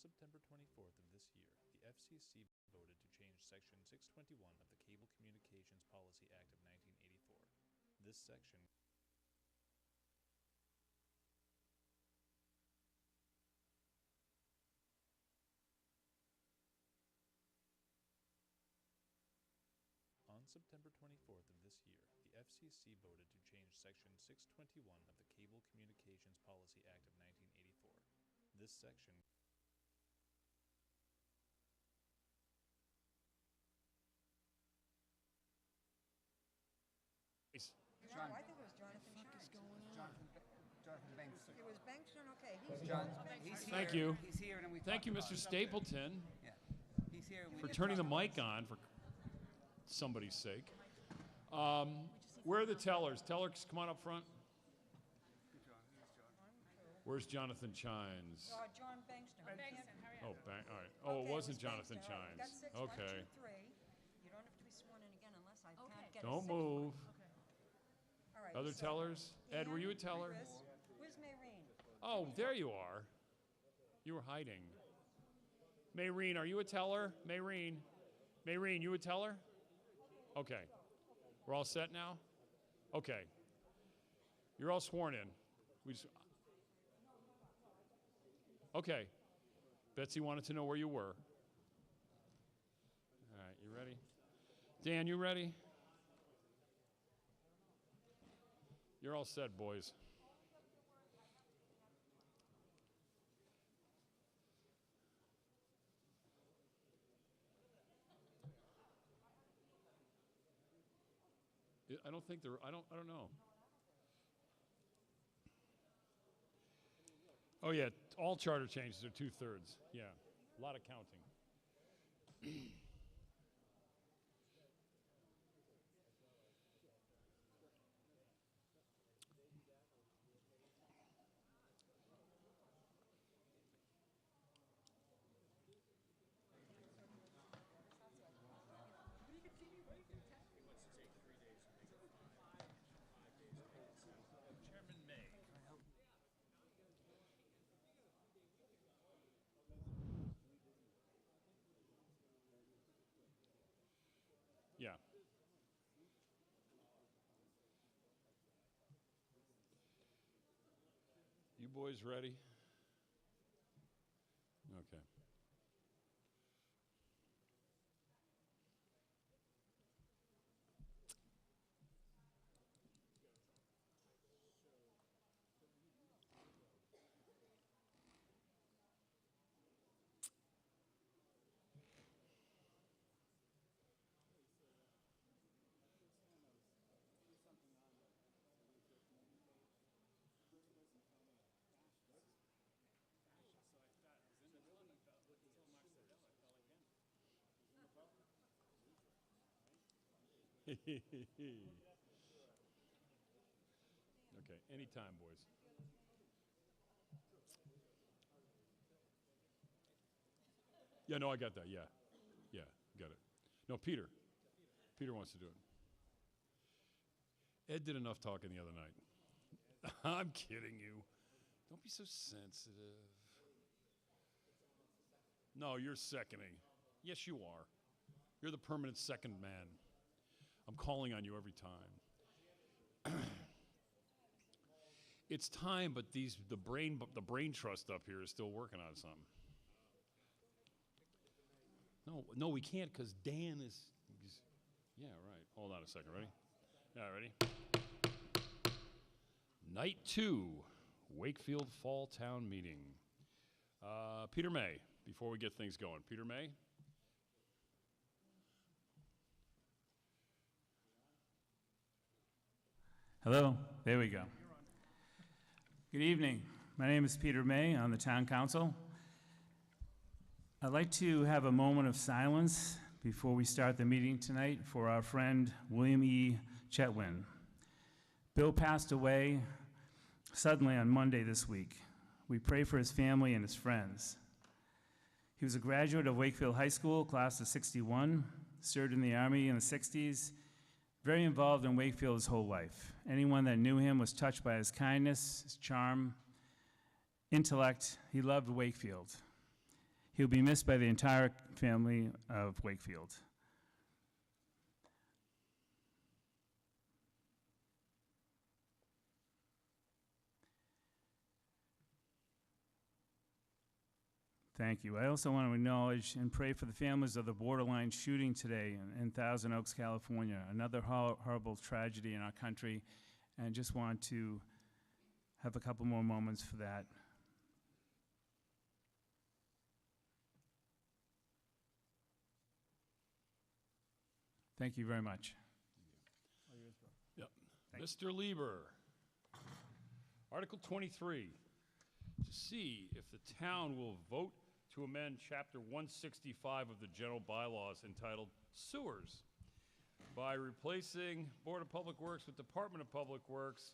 September 24th of this year, the FCC voted to change Section 621 of the Cable Communications Policy Act of 1984. This section On September 24th of this year, the FCC voted to change Section 621 of the Cable Communications Policy Act of 1984. This section No, I think it was Jonathan Shines. Jonathan Banks. It was Bankston, okay. He's here. Thank you. He's here, and we Thank you, Mr. Stapleton, Yeah, he's here. for turning the mic on for somebody's sake. Where are the tellers? Tellers, come on up front. Where's Jonathan Chines? John Bankston. Oh, all right. Oh, it wasn't Jonathan Bankston. All right, we got Chines. six. Okay. 1, 2, 3. You don't have to be sworn in again unless I can't get a Don't sixth move. one. All right, Other so tellers? Ed, were you a teller? Chris, where's Maureen? Oh, there you are. You were hiding. Maureen, are you a teller? Maureen, you a teller? Okay. We're all set now? Okay. You're all sworn in. Okay. Betsy wanted to know where you were. All right, you ready? Dan, you ready? You're all set, boys. I don't think I don't know. Oh yeah, all charter changes are 2/3. Yeah, a lot of counting. Chairman May. Yeah. You boys ready? Okay. Okay, anytime, boys. Yeah, no, I got that. Yeah, got it. No, Peter wants to do it. Ed did enough talking the other night. I'm kidding you. Don't be so sensitive. No, you're seconding. Yes, you are. You're the permanent second man. I'm calling on you every time. It's time, but the brain trust up here is still working on something. No, we can't because Dan is. Yeah, right. Hold on a second. Ready? Yeah, ready. Night 2, Wakefield Fall Town Meeting. Peter May, before we get things going. Peter May. Hello, there we go. Good evening. My name is Peter May on the Town Council. I'd like to have a moment of silence before we start the meeting tonight for our friend William E. Chetwin. Bill passed away suddenly on Monday this week. We pray for his family and his friends. He was a graduate of Wakefield High School, class of '61, served in the Army in the '60s, very involved in Wakefield his whole life. Anyone that knew him was touched by his kindness, his charm, intellect. He loved Wakefield. He'll be missed by the entire family of Wakefield. Thank you. I also want to acknowledge and pray for the families of the borderline shooting today in Thousand Oaks, California, another horrible tragedy in our country, and just want to have a couple more moments for that. Thank you very much. Yep. Mr. Lieber. Article 23, to see if the town will vote to amend Chapter 165 of the general bylaws entitled Sewers by replacing Board of Public Works with Department of Public Works,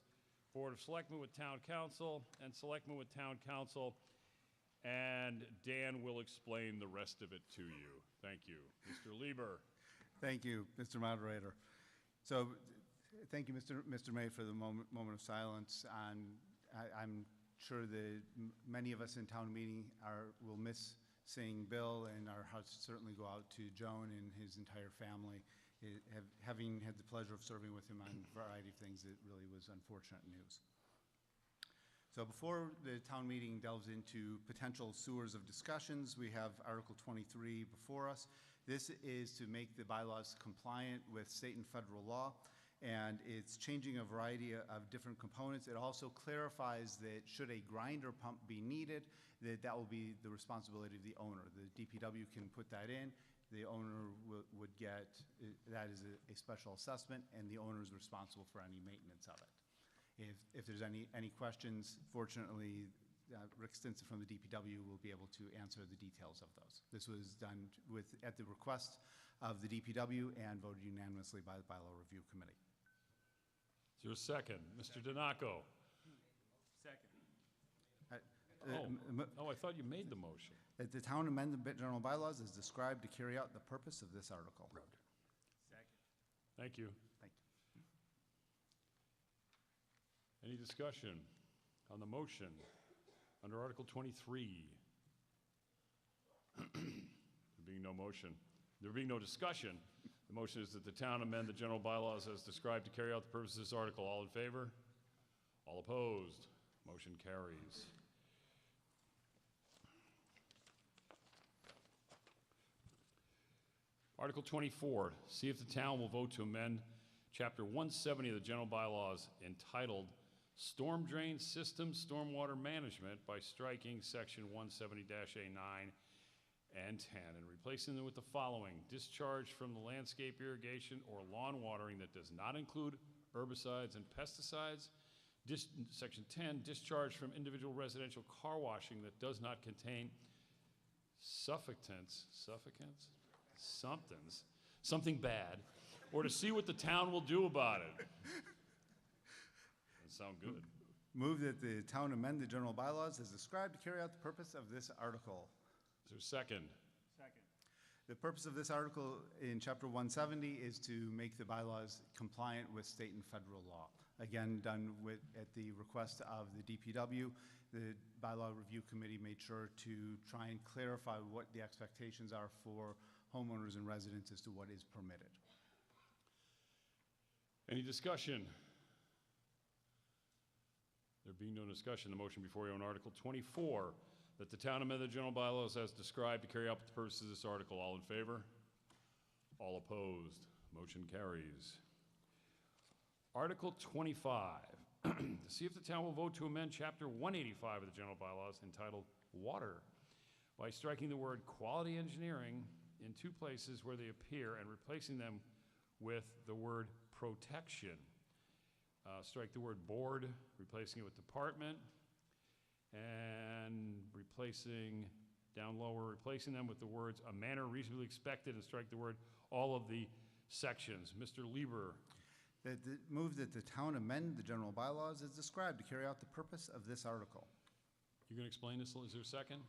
Board of Selectmen with Town Council, and Selectmen with Town Council, and Dan will explain the rest of it to you. Thank you. Mr. Lieber. Thank you, Mr. Moderator. So, thank you, Mr. May, for the moment of silence. I'm sure that many of us in town meeting will miss seeing Bill, and our hearts certainly go out to Joan and his entire family. Having had the pleasure of serving with him on a variety of things, it really was unfortunate news. So before the town meeting delves into potential sewers of discussions, we have Article 23 before us. This is to make the bylaws compliant with state and federal law, and it's changing a variety of different components. It also clarifies that should a grinder pump be needed, that will be the responsibility of the owner. The DPW can put that in. The owner would get, that is a special assessment, and the owner is responsible for any maintenance of it. If there's any questions, fortunately, Rick Stinson from the DPW will be able to answer the details of those. This was done at the request of the DPW and voted unanimously by the Bylaw Review Committee. Is there a second? Mr. Donaco. Second. I thought you made the motion. That the town amend the general bylaws as described to carry out the purpose of this article. Second. Thank you. Thank you. Any discussion on the motion under Article 23? There being no motion, there being no discussion, the motion is that the town amend the general bylaws as described to carry out the purpose of this article. All in favor? All opposed? Motion carries. Article 24, see if the town will vote to amend Chapter 170 of the general bylaws entitled Storm Drain System Stormwater Management by striking Section 170-A9 and 10 and replacing them with the following: discharge from the landscape irrigation or lawn watering that does not include herbicides and pesticides. Section 10, discharge from individual residential car washing that does not contain something bad, or to see what the town will do about it. Doesn't sound good. Move that the town amend the general bylaws as described to carry out the purpose of this article. Is there a second? Second. The purpose of this article in Chapter 170 is to make the bylaws compliant with state and federal law. Again, done at the request of the DPW. The Bylaw Review Committee made sure to try and clarify what the expectations are for homeowners and residents as to what is permitted. Any discussion? There being no discussion, the motion before you on Article 24, that the town amend the general bylaws as described to carry out the purpose of this article. All in favor? All opposed? Motion carries. Article 25, to see if the town will vote to amend Chapter 185 of the general bylaws entitled Water by striking the word quality engineering in two places where they appear and replacing them with the word protection. Strike the word board, replacing it with department, and replacing, down lower, replacing them with the words a manner reasonably expected, and strike the word all of the sections. Mr. Lieber. Move that the town amend the general bylaws as described to carry out the purpose of this article. You going to explain this? Is there a second?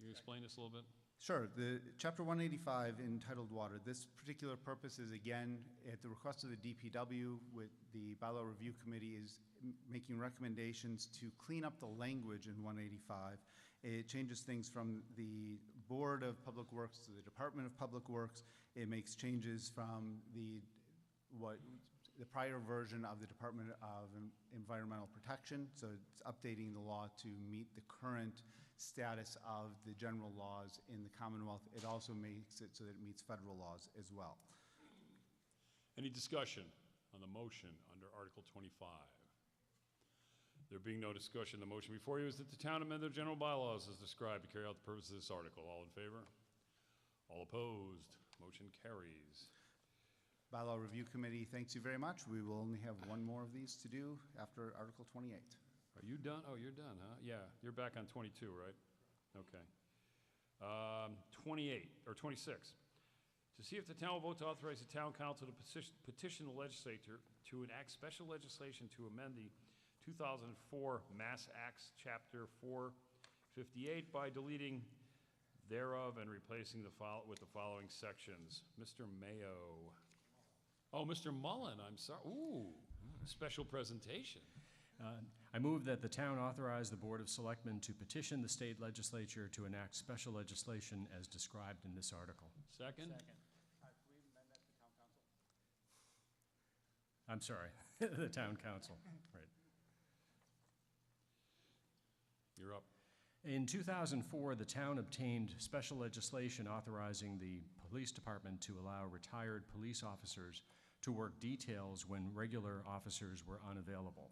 You can explain this a little bit? Sure. The Chapter 185 entitled Water, this particular purpose is, again, at the request of the DPW, with the Bylaw Review Committee is making recommendations to clean up the language in 185. It changes things from the Board of Public Works to the Department of Public Works. It makes changes from the prior version of the Department of Environmental Protection, so it's updating the law to meet the current status of the general laws in the Commonwealth. It also makes it so that it meets federal laws as well. Any discussion on the motion under Article 25? There being no discussion, the motion before you is that the town amend their general bylaws as described to carry out the purpose of this article. All in favor? All opposed? Motion carries. Bylaw Review Committee thanks you very much. We will only have one more of these to do after Article 28. Are you done? Oh, you're done, huh? Yeah, you're back on 22, right? Okay. 28, or 26. To see if the town will vote to authorize the town council to petition the legislature to enact special legislation to amend the 2004 Mass Acts Chapter 458 by deleting thereof and replacing with the following sections. Mr. Mayo. Oh, Mr. Mullen, I'm sorry. Ooh, special presentation. I move that the town authorize the Board of Selectmen to petition the state legislature to enact special legislation as described in this article. Second? I'm sorry, the town council, right. You're up. In 2004, the town obtained special legislation authorizing the police department to allow retired police officers to work details when regular officers were unavailable.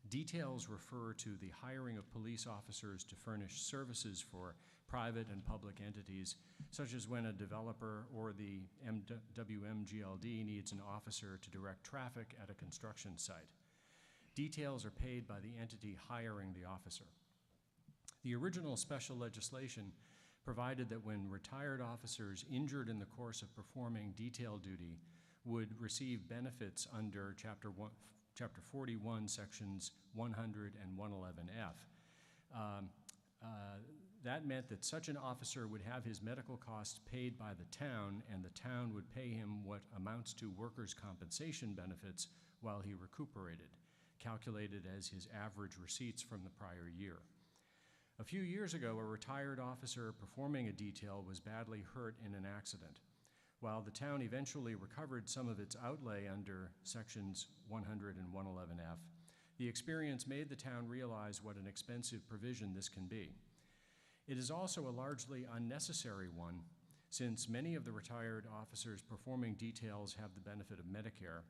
Details refer to the hiring of police officers to furnish services for private and public entities, such as when a developer or the WMGLD needs an officer to direct traffic at a construction site. Details are paid by the entity hiring the officer. The original special legislation provided that when retired officers injured in the course of performing detail duty would receive benefits under Chapter 41, Sections 100 and 111F. That meant that such an officer would have his medical costs paid by the town, and the town would pay him what amounts to workers' compensation benefits while he recuperated, calculated as his average receipts from the prior year. A few years ago, a retired officer performing a detail was badly hurt in an accident. While the town eventually recovered some of its outlay under Sections 100 and 111F, the experience made the town realize what an expensive provision this can be. It is also a largely unnecessary one, since many of the retired officers performing details have the benefit of Medicare,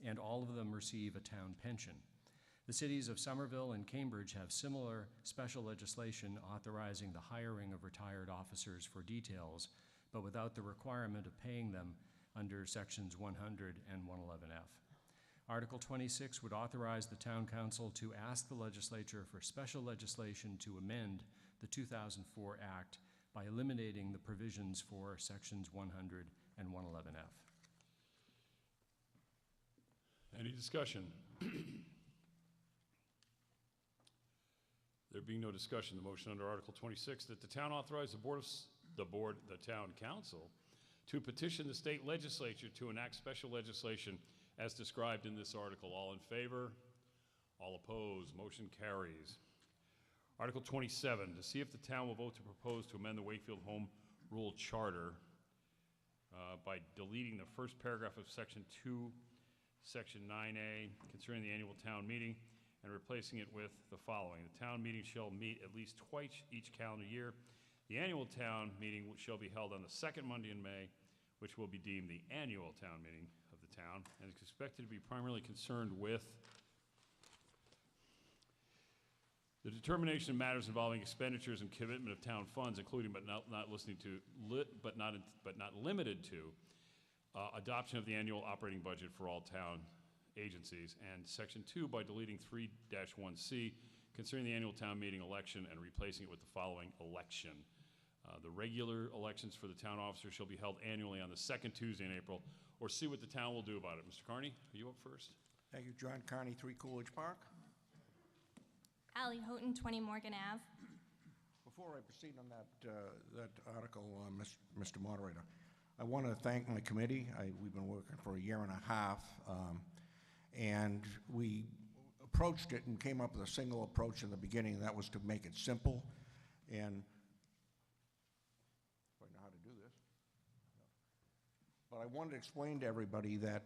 and all of them receive a town pension. The cities of Somerville and Cambridge have similar special legislation authorizing the hiring of retired officers for details, but without the requirement of paying them under Sections 100 and 111F. Article 26 would authorize the town council to ask the legislature for special legislation to amend the 2004 Act by eliminating the provisions for Sections 100 and 111F. Any discussion? There being no discussion, the motion under Article 26 that the town authorize the town council to petition the state legislature to enact special legislation as described in this article. All in favor? All opposed? Motion carries. Article 27, to see if the town will vote to propose to amend the Wakefield Home Rule Charter by deleting the first paragraph of Section 2, Section 9A concerning the annual town meeting and replacing it with the following. The town meeting shall meet at least twice each calendar year. The annual town meeting shall be held on the second Monday in May, which will be deemed the annual town meeting of the town, and is expected to be primarily concerned with the determination of matters involving expenditures and commitment of town funds, including but not limited to adoption of the annual operating budget for all town agencies, and Section 2 by deleting 3-1C concerning the annual town meeting election and replacing it with the following election. The regular elections for the town officers shall be held annually on the second Tuesday in April, or see what the town will do about it. Mr. Carney, are you up first? Thank you, John Carney, 3 Coolidge Park. Allie Houghton, 20 Morgan Ave. Before I proceed on that article, Mr. Moderator, I want to thank my committee. We've been working for a year and a half, and we approached it and came up with a single approach in the beginning, and that was to make it simple. And if I know how to do this. But I wanted to explain to everybody that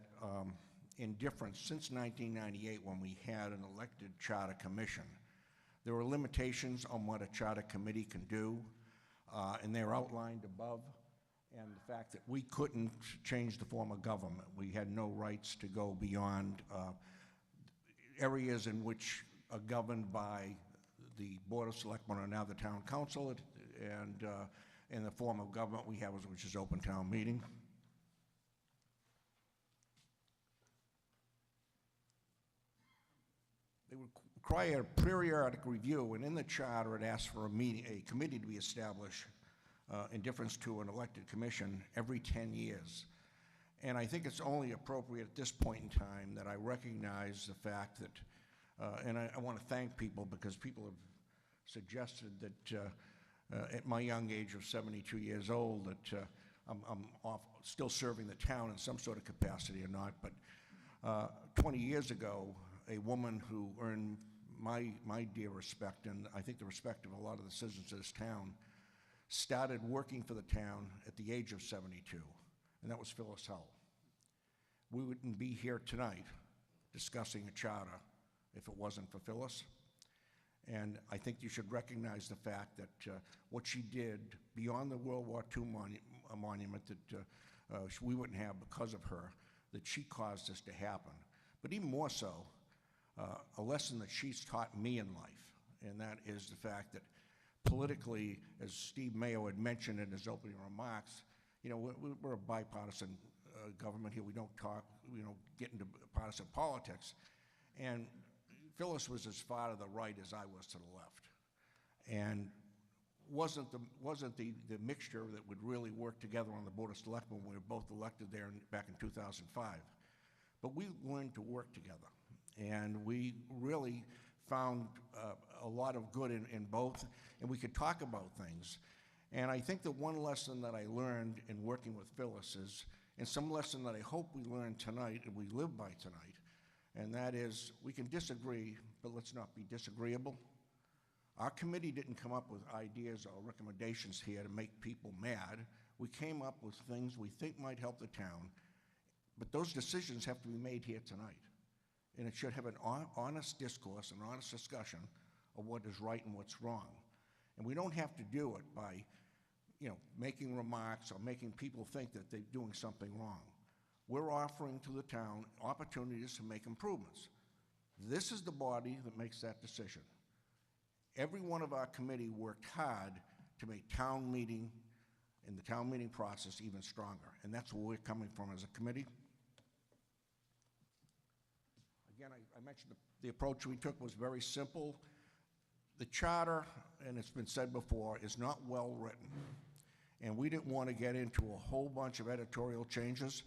in difference, since 1998, when we had an elected charter commission, there were limitations on what a charter committee can do, and they're outlined above. And the fact that we couldn't change the form of government. We had no rights to go beyond areas in which are governed by the Board of Selectmen or now the Town Council, and in the form of government we have, which is open town meeting. They require a periodic review, and in the charter it asks for a committee to be established in difference to an elected commission every 10 years. And I think it's only appropriate at this point in time that I recognize the fact that, and I want to thank people because people have suggested that at my young age of 72 years old that I'm still serving the town in some sort of capacity or not, but 20 years ago, a woman who earned my dear respect, and I think the respect of a lot of the citizens of this town, started working for the town at the age of 72, and that was Phyllis Hull. We wouldn't be here tonight discussing a charter if it wasn't for Phyllis, and I think you should recognize the fact that what she did beyond the World War II monument that we wouldn't have because of her, that she caused this to happen. But even more so, a lesson that she's taught me in life, and that is the fact that politically, as Steve Mayo had mentioned in his opening remarks, you know, we're a bipartisan government here. We don't get into partisan politics. And Phyllis was as far to the right as I was to the left. And wasn't the mixture that would really work together on the Board of Selectmen when we were both elected there back in 2005. But we learned to work together. And we really found a lot of good in both, and we could talk about things. And I think the one lesson that I learned in working with Phyllis is, and some lesson that I hope we learn tonight and we live by tonight, and that is we can disagree, but let's not be disagreeable. Our committee didn't come up with ideas or recommendations here to make people mad. We came up with things we think might help the town, but those decisions have to be made here tonight. And it should have an honest discourse, an honest discussion of what is right and what's wrong. And we don't have to do it by, you know, making remarks or making people think that they're doing something wrong. We're offering to the town opportunities to make improvements. This is the body that makes that decision. Every one of our committee worked hard to make town meeting and the town meeting process even stronger. And that's where we're coming from as a committee. Again, I mentioned the approach we took was very simple. The charter, and it's been said before, is not well written. And we didn't want to get into a whole bunch of editorial changes,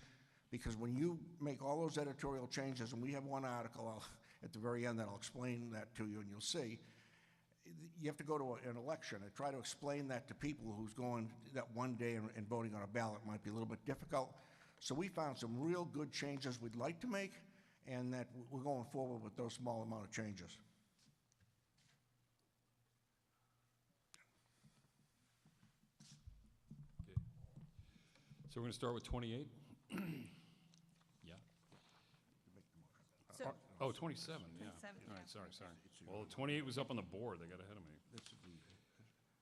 because when you make all those editorial changes, and we have one article at the very end that I'll explain that to you and you'll see, you have to go to an election and try to explain that to people who's going that one day and voting on a ballot might be a little bit difficult. So we found some real good changes we'd like to make, and that we're going forward with those small amount of changes. Okay. So we're going to start with 28? Yeah. So, Oh, 27, yeah. 27, All right, yeah. sorry. Well, 28 was up on the board. They got ahead of me.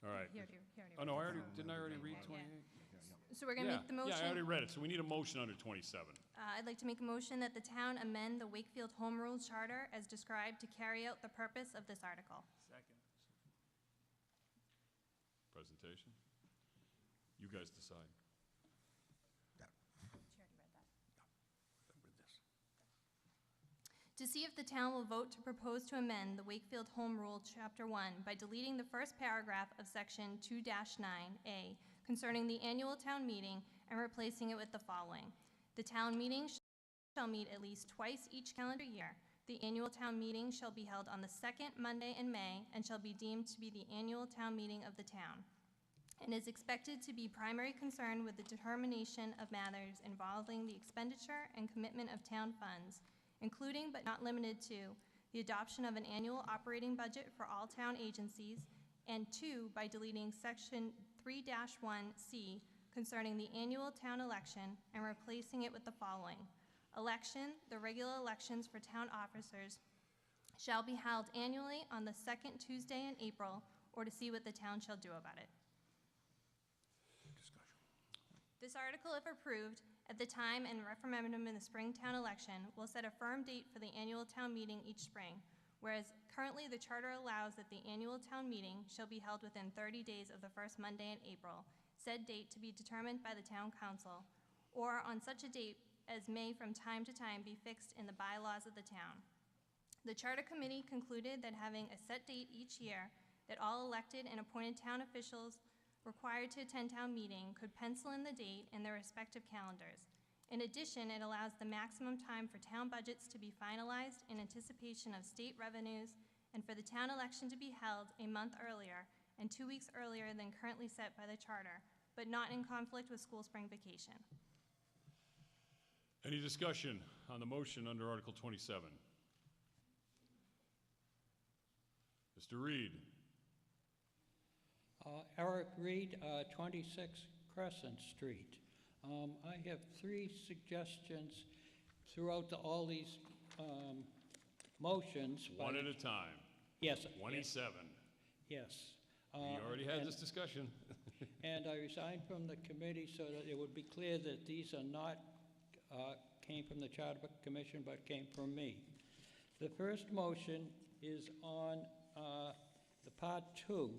All right. he already Oh, no, didn't I already read 28? So we're going to make the motion. Yeah, I already read it, so we need a motion under 27. I'd like to make a motion that the town amend the Wakefield Home Rule Charter as described to carry out the purpose of this article. Second. Presentation? You guys decide. To see if the town will vote to propose to amend the Wakefield Home Rule Chapter 1 by deleting the first paragraph of Section 2-9A concerning the annual town meeting and replacing it with the following. The town meeting shall meet at least twice each calendar year. The annual town meeting shall be held on the second Monday in May and shall be deemed to be the annual town meeting of the town, and is expected to be primary concern with the determination of matters involving the expenditure and commitment of town funds, including but not limited to the adoption of an annual operating budget for all town agencies, and 2, by deleting section 3-1C concerning the annual town election and replacing it with the following. Election, the regular elections for town officers shall be held annually on the second Tuesday in April, or to see what the town shall do about it. This article, if approved, at the time and referendum in the spring town election, will set a firm date for the annual town meeting each spring, whereas currently the charter allows that the annual town meeting shall be held within 30 days of the first Monday in April, said date to be determined by the town council, or on such a date as may from time to time be fixed in the bylaws of the town. The charter committee concluded that having a set date each year, that all elected and appointed town officials required to attend town meeting could pencil in the date in their respective calendars. In addition, it allows the maximum time for town budgets to be finalized in anticipation of state revenues and for the town election to be held a month earlier and 2 weeks earlier than currently set by the charter, but not in conflict with school spring vacation. Any discussion on the motion under Article 27? Mr. Reed. Eric Reed, 26 Crescent Street. I have 3 suggestions throughout all these motions. One at a time. Yes. 27. Yes. We already had this discussion. And I resigned from the committee so that it would be clear that these are not came from the Charter Commission, but came from me. The first motion is on the Part 2.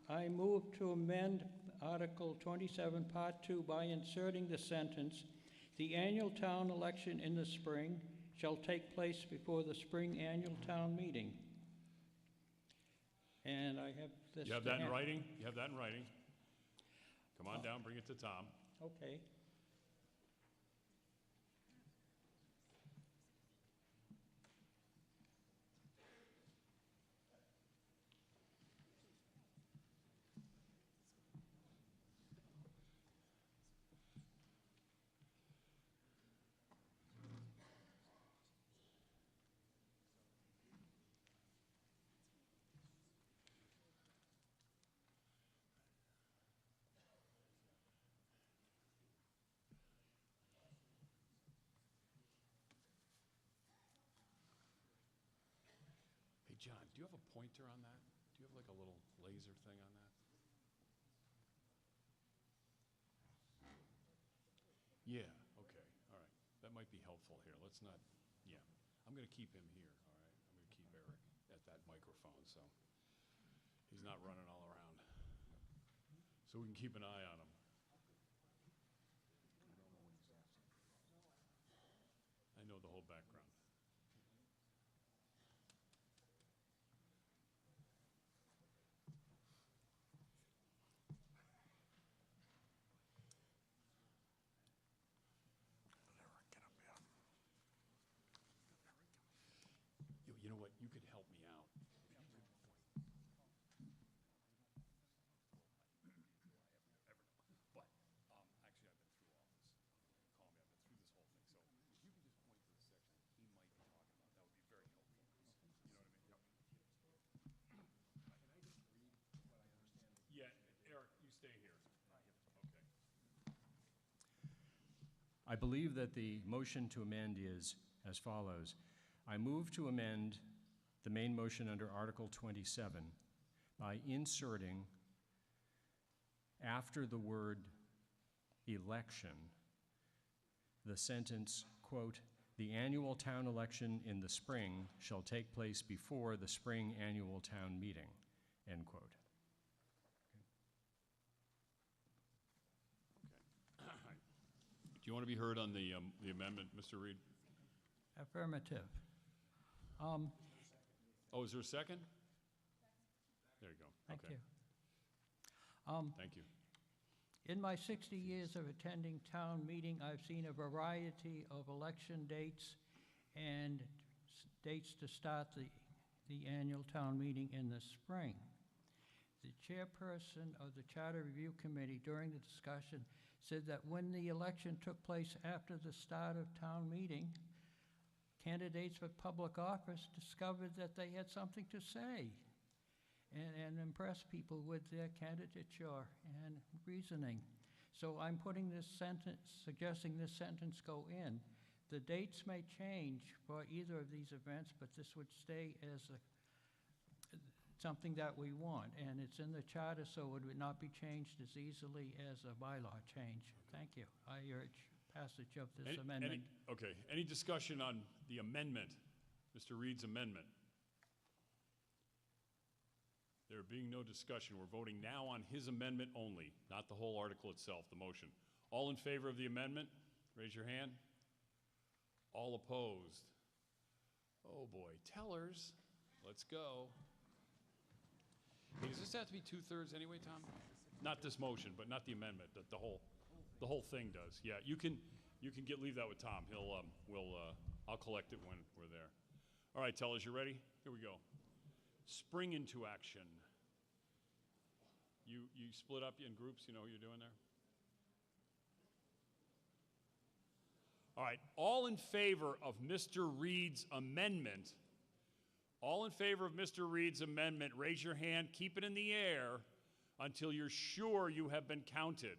I move to amend Article 27, Part 2 by inserting the sentence, "The annual town election in the spring shall take place before the spring annual town meeting." And I have this. You have that in writing? You have that in writing? Come on down, bring it to Tom. Okay. John, do you have a pointer on that? Do you have like a little laser thing on that? Yeah, okay, all right. That might be helpful here. Let's not, yeah. I'm going to keep him here, all right? I'm going to keep Eric at that microphone so he's not running all around. So we can keep an eye on him. I know the whole background. You know what? You could help me out. But actually, I've been through all this. Call me. I've been through this whole thing. So if you could just point to the section he might be talking about, that would be very helpful. You know what I mean? Yep. Can I just read what I understand? Yeah, Eric, you stay here. Okay. I believe that the motion to amend is as follows. I move to amend the main motion under Article 27 by inserting after the word election the sentence, quote, "The annual town election in the spring shall take place before the spring annual town meeting," end quote. Okay. Do you want to be heard on the amendment, Mr. Reed? Affirmative. Oh, is there a second? There you go. Thank Okay. you. Thank you. In my 60 years of attending town meeting, I've seen a variety of election dates and dates to start the annual town meeting in the spring. The chairperson of the Charter Review Committee during the discussion said that when the election took place after the start of town meeting, candidates for public office discovered that they had something to say and impress people with their candidature and reasoning. So I'm putting this sentence, suggesting this sentence go in. The dates may change for either of these events, but this would stay as something that we want, and it's in the charter, so it would not be changed as easily as a bylaw change. Thank you. I urge passage of this amendment. Okay, any discussion on the amendment, Mr. Reed's amendment? There being no discussion, we're voting now on his amendment only, not the whole article itself, the motion. All in favor of the amendment, raise your hand. All opposed? Oh boy, tellers, let's go. Hey, does this have to be 2/3 anyway, Tom? Not this motion, but not the amendment, the whole thing does. Yeah, you can leave that with Tom. I'll collect it when we're there. All right, tellers, you ready? Here we go. Spring into action. You split up in groups, you know what you're doing there? All right, all in favor of Mr. Reed's amendment, all in favor of Mr. Reed's amendment, raise your hand, keep it in the air until you're sure you have been counted.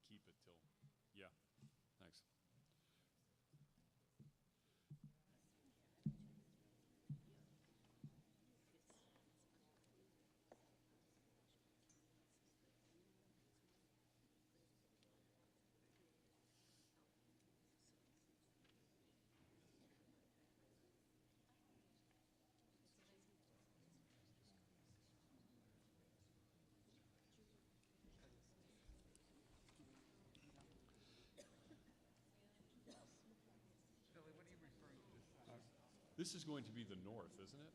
Keep it till, yeah, thanks. This is going to be the north, isn't it?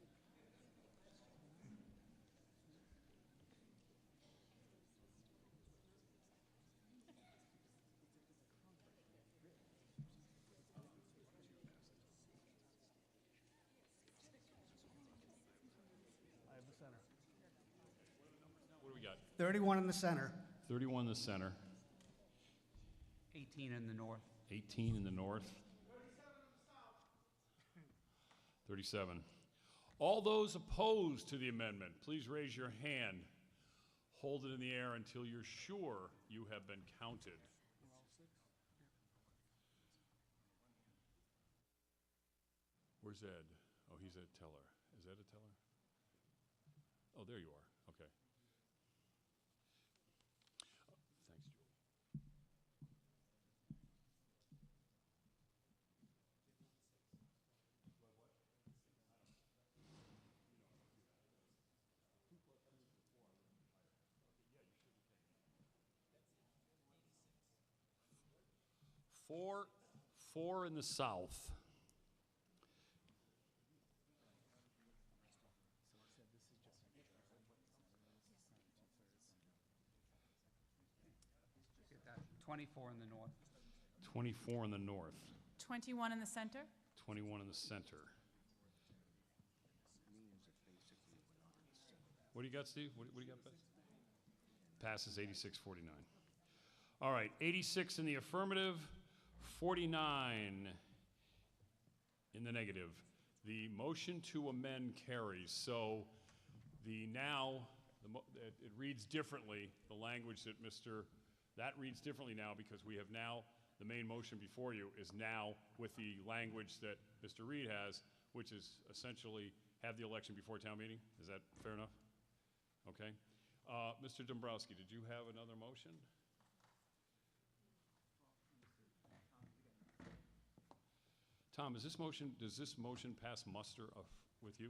I have the center. What do we got? 31 in the center. 31 in the center. 18 in the north. 18 in the north. 37. All those opposed to the amendment, please raise your hand. Hold it in the air until you're sure you have been counted. Where's Ed? Oh, he's a teller. Is Ed a teller? Oh, there you are. Okay. Thanks, Julie. Four in the south. Get that. 24 in the north. 24 in the north. 21 in the center. 21 in the center. What do you got, Steve? What do you got? Passes 86-49. All right, 86 in the affirmative, 49 in the negative. The motion to amend carries. So it reads differently, the language that reads differently now because we have now, the main motion before you is now with the language that Mr. Reed has, which is essentially have the election before town meeting. Is that fair enough? Okay. Mr. Dombrowski, did you have another motion? Tom, does this motion pass muster with you?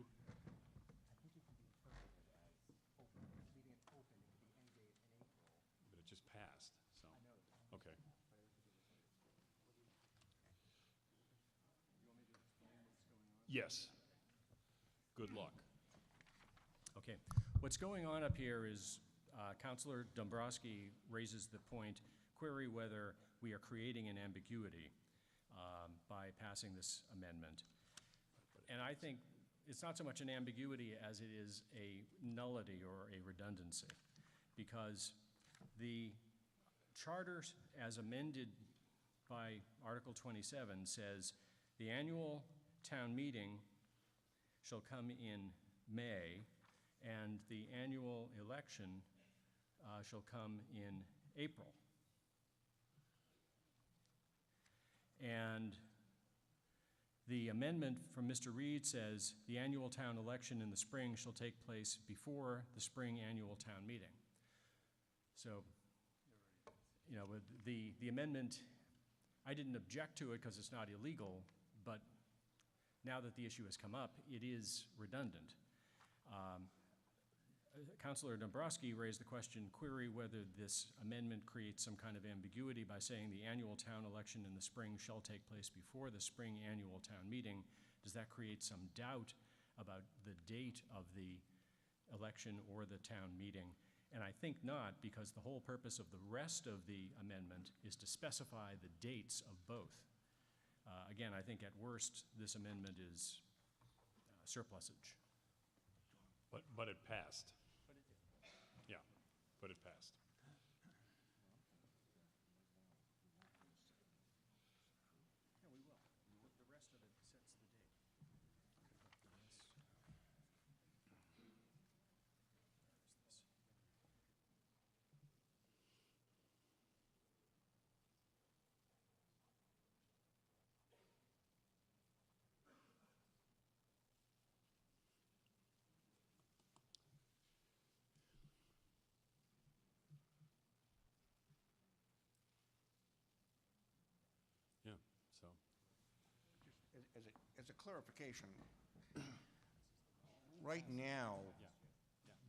But it just passed, so, okay. Yes. Good luck. Okay. What's going on up here is Councilor Dombrowski raises the point, query whether we are creating an ambiguity by passing this amendment. And I think it's not so much an ambiguity as it is a nullity or a redundancy, because the charter as amended by Article 27 says the annual town meeting shall come in May, and the annual election shall come in April. And the amendment from Mr. Reed says the annual town election in the spring shall take place before the spring annual town meeting. So, you know, the amendment, I didn't object to it because it's not illegal, but now that the issue has come up, it is redundant. Councilor Dombrowski raised the question, query whether this amendment creates some kind of ambiguity by saying the annual town election in the spring shall take place before the spring annual town meeting. Does that create some doubt about the date of the election or the town meeting? And I think not, because the whole purpose of the rest of the amendment is to specify the dates of both. Again, I think at worst, this amendment is surplusage. But it passed. Yeah, but it passed. Yeah, we will. The rest of it sets the date. Yeah, so. As a clarification, right now,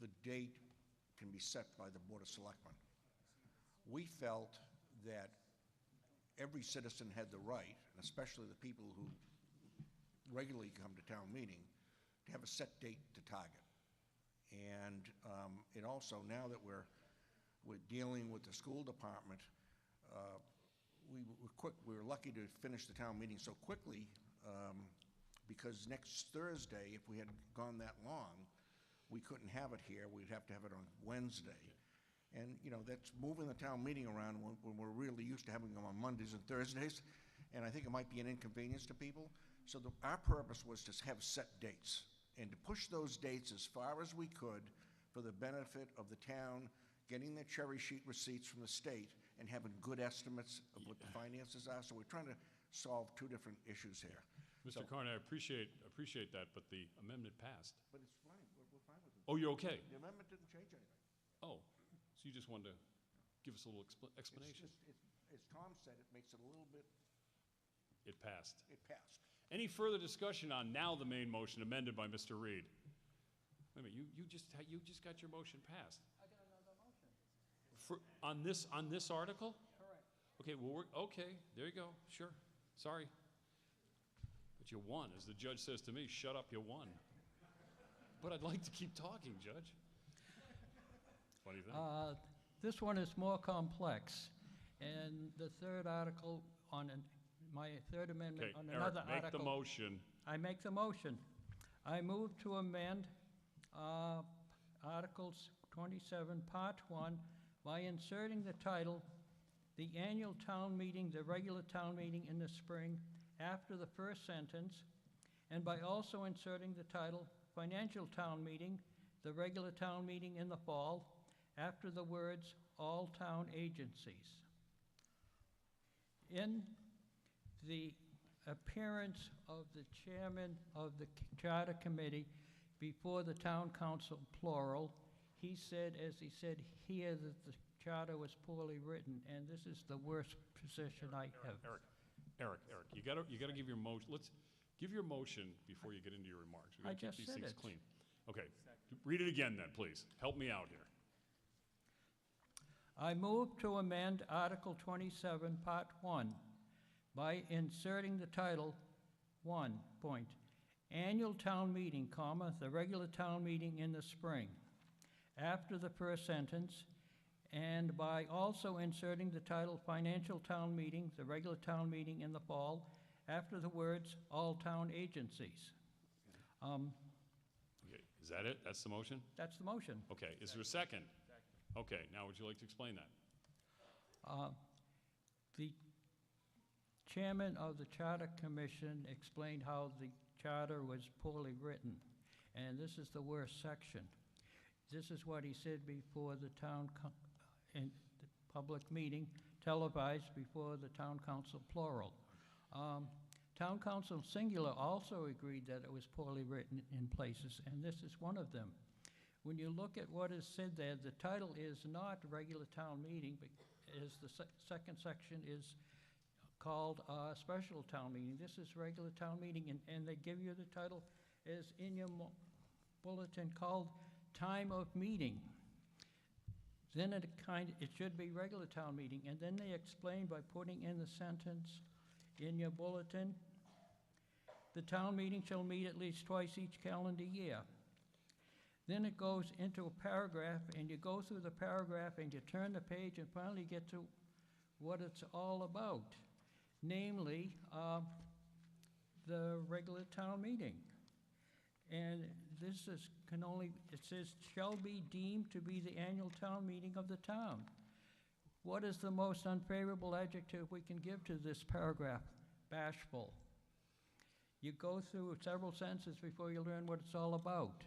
the date can be set by the Board of Selectmen. We felt that every citizen had the right, and especially the people who regularly come to town meeting, to have a set date to target. And it also, now that we're dealing with the school department, we were lucky to finish the town meeting so quickly, because next Thursday, if we had gone that long, we couldn't have it here. We'd have to have it on Wednesday. And, you know, that's moving the town meeting around when we're really used to having them on Mondays and Thursdays. And I think it might be an inconvenience to people. So our purpose was to have set dates and to push those dates as far as we could for the benefit of the town, getting their cherry sheet receipts from the state and having good estimates of what the finances are. So we're trying to solve two different issues here. Mr. Carney, I appreciate that, but the amendment passed. But it's fine, we're fine with it. Oh, you're okay? The amendment didn't change anything. Oh, so you just wanted to give us a little explanation? As Tom said, it makes it a little bit, It passed. it passed. Any further discussion on now the main motion amended by Mr. Reed? Wait a minute, you just got your motion passed. I got another motion. On this article? Correct. Okay, well, okay, there you go, sure, sorry. But you won, as the judge says to me, shut up, you won. But I'd like to keep talking, Judge. What do you think? This one is more complex. And the third article my third amendment Okay, on Eric, another make article. the motion. I make the motion. I move to amend Articles 27, Part 1, by inserting the title, "The Annual Town Meeting, the Regular Town Meeting in the Spring," after the first sentence, and by also inserting the title, "Financial Town Meeting, the Regular Town Meeting in the Fall," after the words, "all town agencies." In the appearance of the chairman of the Charter Committee before the Town Council, plural, he said, as he said here, that the charter was poorly written, and this is the worst position I have. Eric, Eric, you gotta give your motion, let's give your motion before you get into your remarks. We I gotta keep just these said things it. clean. Okay, read it again then, please. Help me out here. I move to amend Article 27, Part 1, by inserting the title 1, point, Annual Town Meeting, comma, the regular town meeting in the spring, after the first sentence, and by also inserting the title Financial Town Meeting, the regular town meeting in the fall, after the words all town agencies. Okay, is that it? That's the motion? That's the motion. Okay, is there a second? Okay, now would you like to explain that? The chairman of the Charter Commission explained how the charter was poorly written, and this is the worst section. This is what he said before the in the public meeting, televised before the town council plural. Town council singular also agreed that it was poorly written in places, and this is one of them. When you look at what is said there, the title is not regular town meeting, but is the second section is called special town meeting. This is regular town meeting, and they give you the title as in your bulletin called time of meeting. Then it should be regular town meeting, and then they explain by putting in the sentence in your bulletin, the town meeting shall meet at least twice each calendar year. Then it goes into a paragraph, and you go through the paragraph, and you turn the page and finally get to what it's all about, namely the regular town meeting. And this is, it says, shall be deemed to be the annual town meeting of the town. What is the most unfavorable adjective we can give to this paragraph? Bashful. You go through several sentences before you learn what it's all about.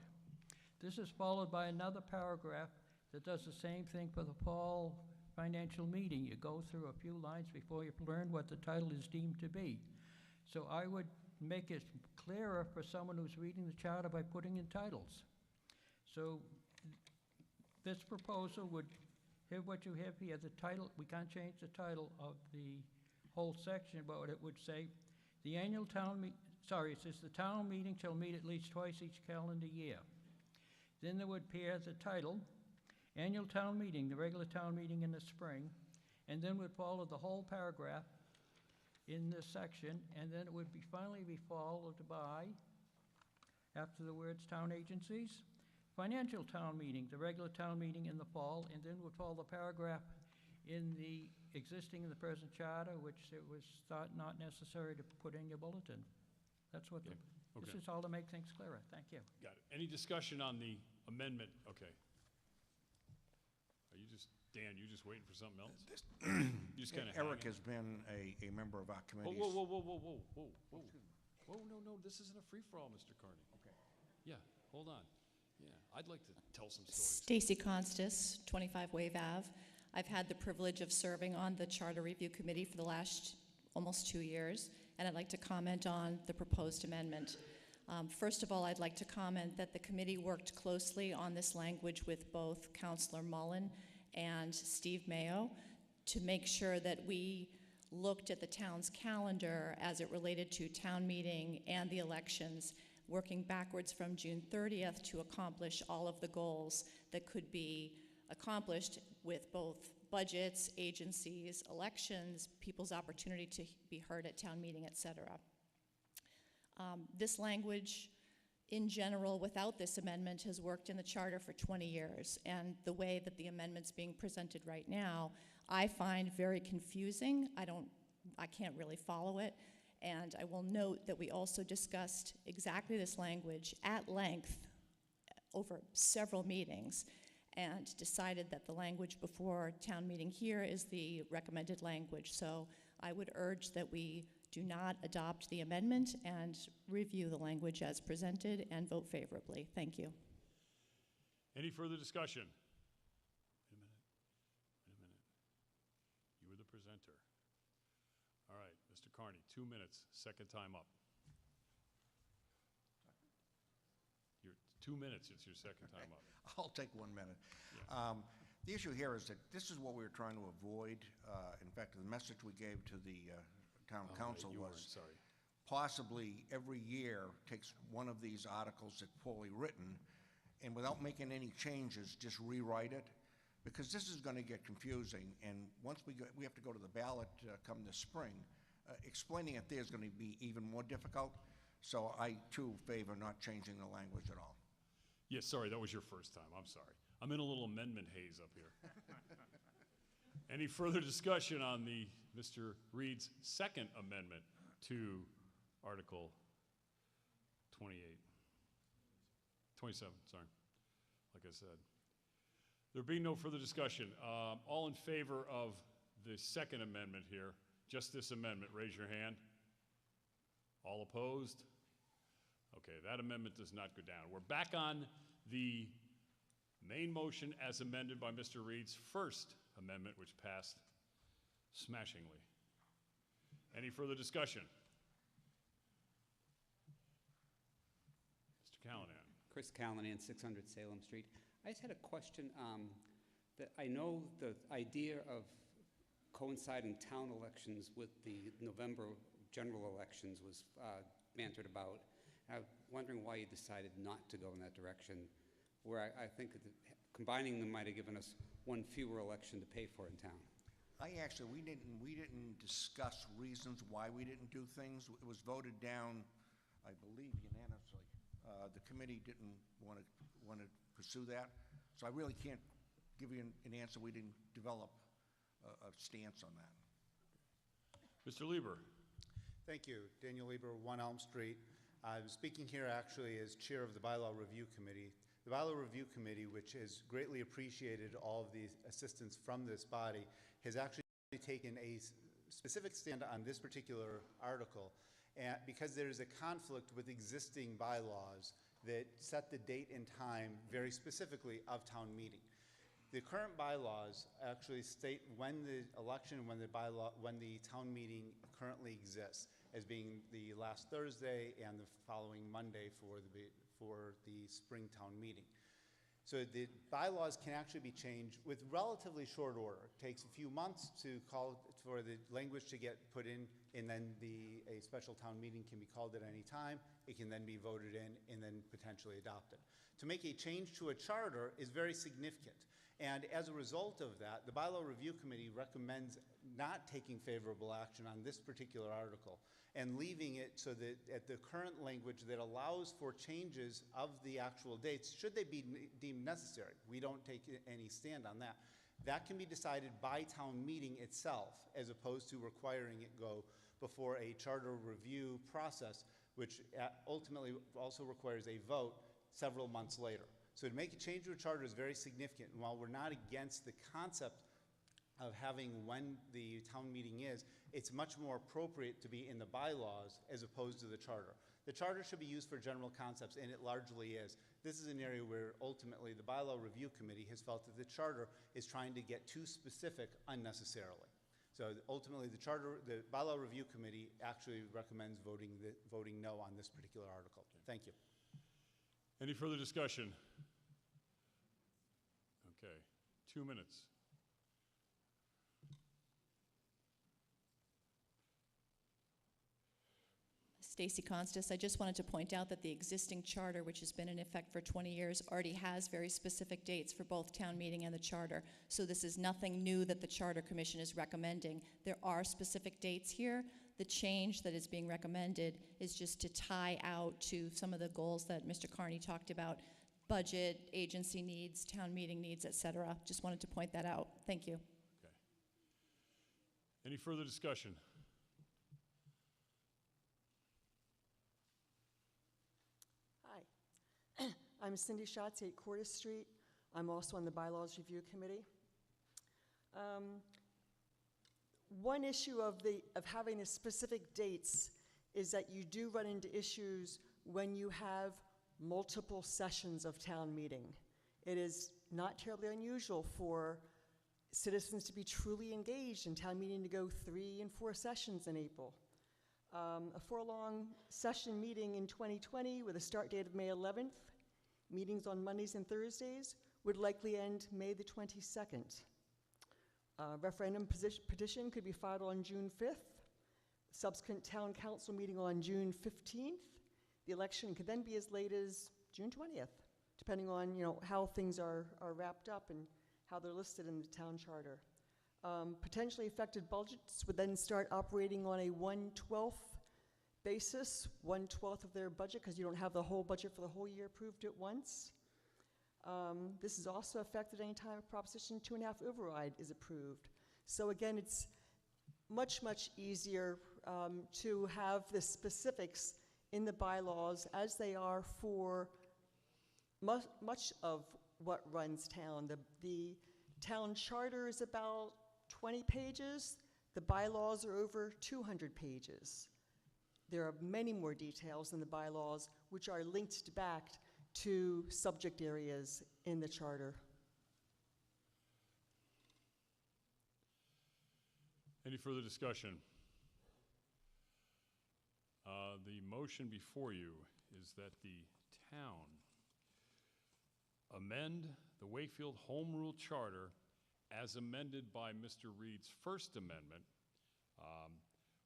This is followed by another paragraph that does the same thing for the fall financial meeting. You go through a few lines before you learn what the title is deemed to be. So I would make it clearer for someone who's reading the charter by putting in titles. So this proposal would have what you have here, the title. We can't change the title of the whole section, but it would say, the annual town it says the town meeting shall meet at least twice each calendar year. Then there would appear the title, Annual Town Meeting, the regular town meeting in the spring, and then would follow the whole paragraph in this section, and then it would finally be followed by, after the words town agencies, Financial Town Meeting, the regular town meeting in the fall, and then would follow the paragraph in the existing and the present charter, which it was thought not necessary to put in your bulletin. That's what, this is all to make things clearer. Thank you. Got it. Any discussion on the amendment? Okay. Are you just, Dan, you just waiting for something else? You just kind of Eric has been a member of our committees. Whoa. Whoa, no, this isn't a free-for-all, Mr. Carney. Okay. Yeah, hold on. Yeah, I'd like to tell some stories. Stacy Constas, 25 Wave Ave. I've had the privilege of serving on the Charter Review Committee for the last almost 2 years, and I'd like to comment on the proposed amendment. First of all, I'd like to comment that the committee worked closely on this language with both Councillor Mullen and Steve Mayo to make sure that we looked at the town's calendar as it related to town meeting and the elections, working backwards from June 30th to accomplish all of the goals that could be accomplished with both budgets, agencies, elections, people's opportunity to be heard at town meeting, et cetera. This language, in general, without this amendment, has worked in the charter for 20 years, and the way that the amendment's being presented right now, I find very confusing. I can't really follow it, and I will note that we also discussed exactly this language at length over several meetings, and decided that the language before town meeting here is the recommended language. So I would urge that we do not adopt the amendment and review the language as presented and vote favorably. Thank you. Any further discussion? Wait a minute. You were the presenter. All right, Mr. Carney, 2 minutes, second time up. 2 minutes, it's your second time up. I'll take 1 minute. Yeah. The issue here is that this is what we were trying to avoid. In fact, the message we gave to the town Oh, council you weren't, was sorry. possibly every year takes one of these articles that's poorly written, and without making any changes, just rewrite it, because this is gonna get confusing, and once we have to go to the ballot come this spring, explaining it there is gonna be even more difficult, so I too favor not changing the language at all. Yeah, sorry, that was your first time, I'm sorry. I'm in a little amendment haze up here. Any further discussion on the, Mr. Reed's second amendment to Article 28? 27, sorry, like I said. There being no further discussion, all in favor of the second amendment here, just this amendment, raise your hand. All opposed? Okay, that amendment does not go down. We're back on the main motion as amended by Mr. Reed's first amendment, which passed smashingly. Any further discussion? Mr. Callahan. Chris Callahan, 600 Salem Street. I just had a question. That I know the idea of coinciding town elections with the November general elections was bantered about. I'm wondering why you decided not to go in that direction, where I think that combining them might have given us one fewer election to pay for in town. We didn't discuss reasons why we didn't do things. It was voted down, I believe, unanimously. The committee didn't want to pursue that, so I really can't give you an answer. We didn't develop a stance on that. Mr. Lieber. Thank you. Daniel Lieber, 1 Elm Street. I'm speaking here actually as chair of the Bylaw Review Committee. The Bylaw Review Committee, which has greatly appreciated all of the assistance from this body, has actually taken a specific stand on this particular article because there is a conflict with existing bylaws that set the date and time very specifically of town meeting. The current bylaws actually state when the election, when the town meeting currently exists, as being the last Thursday and the following Monday for the spring town meeting. So the bylaws can actually be changed with relatively short order. It takes a few months to call for the language to get put in, and then a special town meeting can be called at any time. It can then be voted in and then potentially adopted. To make a change to a charter is very significant. And as a result of that, the Bylaw Review Committee recommends not taking favorable action on this particular article and leaving it so that at the current language that allows for changes of the actual dates, should they be deemed necessary. We don't take any stand on that. That can be decided by town meeting itself, as opposed to requiring it go before a charter review process, which ultimately also requires a vote several months later. So to make a change to a charter is very significant. And while we're not against the concept of having when the town meeting is, it's much more appropriate to be in the bylaws as opposed to the charter. The charter should be used for general concepts, and it largely is. This is an area where ultimately the Bylaw Review Committee has felt that the charter is trying to get too specific unnecessarily. So ultimately the Bylaw Review Committee actually recommends voting no on this particular article. Thank you. Any further discussion? Okay, 2 minutes. Stacy Constas, I just wanted to point out that the existing charter, which has been in effect for 20 years, already has very specific dates for both town meeting and the charter. So this is nothing new that the Charter Commission is recommending. There are specific dates here. The change that is being recommended is just to tie out to some of the goals that Mr. Carney talked about: budget, agency needs, town meeting needs, et cetera. Just wanted to point that out. Thank you. Okay. Any further discussion? Hi, I'm Cindy Schatz, 8 Cordes Street. I'm also on the Bylaws Review Committee. One issue of having the specific dates is that you do run into issues when you have multiple sessions of town meeting. It is not terribly unusual for citizens to be truly engaged in town meeting to go 3 and 4 sessions in April. A 4-long session meeting in 2020 with a start date of May 11th, meetings on Mondays and Thursdays, would likely end May the 22nd. Referendum petition could be filed on June 5th. Subsequent town council meeting on June 15th. The election could then be as late as June 20th, depending on, how things are wrapped up and how they're listed in the town charter. Potentially affected budgets would then start operating on a 1/12 basis, 1/12 of their budget, because you don't have the whole budget for the whole year approved at once. This is also affected any time a Proposition 2.5 override is approved. So again, it's much, much easier to have the specifics in the bylaws as they are for much of what runs town. The town charter is about 20 pages. The bylaws are over 200 pages. There are many more details in the bylaws which are linked back to subject areas in the charter. Any further discussion? The motion before you is that the town amend the Wakefield Home Rule Charter as amended by Mr. Reed's first amendment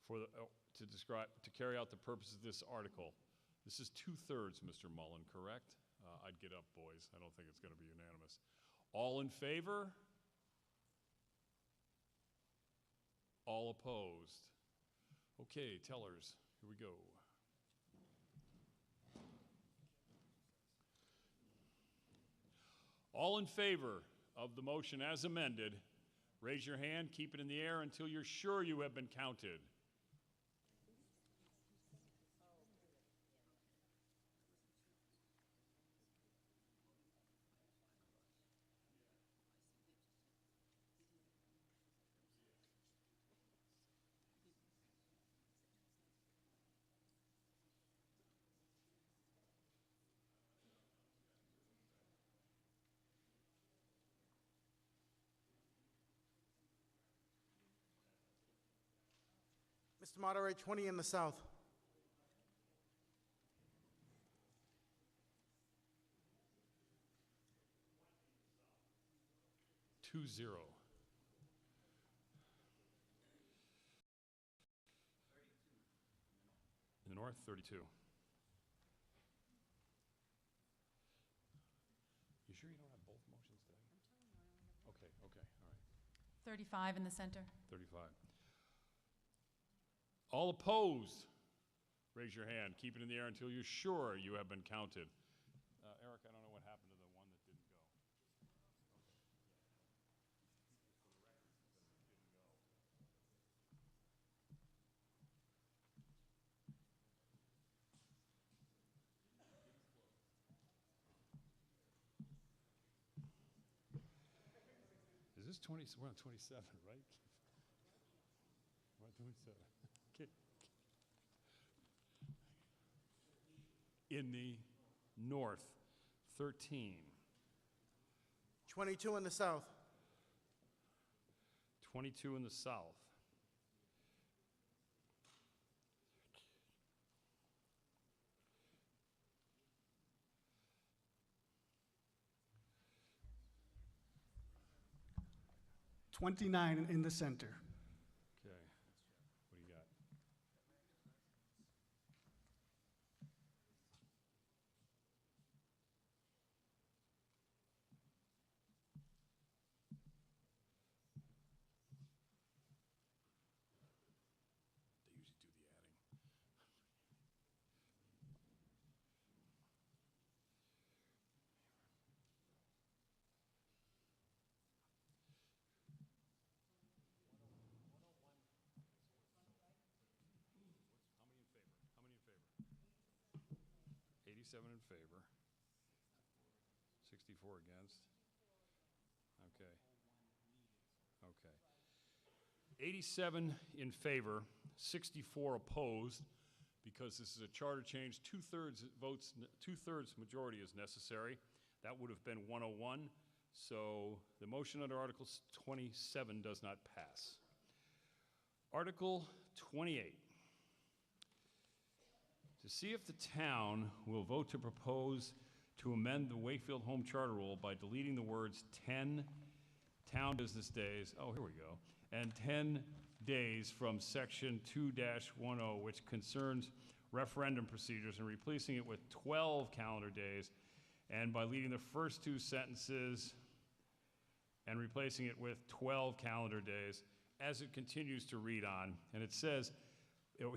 to carry out the purpose of this article. This is 2/3, Mr. Mullen, correct? I'd get up, boys. I don't think it's going to be unanimous. All in favor? All opposed? Okay, tellers, here we go. All in favor of the motion as amended, raise your hand, keep it in the air until you're sure you have been counted. Mr. Moderator, 20 in the South. Two zero. In the north, 32. You sure you don't have both motions today? Okay, all right. 35 in the center. 35. All opposed, raise your hand. Keep it in the air until you're sure you have been counted. Eric, I don't know what happened to the one that didn't go. Is this 20? We're on 27, right? We're on 27. Okay. In the north, 13. 22 in the South. 22 in the south. $29 in the center. Okay. What do you got? They usually do the adding. How many in favor? 87 in favor. 64 against. Okay. Okay. 87 in favor, 64 opposed, because this is a charter change. Two-thirds majority is necessary. That would have been 101. So the motion under Article 27 does not pass. Article 28. To see if the town will vote to propose to amend the Wakefield Home Charter Rule by deleting the words 10 town business days, oh, here we go, and 10 days from section 2-10, which concerns referendum procedures, and replacing it with 12 calendar days, and by leaving the first two sentences and replacing it with 12 calendar days as it continues to read on. And it says,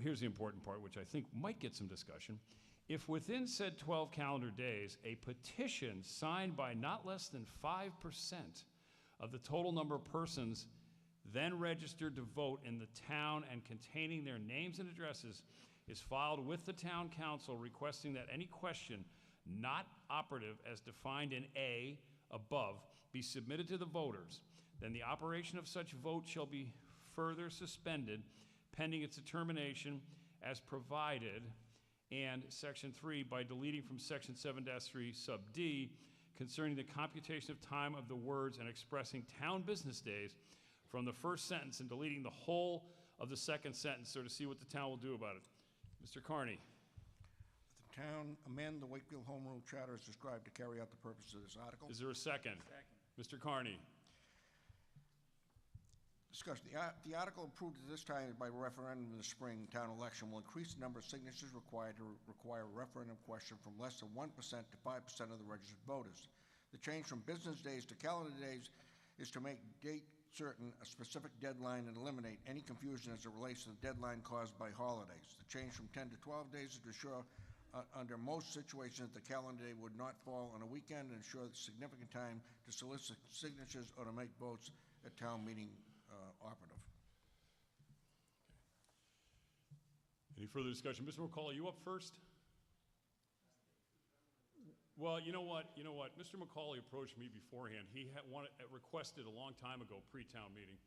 here's the important part, which I think might get some discussion. If within said 12 calendar days, a petition signed by not less than 5% of the total number of persons then registered to vote in the town and containing their names and addresses is filed with the town council requesting that any question not operative as defined in A above be submitted to the voters, then the operation of such vote shall be further suspended pending its determination as provided, and section 3 by deleting from section 7-3 sub D concerning the computation of time of the words and expressing town business days from the first sentence and deleting the whole of the second sentence, so to see what the town will do about it. Mr. Carney. The town amend the Wakefield Home Rule Charter as described to carry out the purpose of this article. Is there a second? Mr. Carney. Discussion. The article approved at this time by referendum in the spring town election will increase the number of signatures required to require a referendum question from less than 1% to 5% of the registered voters. The change from business days to calendar days is to make date certain a specific deadline and eliminate any confusion as it relates to the deadline caused by holidays. The change from 10 to 12 days is to ensure under most situations the calendar day would not fall on a weekend and ensure significant time to solicit signatures or to make votes at town meeting operative. Any further discussion? Mr. McCall, are you up first? Well, you know what? Mr. McCauley approached me beforehand. He had requested a long time ago, pre-town meeting,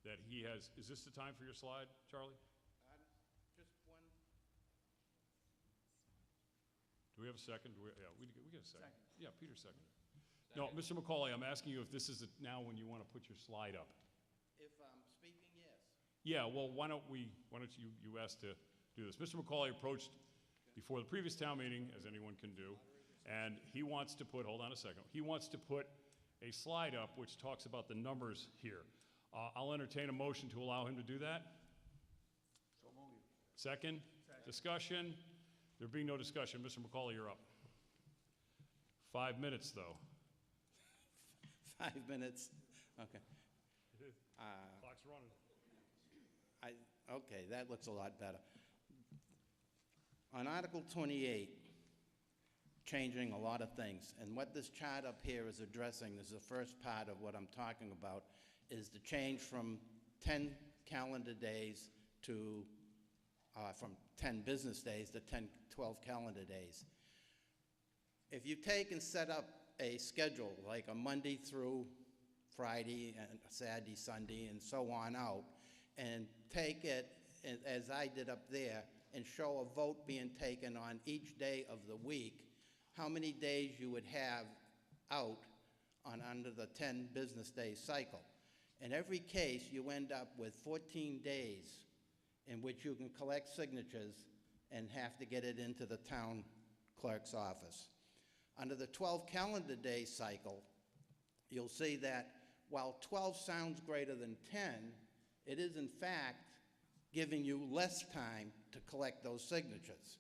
that he has. Is this the time for your slide, Charlie? Just one. Do we have a second? Yeah, we get a second. Yeah, Peter seconded. No, Mr. McCauley, I'm asking you if this is now when you want to put your slide up. If I'm speaking, yes. Yeah, well, why don't you ask to do this? Mr. McCauley approached before the previous town meeting, as anyone can do, and he wants to put, hold on a second, he wants to put a slide up which talks about the numbers here. I'll entertain a motion to allow him to do that. So moved. Second? Discussion? There being no discussion, Mr. McCauley, you're up. 5 minutes, though. 5 minutes, okay. Clock's running. Okay, that looks a lot better. On Article 28, changing a lot of things, and what this chart up here is addressing, this is the first part of what I'm talking about, is the change from 10 calendar days to, from 10 business days to 12 calendar days. If you take and set up a schedule, like a Monday through Friday and Saturday, Sunday, and so on out, and take it, as I did up there, and show a vote being taken on each day of the week, how many days you would have out under the 10 business day cycle. In every case, you end up with 14 days in which you can collect signatures and have to get it into the town clerk's office. Under the 12 calendar day cycle, you'll see that while 12 sounds greater than 10, it is in fact giving you less time to collect those signatures.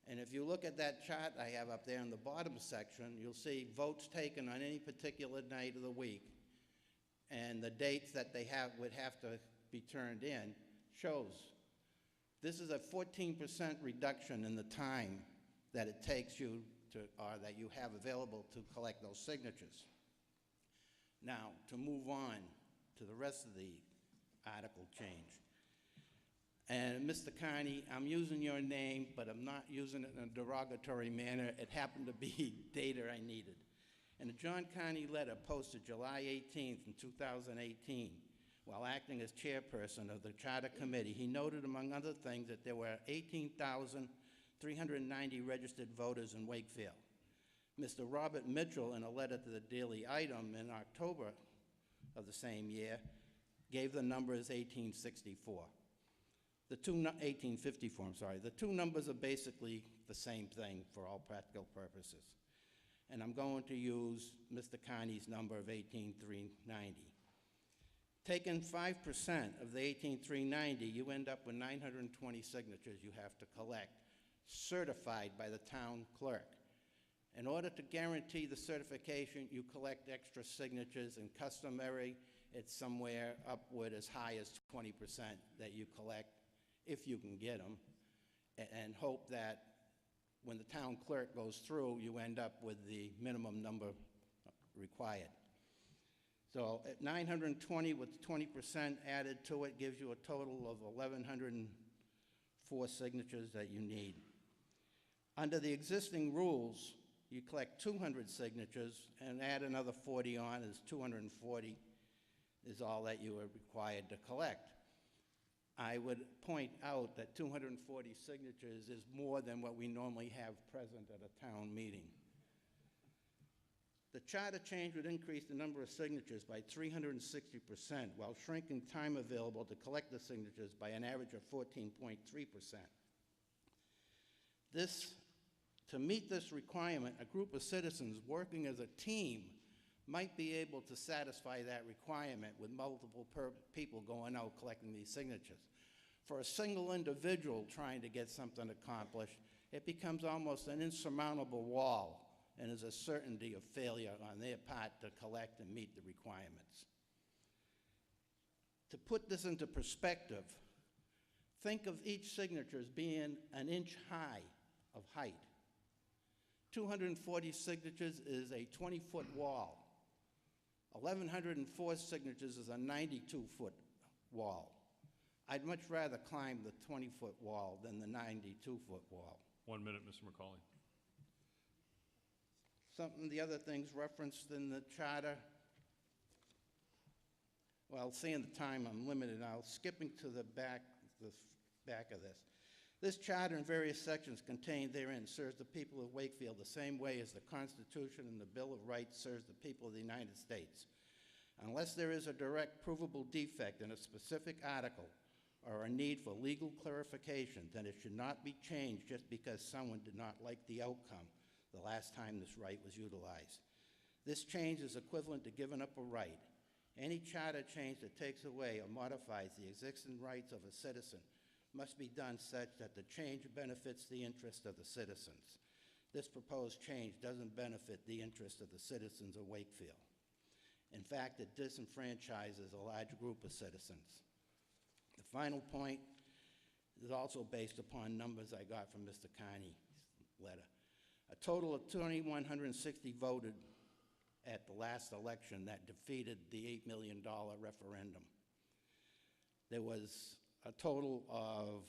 And if you look at that chart I have up there in the bottom section, you'll see votes taken on any particular night of the week, and the dates that they would have to be turned in shows. This is a 14% reduction in the time that it takes you to, or that you have available to collect those signatures. Now, to move on to the rest of the article change. And Mr. Carney, I'm using your name, but I'm not using it in a derogatory manner. It happened to be data I needed. In a John Carney letter posted July 18th in 2018, while acting as chairperson of the Charter Committee, he noted, among other things, that there were 18,390 registered voters in Wakefield. Mr. Robert Mitchell, in a letter to the Daily Item in October of the same year, gave the number as 1864. 1854, I'm sorry. The two numbers are basically the same thing for all practical purposes. And I'm going to use Mr. Carney's number of 18,390. Taking 5% of the 18,390, you end up with 920 signatures you have to collect, certified by the town clerk. In order to guarantee the certification, you collect extra signatures, and customary, it's somewhere upward as high as 20% that you collect, if you can get them, and hope that when the town clerk goes through, you end up with the minimum number required. So at 920 with 20% added to it gives you a total of 1,104 signatures that you need. Under the existing rules, you collect 200 signatures and add another 40 on, is 240 is all that you are required to collect. I would point out that 240 signatures is more than what we normally have present at a town meeting. The charter change would increase the number of signatures by 360% while shrinking time available to collect the signatures by an average of 14.3%. To meet this requirement, a group of citizens working as a team might be able to satisfy that requirement with multiple people going out collecting these signatures. For a single individual trying to get something accomplished, it becomes almost an insurmountable wall and is a certainty of failure on their part to collect and meet the requirements. To put this into perspective, think of each signature as being an inch high of height. 240 signatures is a 20-foot wall. 1,104 signatures is a 92-foot wall. I'd much rather climb the 20-foot wall than the 92-foot wall. 1 minute, Mr. McCauley. The other things referenced in the charter, well, seeing the time, I'm limited now. Skipping to the back of this. This charter and various sections contained therein serves the people of Wakefield the same way as the Constitution and the Bill of Rights serves the people of the United States. Unless there is a direct provable defect in a specific article or a need for legal clarification, then it should not be changed just because someone did not like the outcome the last time this right was utilized. This change is equivalent to giving up a right. Any charter change that takes away or modifies the existing rights of a citizen must be done such that the change benefits the interest of the citizens. This proposed change doesn't benefit the interest of the citizens of Wakefield. In fact, it disenfranchises a large group of citizens. The final point is also based upon numbers I got from Mr. Carney's letter. A total of 2,160 voted at the last election that defeated the $8 million referendum. There was a total of,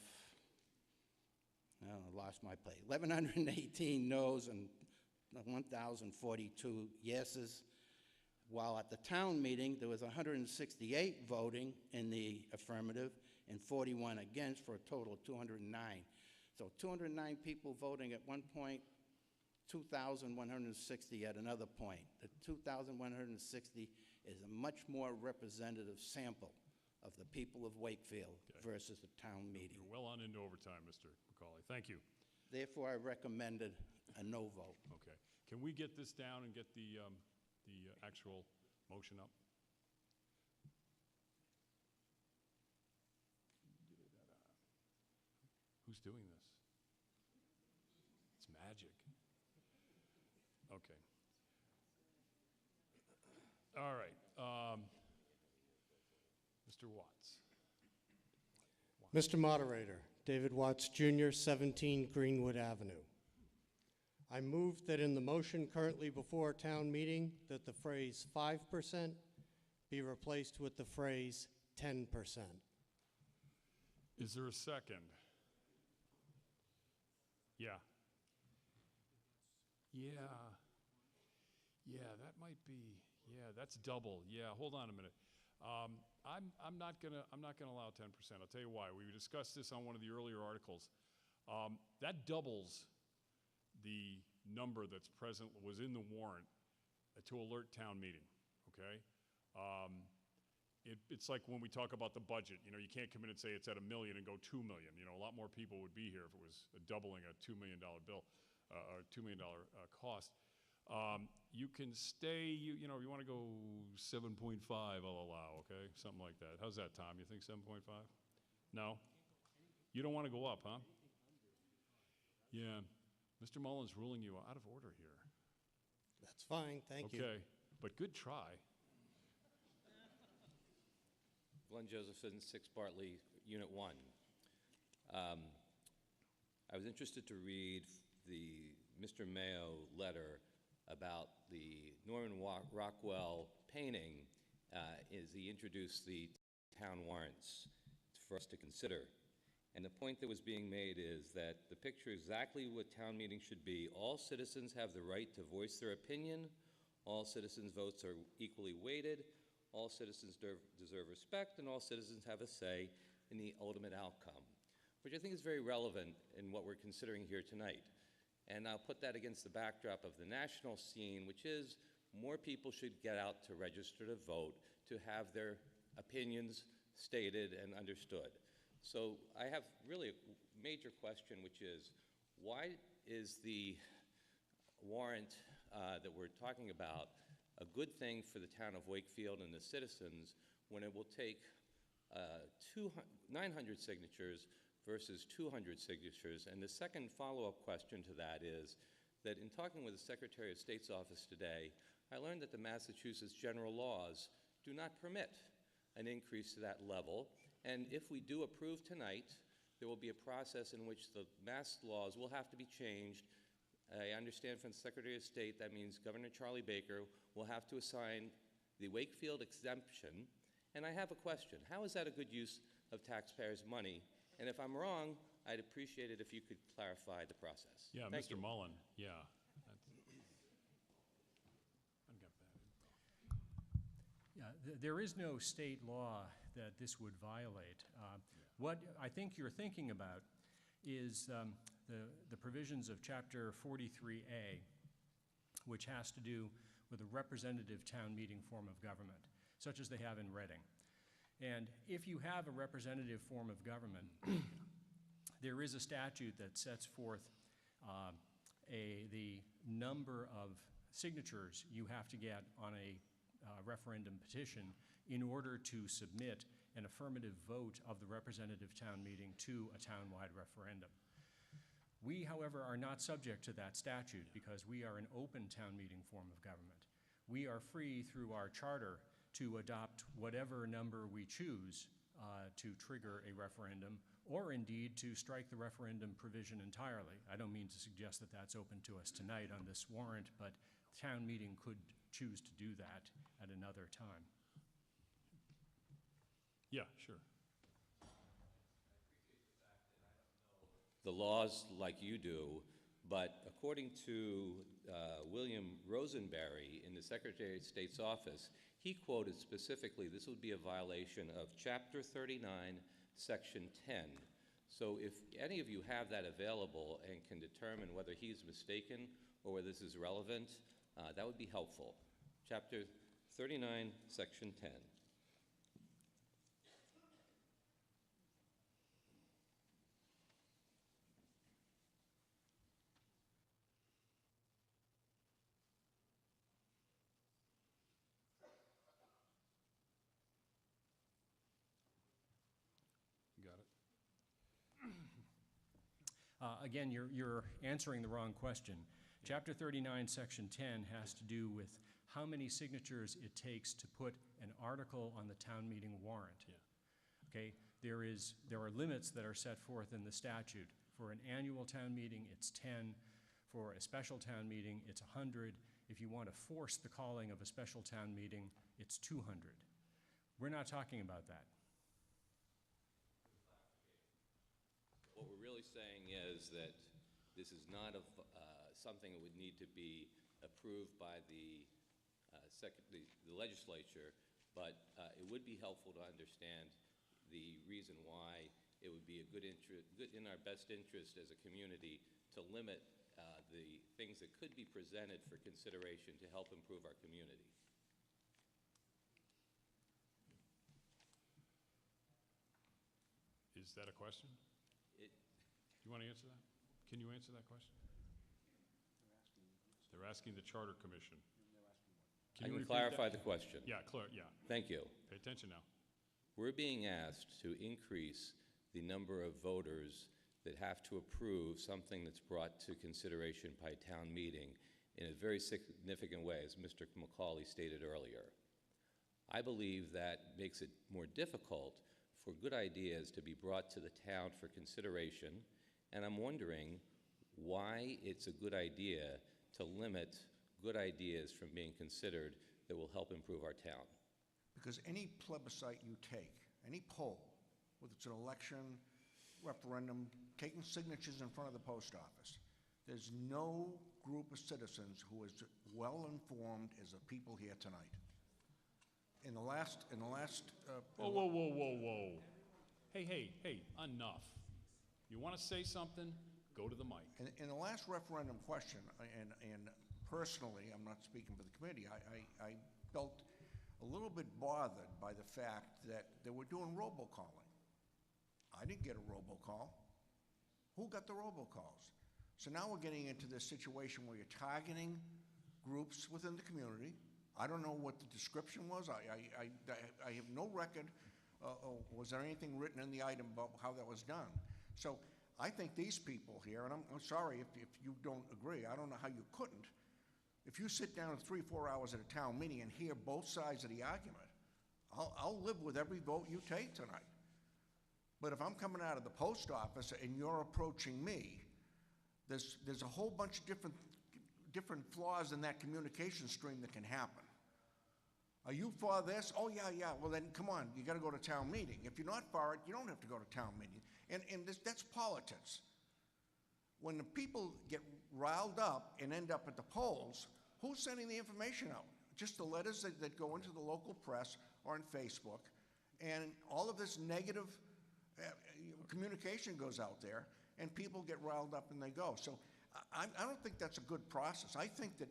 I lost my place, 1,118 no's and 1,042 yeses, while at the town meeting there was 168 voting in the affirmative and 41 against for a total of 209. So 209 people voting at one point, 2,160 at another point. The 2,160 is a much more representative sample of the people of Wakefield versus the town meeting. You're well on into overtime, Mr. McCauley. Thank you. Therefore, I recommended a no vote. Okay. Can we get this down and get the actual motion up? Who's doing this? It's magic. Okay. All right. Mr. Watts. Mr. Moderator, David Watts Jr., 17 Greenwood Avenue. I move that in the motion currently before town meeting that the phrase 5% be replaced with the phrase 10%. Is there a second? Yeah. Yeah, that might be, that's double. Yeah, hold on a minute. I'm not gonna allow 10%. I'll tell you why. We discussed this on one of the earlier articles. That doubles the number that's was in the warrant to alert town meeting, okay? It's like when we talk about the budget, you can't come in and say it's at $1 million and go 2 million. A lot more people would be here if it was doubling a $2 million bill, or $2 million cost. You can stay, you know, if you want to go 7.5, I'll allow, okay? Something like that. How's that, Tom? You think 7.5? No? You don't want to go up, huh? Yeah. Mr. Mullins ruling you out of order here. That's fine, thank you. Okay, but good try. Glenn Josephson, 6 Bartley, Unit 1. I was interested to read the Mr. Mayo letter about the Norman Rockwell painting as he introduced the town warrants for us to consider. And the point that was being made is that the picture exactly what town meeting should be. All citizens have the right to voice their opinion. All citizens' votes are equally weighted. All citizens deserve respect, and all citizens have a say in the ultimate outcome, which I think is very relevant in what we're considering here tonight. And I'll put that against the backdrop of the national scene, which is more people should get out to register to vote, to have their opinions stated and understood. So I have really a major question, which is, why is the warrant that we're talking about a good thing for the town of Wakefield and the citizens when it will take 900 signatures versus 200 signatures? And the second follow-up question to that is that in talking with the Secretary of State's office today, I learned that the Massachusetts general laws do not permit an increase to that level. And if we do approve tonight, there will be a process in which the Mass laws will have to be changed. I understand from the Secretary of State that means Governor Charlie Baker will have to assign the Wakefield exemption. And I have a question. How is that a good use of taxpayers' money? And if I'm wrong, I'd appreciate it if you could clarify the process. Yeah, Thank Mr. you. Mullen, yeah. Yeah, there is no state law that this would violate. What I think you're thinking about is the provisions of Chapter 43A, which has to do with a representative town meeting form of government, such as they have in Reading. And if you have a representative form of government, there is a statute that sets forth the number of signatures you have to get on a referendum petition in order to submit an affirmative vote of the representative town meeting to a townwide referendum. We, however, are not subject to that statute because we are an open town meeting form of government. We are free through our charter to adopt whatever number we choose to trigger a referendum, or indeed to strike the referendum provision entirely. I don't mean to suggest that that's open to us tonight on this warrant, but town meeting could choose to do that at another time. Yeah, sure. The laws like you do, but according to William Rosenberry in the Secretary of State's office, he quoted specifically this would be a violation of Chapter 39, Section 10. So if any of you have that available and can determine whether he's mistaken or whether this is relevant, that would be helpful. Chapter 39, Section 10. Again, you're answering the wrong question. Chapter 39, Section 10 has to do with how many signatures it takes to put an article on the town meeting warrant. Okay, there are limits that are set forth in the statute. For an annual town meeting, it's 10. For a special town meeting, it's 100. If you want to force the calling of a special town meeting, it's 200. We're not talking about that. What we're really saying is that this is not something that would need to be approved by the legislature, but it would be helpful to understand the reason why it would be in our best interest as a community to limit the things that could be presented for consideration to help improve our community. Is that a question? Do you want to answer that? Can you answer that question? They're asking the Charter Commission. I you can repeat clarify that? the question. Yeah, yeah. Thank you. Pay attention now. We're being asked to increase the number of voters that have to approve something that's brought to consideration by town meeting in a very significant way, as Mr. McCauley stated earlier. I believe that makes it more difficult for good ideas to be brought to the town for consideration, and I'm wondering why it's a good idea to limit good ideas from being considered that will help improve our town. Because any plebiscite you take, any poll, whether it's an election, referendum, taking signatures in front of the post office, there's no group of citizens who is well informed as the people here tonight. In the last, Whoa, whoa, whoa, whoa, whoa. Hey, enough. You want to say something? Go to the mic. In the last referendum question, and personally, I'm not speaking for the committee, I felt a little bit bothered by the fact that they were doing robocalling. I didn't get a robocall. Who got the robocalls? So now we're getting into this situation where you're targeting groups within the community. I don't know what the description was. I have no record. Was there anything written in the item about how that was done? So I think these people here, and I'm sorry if you don't agree, I don't know how you couldn't. If you sit down 3-4 hours at a town meeting and hear both sides of the argument, I'll live with every vote you take tonight. But if I'm coming out of the post office and you're approaching me, there's a whole bunch of different flaws in that communication stream that can happen. Are you for this? Oh, yeah. Well, then, come on, you got to go to town meeting. If you're not for it, you don't have to go to town meeting. And that's politics. When the people get riled up and end up at the polls, who's sending the information out? Just the letters that go into the local press or on Facebook. And all of this negative communication goes out there, and people get riled up and they go. So I don't think that's a good process. I think that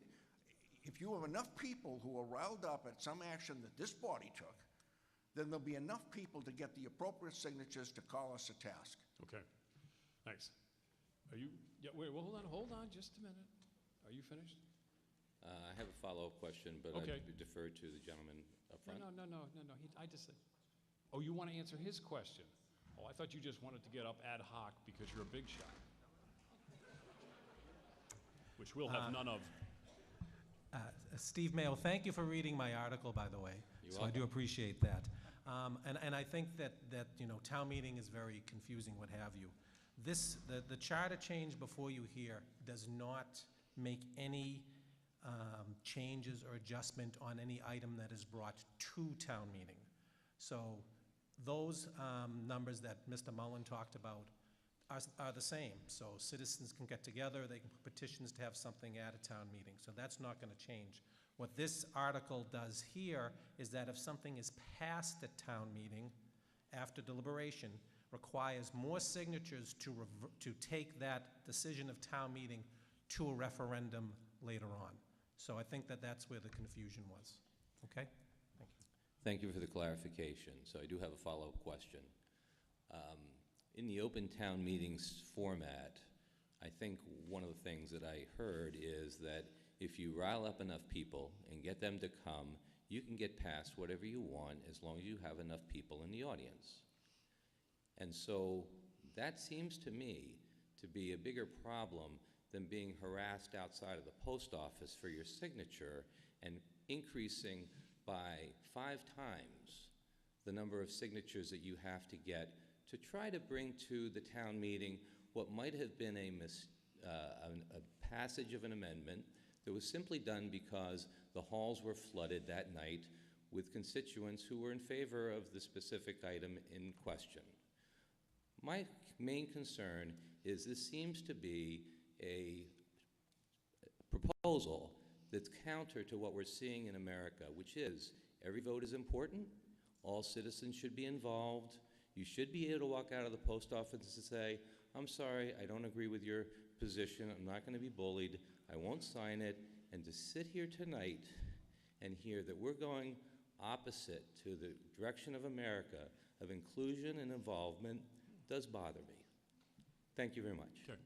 if you have enough people who are riled up at some action that this body took, then there'll be enough people to get the appropriate signatures to call us a task. Okay, thanks. Are you, yeah, wait, well, hold on just a minute. Are you finished? I have a follow-up question, but Okay. I defer to the gentleman up front. No. I just said, oh, you want to answer his question? Oh, I thought you just wanted to get up ad hoc because you're a big shot. Which we'll have none of. Steve Mayo, thank you for reading my article, by the way. You're so welcome. I do appreciate that. And I think that town meeting is very confusing, what have you. The charter change before you here does not make any changes or adjustment on any item that is brought to town meeting. So those numbers that Mr. Mullen talked about are the same. So citizens can get together, they can put petitions to have something at a town meeting. So that's not going to change. What this article does here is that if something is passed at town meeting after deliberation, requires more signatures to take that decision of town meeting to a referendum later on. So I think that that's where the confusion was. Okay? Thank you. Thank you for the clarification. So I do have a follow-up question. In the open town meetings format, I think one of the things that I heard is that if you rile up enough people and get them to come, you can get past whatever you want as long as you have enough people in the audience. And so that seems to me to be a bigger problem than being harassed outside of the post office for your signature and increasing by 5 times the number of signatures that you have to get to try to bring to the town meeting what might have been a passage of an amendment that was simply done because the halls were flooded that night with constituents who were in favor of the specific item in question. My main concern is this seems to be a proposal that's counter to what we're seeing in America, which is every vote is important, all citizens should be involved, you should be able to walk out of the post office and say, I'm sorry, I don't agree with your position, I'm not going to be bullied, I won't sign it, and to sit here tonight and hear that we're going opposite to the direction of America of inclusion and involvement does bother me. Thank you very much. Okay.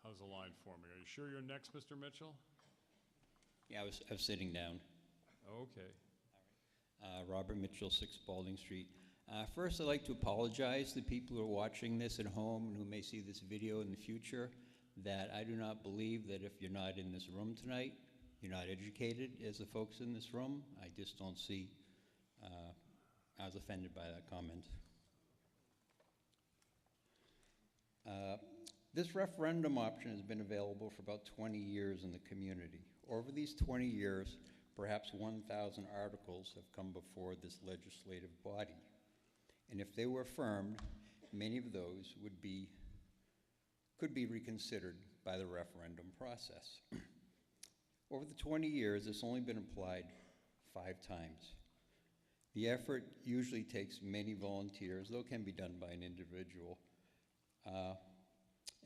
How's the line forming? Are you sure you're next, Mr. Mitchell? Yeah, I was sitting down. Okay. Robert Mitchell, 6 Spalding Street. First, I'd like to apologize to people who are watching this at home and who may see this video in the future, that I do not believe that if you're not in this room tonight, you're not educated as the folks in this room. I just don't see, I was offended by that comment. This referendum option has been available for about 20 years in the community. Over these 20 years, perhaps 1,000 articles have come before this legislative body. And if they were affirmed, many of those could be reconsidered by the referendum process. Over the 20 years, it's only been applied 5 times. The effort usually takes many volunteers, though it can be done by an individual.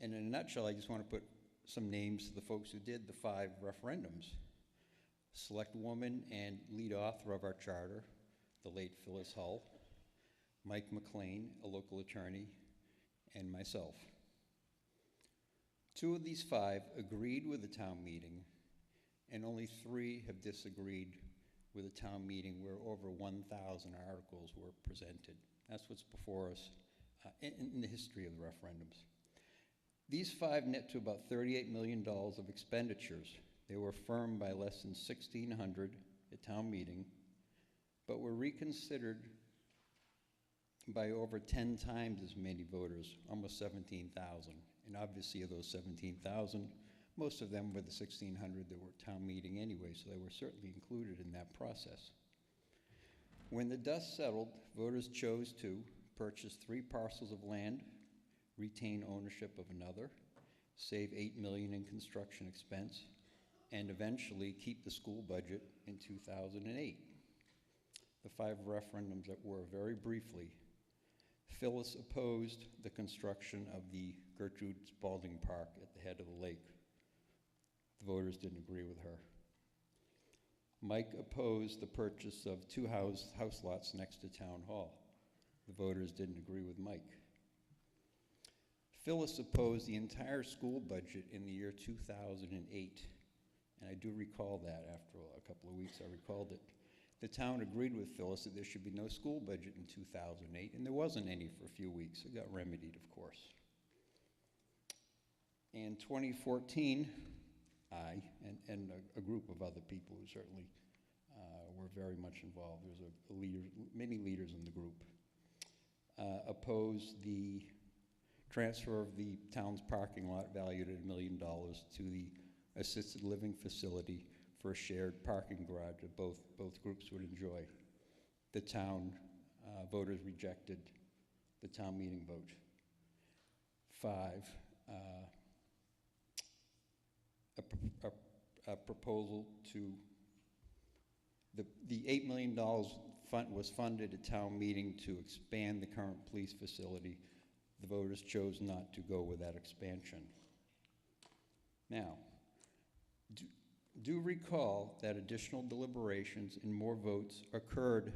And in a nutshell, I just want to put some names to the folks who did the 5 referendums. Select woman and lead author of our charter, the late Phyllis Hull, Mike McLean, a local attorney, and myself. 2 of these 5 agreed with the town meeting, and only 3 have disagreed with a town meeting where over 1,000 articles were presented. That's what's before us in the history of the referendums. These 5 net to about $38 million of expenditures. They were affirmed by less than 1,600 at town meeting, but were reconsidered by over 10 times as many voters, almost 17,000. And obviously of those 17,000, most of them were the 1,600 that were at town meeting anyway, so they were certainly included in that process. When the dust settled, voters chose to purchase 3 parcels of land, retain ownership of another, save $8 million in construction expense, and eventually keep the school budget in 2008. The 5 referendums that were, very briefly, Phyllis opposed the construction of the Gertrude Spalding Park at the head of the lake. The voters didn't agree with her. Mike opposed the purchase of 2 house lots next to Town Hall. The voters didn't agree with Mike. Phyllis opposed the entire school budget in the year 2008, and I do recall that. After a couple of weeks, I recalled it. The town agreed with Phyllis that there should be no school budget in 2008, and there wasn't any for a few weeks. It got remedied, of course. In 2014, I and a group of other people who certainly were very much involved, there was many leaders in the group, opposed the transfer of the town's parking lot valued at $1 million to the assisted living facility for a shared parking garage that both groups would enjoy. The town voters rejected the town meeting vote. 5, a proposal to, the $8 million was funded at town meeting to expand the current police facility. The voters chose not to go with that expansion. Now, do recall that additional deliberations and more votes occurred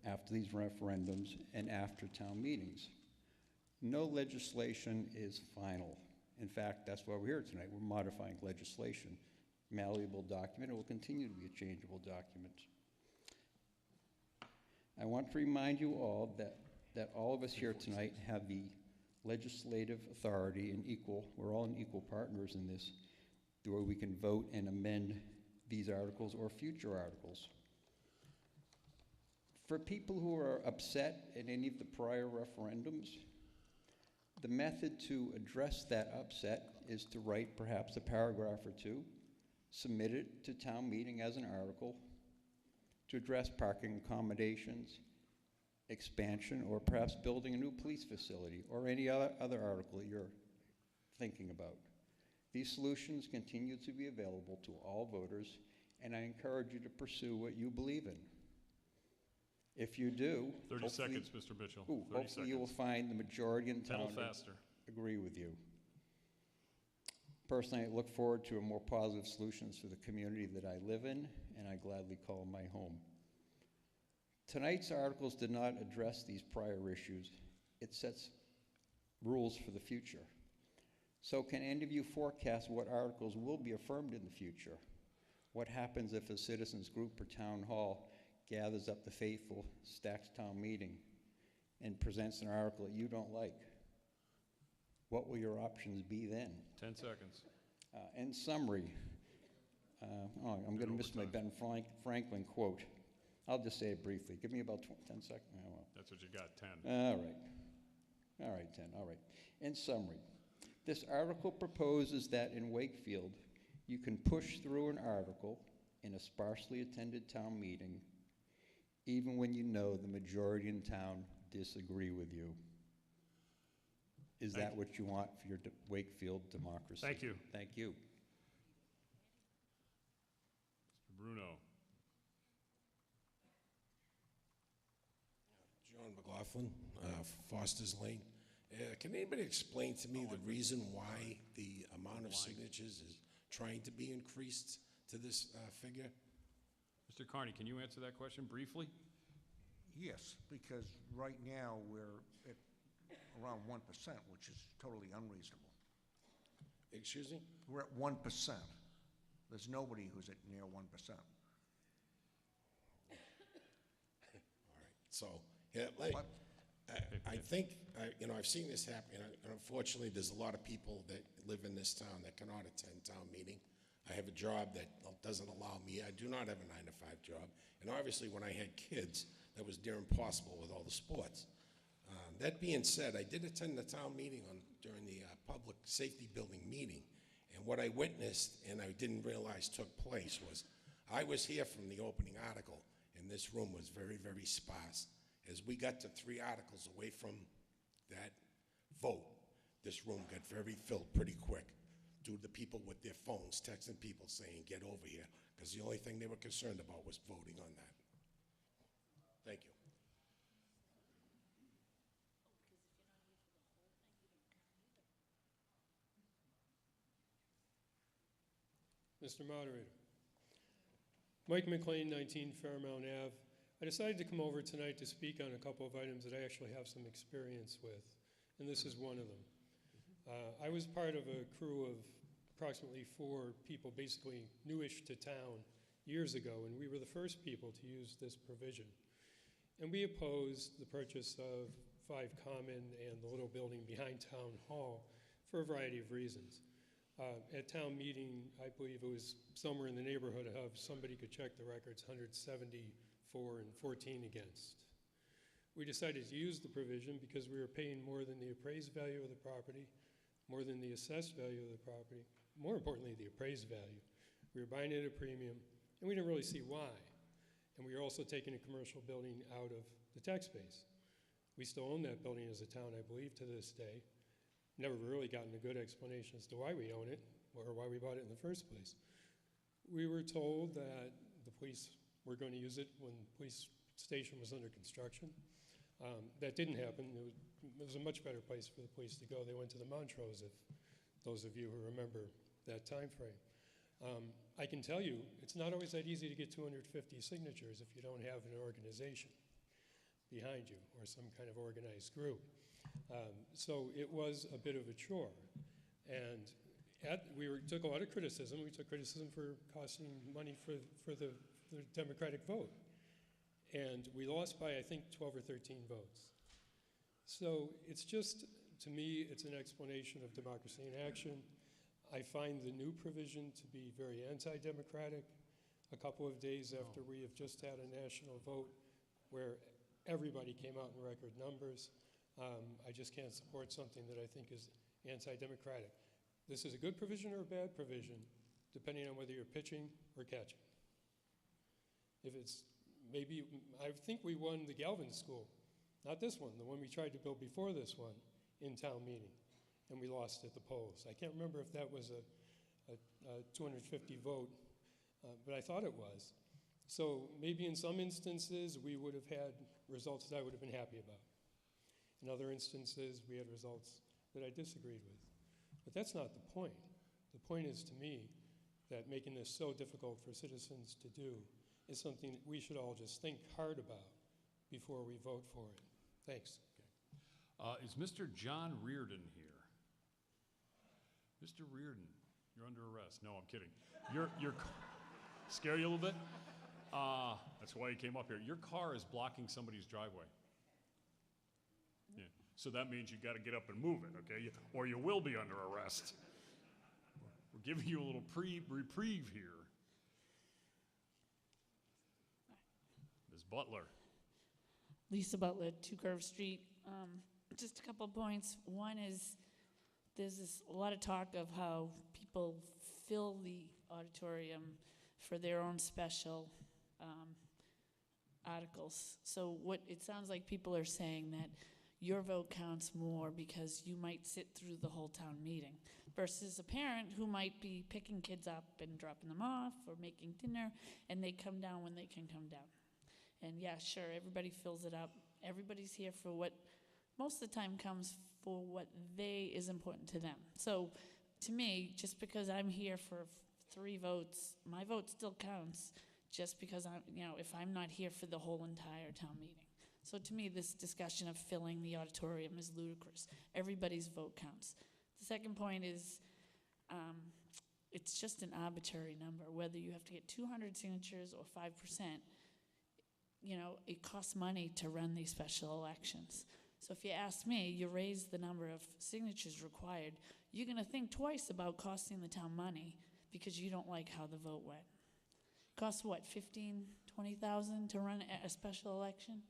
after these referendums and after town meetings. No legislation is final. In fact, that's why we're here tonight. We're modifying legislation. Malleable document. It will continue to be a changeable document. I want to remind you all that all of us here tonight have the legislative authority and we're all in equal partners in this, where we can vote and amend these articles or future articles. For people who are upset at any of the prior referendums, the method to address that upset is to write perhaps a paragraph or 2, submit it to town meeting as an article to address parking accommodations, expansion, or perhaps building a new police facility, or any other article that you're thinking about. These solutions continue to be available to all voters, and I encourage you to pursue what you believe in. If you do, 30 seconds, Mr. Mitchell. 30 hopefully seconds. you will find the majority in town faster. agree with you. Personally, I look forward to a more positive solutions for the community that I live in, and I gladly call my home. Tonight's articles did not address these prior issues. It sets rules for the future. So can any of you forecast what articles will be affirmed in the future? What happens if a citizens group or town hall gathers up the faithful, stacks town meeting, and presents an article that you don't like? What will your options be then? 10 seconds. In summary, I'm going to miss my Ben Franklin quote. I'll just say it briefly. Give me about 10 seconds. Oh, well. That's what you got, 10. All right. All right, 10. All right. In summary, this article proposes that in Wakefield, you can push through an article in a sparsely attended town meeting, even when you know the majority in town disagree with you. Is that what you want for your Wakefield democracy? Thank you. Thank you. Mr. Bruno. John McLaughlin, Foster's Lane. Can anybody explain to me the reason why the amount of signatures is trying to be increased to this figure? Mr. Carney, can you answer that question briefly? Yes, because right now we're at around 1%, which is totally unreasonable. Excuse me? We're at 1%. There's nobody who's at near 1%. All right. So, yeah, like, I think, you know, I've seen this happen. And unfortunately, there's a lot of people that live in this town that cannot attend town meeting. I have a job that doesn't allow me. I do not have a 9-to-5 job. And obviously, when I had kids, that was near impossible with all the sports. That being said, I did attend the town meeting during the public safety building meeting. And what I witnessed, and I didn't realize took place, was I was here from the opening article, and this room was very, very sparse. As we got to 3 articles away from that vote, this room got very filled pretty quick due to the people with their phones texting people saying, get over here, because the only thing they were concerned about was voting on that. Thank you. Mr. Moderator. Mike McLean, 19 Fairmount Ave. I decided to come over tonight to speak on a couple of items that I actually have some experience with, and this is one of them. I was part of a crew of approximately 4 people, basically newish to town, years ago, and we were the first people to use this provision. And we opposed the purchase of 5 Common and the little building behind Town Hall for a variety of reasons. At town meeting, I believe it was somewhere in the neighborhood of, somebody could check the records, 174 and 14 against. We decided to use the provision because we were paying more than the appraised value of the property, more than the assessed value of the property, more importantly, the appraised value. We were buying it at a premium, and we didn't really see why. And we were also taking a commercial building out of the tax base. We still own that building as a town, I believe, to this day. Never really gotten a good explanation as to why we own it or why we bought it in the first place. We were told that the police were going to use it when the police station was under construction. That didn't happen. It was a much better place for the police to go. They went to the Montrose, if those of you who remember that time frame. I can tell you, it's not always that easy to get 250 signatures if you don't have an organization behind you or some kind of organized group. So it was a bit of a chore. And we took a lot of criticism. We took criticism for costing money for the Democratic vote. And we lost by, I think, 12 or 13 votes. So it's just, to me, it's an explanation of democracy in action. I find the new provision to be very anti-democratic. A couple of days after we have just had a national vote where everybody came out in record numbers, I just can't support something that I think is anti-democratic. This is a good provision or a bad provision, depending on whether you're pitching or catching. If it's maybe, I think we won the Galvin School, not this one, the one we tried to build before this one in town meeting, and we lost at the polls. I can't remember if that was a 250 vote, but I thought it was. So maybe in some instances we would have had results that I would have been happy about. In other instances, we had results that I disagreed with. But that's not the point. The point is, to me, that making this so difficult for citizens to do is something that we should all just think hard about before we vote for it. Thanks. Okay. Is Mr. John Reardon here? Mr. Reardon, you're under arrest. No, I'm kidding. Your scare you a little bit? That's why you came up here. Your car is blocking somebody's driveway. Yeah. So that means you got to get up and move it, okay? Or you will be under arrest. We're giving you a little reprieve here. Ms. Butler. Lisa Butler, 2 Grove Street. Just a couple points. One is there's a lot of talk of how people fill the auditorium for their own special articles. So what it sounds like people are saying that your vote counts more because you might sit through the whole town meeting versus a parent who might be picking kids up and dropping them off or making dinner, and they come down when they can come down. And yeah, sure, everybody fills it up. Everybody's here for what most of the time comes for what is important to them. So to me, just because I'm here for 3 votes, my vote still counts just because if I'm not here for the whole entire town meeting. So to me, this discussion of filling the auditorium is ludicrous. Everybody's vote counts. The second point is it's just an arbitrary number, whether you have to get 200 signatures or 5%. It costs money to run these special elections. So if you ask me, you raise the number of signatures required, you're going to think twice about costing the town money because you don't like how the vote went. Costs what, 15, 20,000 to run a special election?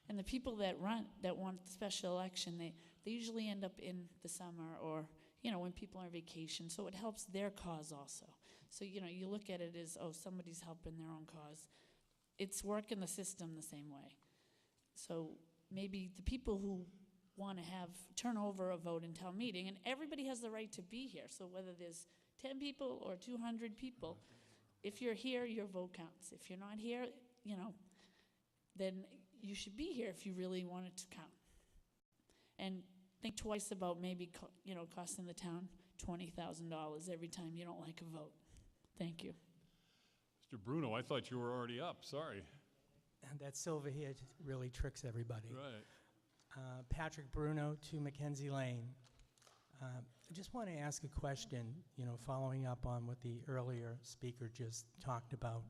And the people that want the special election, they usually end up in the summer or, when people are on vacation. So it helps their cause also. So, you look at it as, somebody's helping their own cause. It's working the system the same way. So maybe the people who want to turn over a vote in town meeting, and everybody has the right to be here. So whether there's 10 people or 200 people, if you're here, your vote counts. If you're not here, then you should be here if you really want it to count. And think twice about maybe, costing the town $20,000 every time you don't like a vote. Thank you. Mr. Bruno, I thought you were already up. Sorry. That silver here really tricks everybody. Right. Patrick Bruno, 2 Mackenzie Lane. I just want to ask a question, following up on what the earlier speaker just talked about.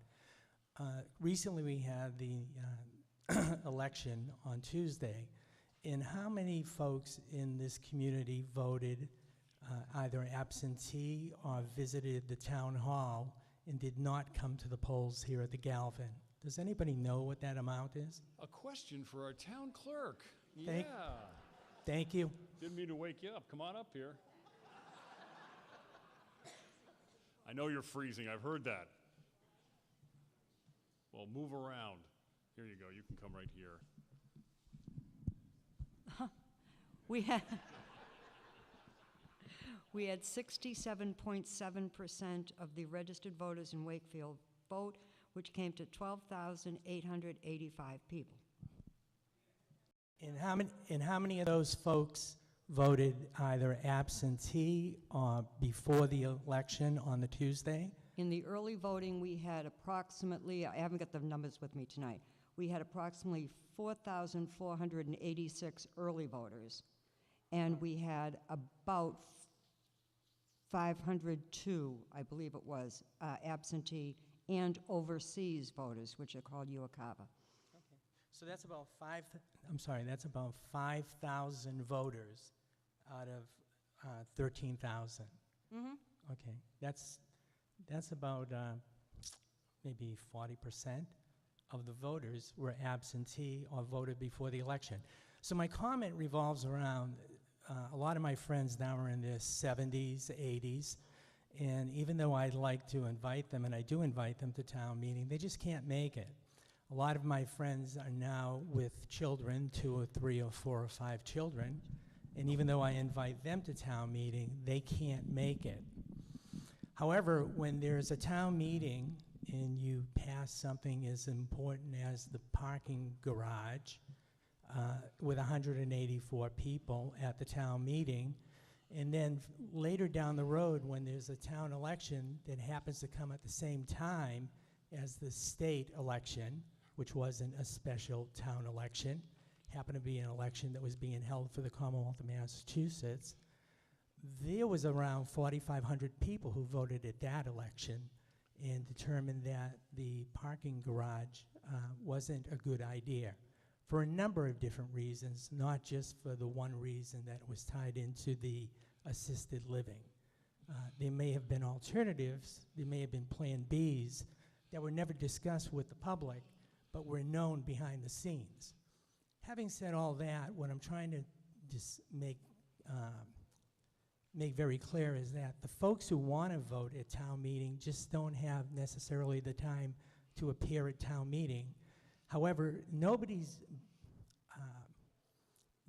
Recently we had the election on Tuesday, and how many folks in this community voted either absentee or visited the town hall and did not come to the polls here at the Galvin? Does anybody know what that amount is? A question for our town clerk. Thank you. Didn't mean to wake you up. Come on up here. I know you're freezing. I've heard that. Well, move around. Here you go. You can come right here. We had 67.7% of the registered voters in Wakefield vote, which came to 12,885 people. And how many of those folks voted either absentee or before the election on the Tuesday? In the early voting, we had approximately, I haven't got the numbers with me tonight, we had approximately 4,486 early voters, and we had about 502, I believe it was, absentee and overseas voters, which are called UACAVA. So that's about 5,000 voters out of 13,000. Mm-hmm. Okay, that's about maybe 40% of the voters were absentee or voted before the election. So my comment revolves around a lot of my friends now are in their 70s, 80s, and even though I'd like to invite them, and I do invite them to town meeting, they just can't make it. A lot of my friends are now with children, 2 or 3 or 4 or 5 children, and even though I invite them to town meeting, they can't make it. However, when there's a town meeting and you pass something as important as the parking garage with 184 people at the town meeting, and then later down the road when there's a town election that happens to come at the same time as the state election, which wasn't a special town election, happened to be an election that was being held for the Commonwealth of Massachusetts, there was around 4,500 people who voted at that election and determined that the parking garage wasn't a good idea for a number of different reasons, not just for the one reason that it was tied into the assisted living. There may have been alternatives, there may have been Plan Bs that were never discussed with the public, but were known behind the scenes. Having said all that, what I'm trying to just make very clear is that the folks who want to vote at town meeting just don't have necessarily the time to appear at town meeting. However, nobody's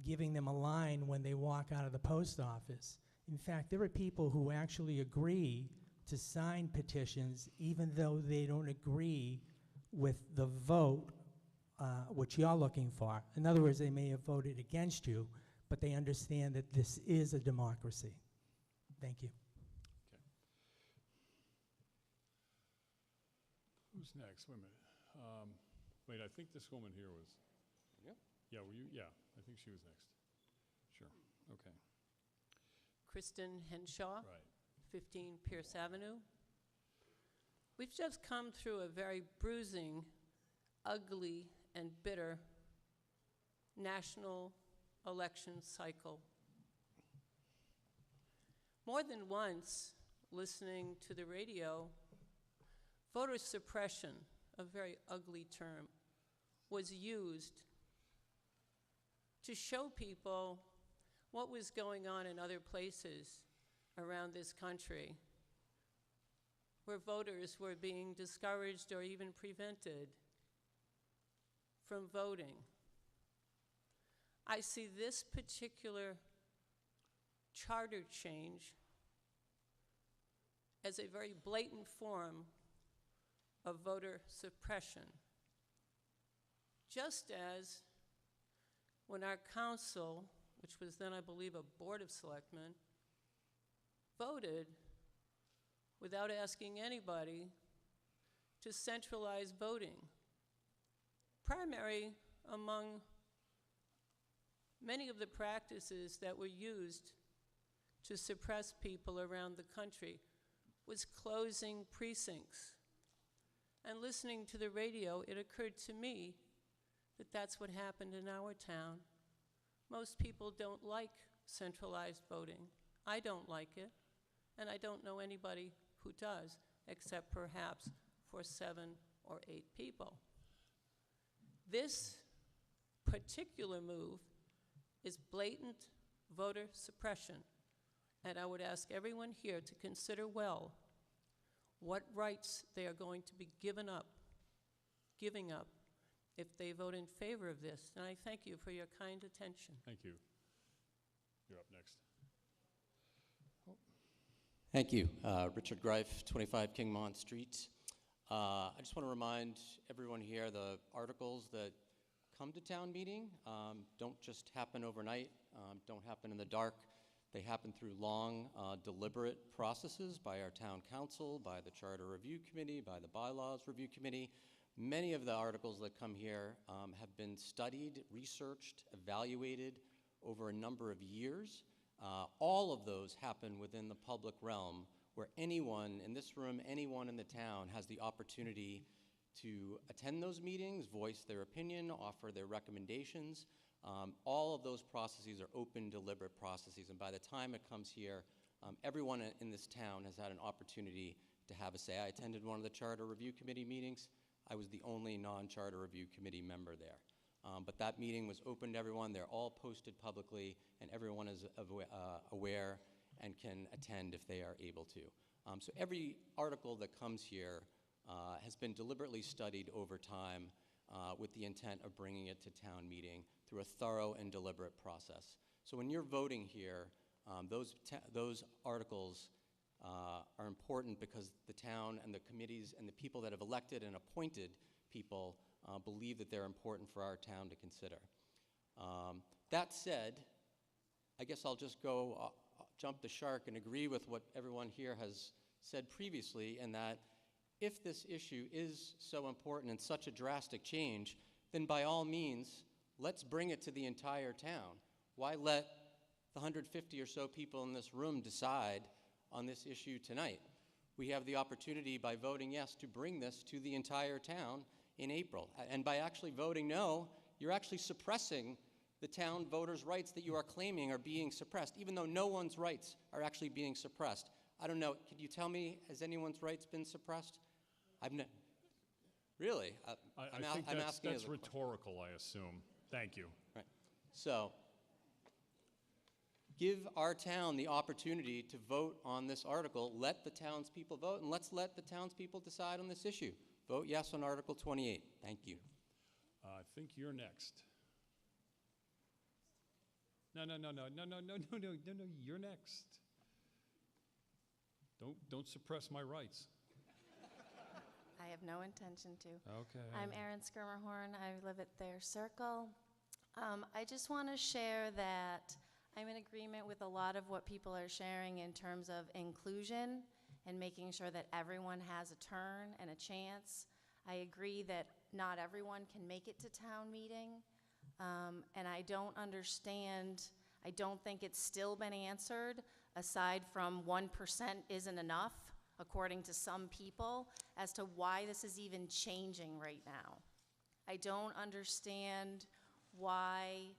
giving them a line when they walk out of the post office. In fact, there are people who actually agree to sign petitions even though they don't agree with the vote which you're looking for. In other words, they may have voted against you, but they understand that this is a democracy. Thank you. Okay. Who's next? Wait a minute. Wait, I think this woman here was. Yep. Yeah, were you? Yeah, I think she was next. Sure. Okay. Kristen Henshaw, Right. 15 Pierce Avenue. We've just come through a very bruising, ugly, and bitter national election cycle. More than once, listening to the radio, voter suppression, a very ugly term, was used to show people what was going on in other places around this country, where voters were being discouraged or even prevented from voting. I see this particular charter change as a very blatant form of voter suppression. Just as when our council, which was then, I believe, a board of selectmen, voted without asking anybody to centralize voting. Primary among many of the practices that were used to suppress people around the country was closing precincts. And listening to the radio, it occurred to me that that's what happened in our town. Most people don't like centralized voting. I don't like it, and I don't know anybody who does, except perhaps for 7 or 8 people. This particular move is blatant voter suppression, and I would ask everyone here to consider well what rights they are going to be giving up if they vote in favor of this. And I thank you for your kind attention. Thank you. You're up next. Thank you. Richard Greif, 25 Kingmont Street. I just want to remind everyone here the articles that come to town meeting don't just happen overnight, don't happen in the dark. They happen through long, deliberate processes by our town council, by the Charter Review Committee, by the Bylaws Review Committee. Many of the articles that come here have been studied, researched, evaluated over a number of years. All of those happen within the public realm where anyone in this room, anyone in the town has the opportunity to attend those meetings, voice their opinion, offer their recommendations. All of those processes are open, deliberate processes, and by the time it comes here, everyone in this town has had an opportunity to have a say. I attended one of the Charter Review Committee meetings. I was the only non-Charter Review Committee member there. But that meeting was open to everyone. They're all posted publicly, and everyone is aware and can attend if they are able to. So every article that comes here has been deliberately studied over time with the intent of bringing it to town meeting through a thorough and deliberate process. So when you're voting here, those articles are important because the town and the committees and the people that have elected and appointed people believe that they're important for our town to consider. That said, I guess I'll just go jump the shark and agree with what everyone here has said previously, in that if this issue is so important and such a drastic change, then by all means, let's bring it to the entire town. Why let the 150 or so people in this room decide on this issue tonight. We have the opportunity by voting yes to bring this to the entire town in April. And by actually voting no, you're actually suppressing the town voters' rights that you are claiming are being suppressed, even though no one's rights are actually being suppressed. I don't know, could you tell me, has anyone's rights been suppressed? Really? I think that's rhetorical, I assume. Thank you. Right. So, give our town the opportunity to vote on this article. Let the townspeople vote, and let's let the townspeople decide on this issue. Vote yes on Article 28. Thank you. I think you're next. No, you're next. Don't suppress my rights. I have no intention to. Okay. I'm Erin Skirmerhorn. I live at Thayer Circle. I just want to share that I'm in agreement with a lot of what people are sharing in terms of inclusion and making sure that everyone has a turn and a chance. I agree that not everyone can make it to town meeting, and I don't understand, I don't think it's still been answered, aside from 1% isn't enough, according to some people, as to why this is even changing right now. I don't understand why,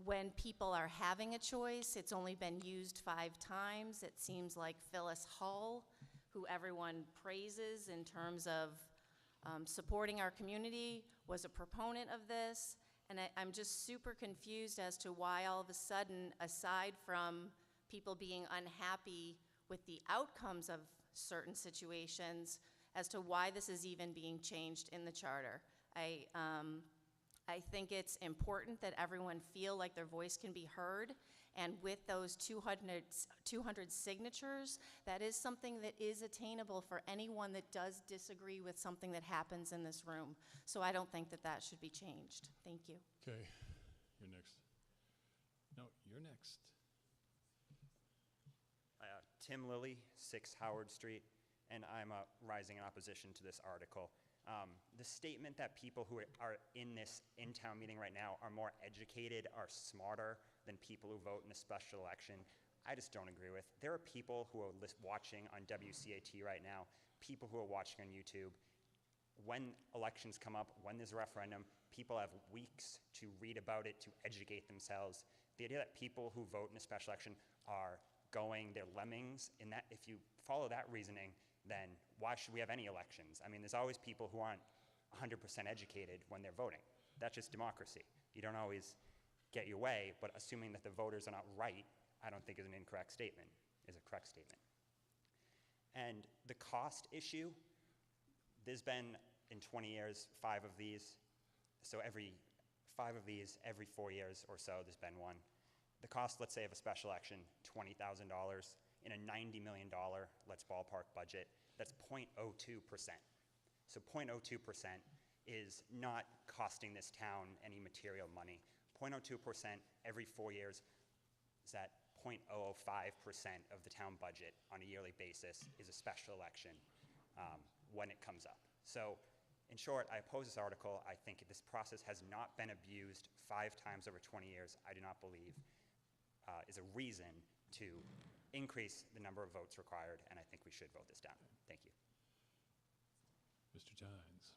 when people are having a choice, it's only been used 5 times. It seems like Phyllis Hull, who everyone praises in terms of supporting our community, was a proponent of this. And I'm just super confused as to why all of a sudden, aside from people being unhappy with the outcomes of certain situations, as to why this is even being changed in the charter. I think it's important that everyone feel like their voice can be heard, and with those 200 signatures, that is something that is attainable for anyone that does disagree with something that happens in this room. So I don't think that that should be changed. Thank you. Okay, you're next. No, you're next. Tim Lilly, 6 Howard Street, and I'm rising in opposition to this article. The statement that people who are in town meeting right now are more educated, are smarter than people who vote in a special election, I just don't agree with. There are people who are watching on WCAT right now, people who are watching on YouTube. When elections come up, when there's a referendum, people have weeks to read about it, to educate themselves. The idea that people who vote in a special election are they're lemmings, in that, if you follow that reasoning, then why should we have any elections? I mean, there's always people who aren't 100% educated when they're voting. That's just democracy. You don't always get your way, but assuming that the voters are not right, I don't think is an incorrect statement, is a correct statement. And the cost issue, there's been, in 20 years, 5 of these. So every 5 of these, every 4 years or so, there's been one. The cost, let's say, of a special election, $20,000. In a $90 million, let's ballpark budget, that's 0.02%. So 0.02% is not costing this town any material money. 0.02% every 4 years is at 0.005% of the town budget on a yearly basis is a special election when it comes up. So in short, I oppose this article. I think this process has not been abused 5 times over 20 years. I do not believe is a reason to increase the number of votes required, and I think we should vote this down. Thank you. Mr. Chines.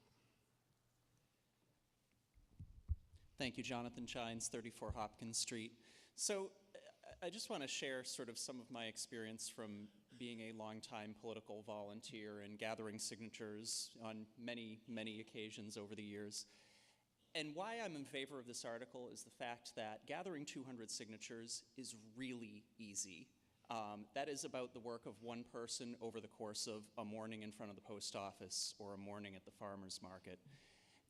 Thank you, Jonathan Chines, 34 Hopkins Street. So I just want to share sort of some of my experience from being a longtime political volunteer and gathering signatures on many, many occasions over the years. And why I'm in favor of this article is the fact that gathering 200 signatures is really easy. That is about the work of one person over the course of a morning in front of the post office or a morning at the farmer's market.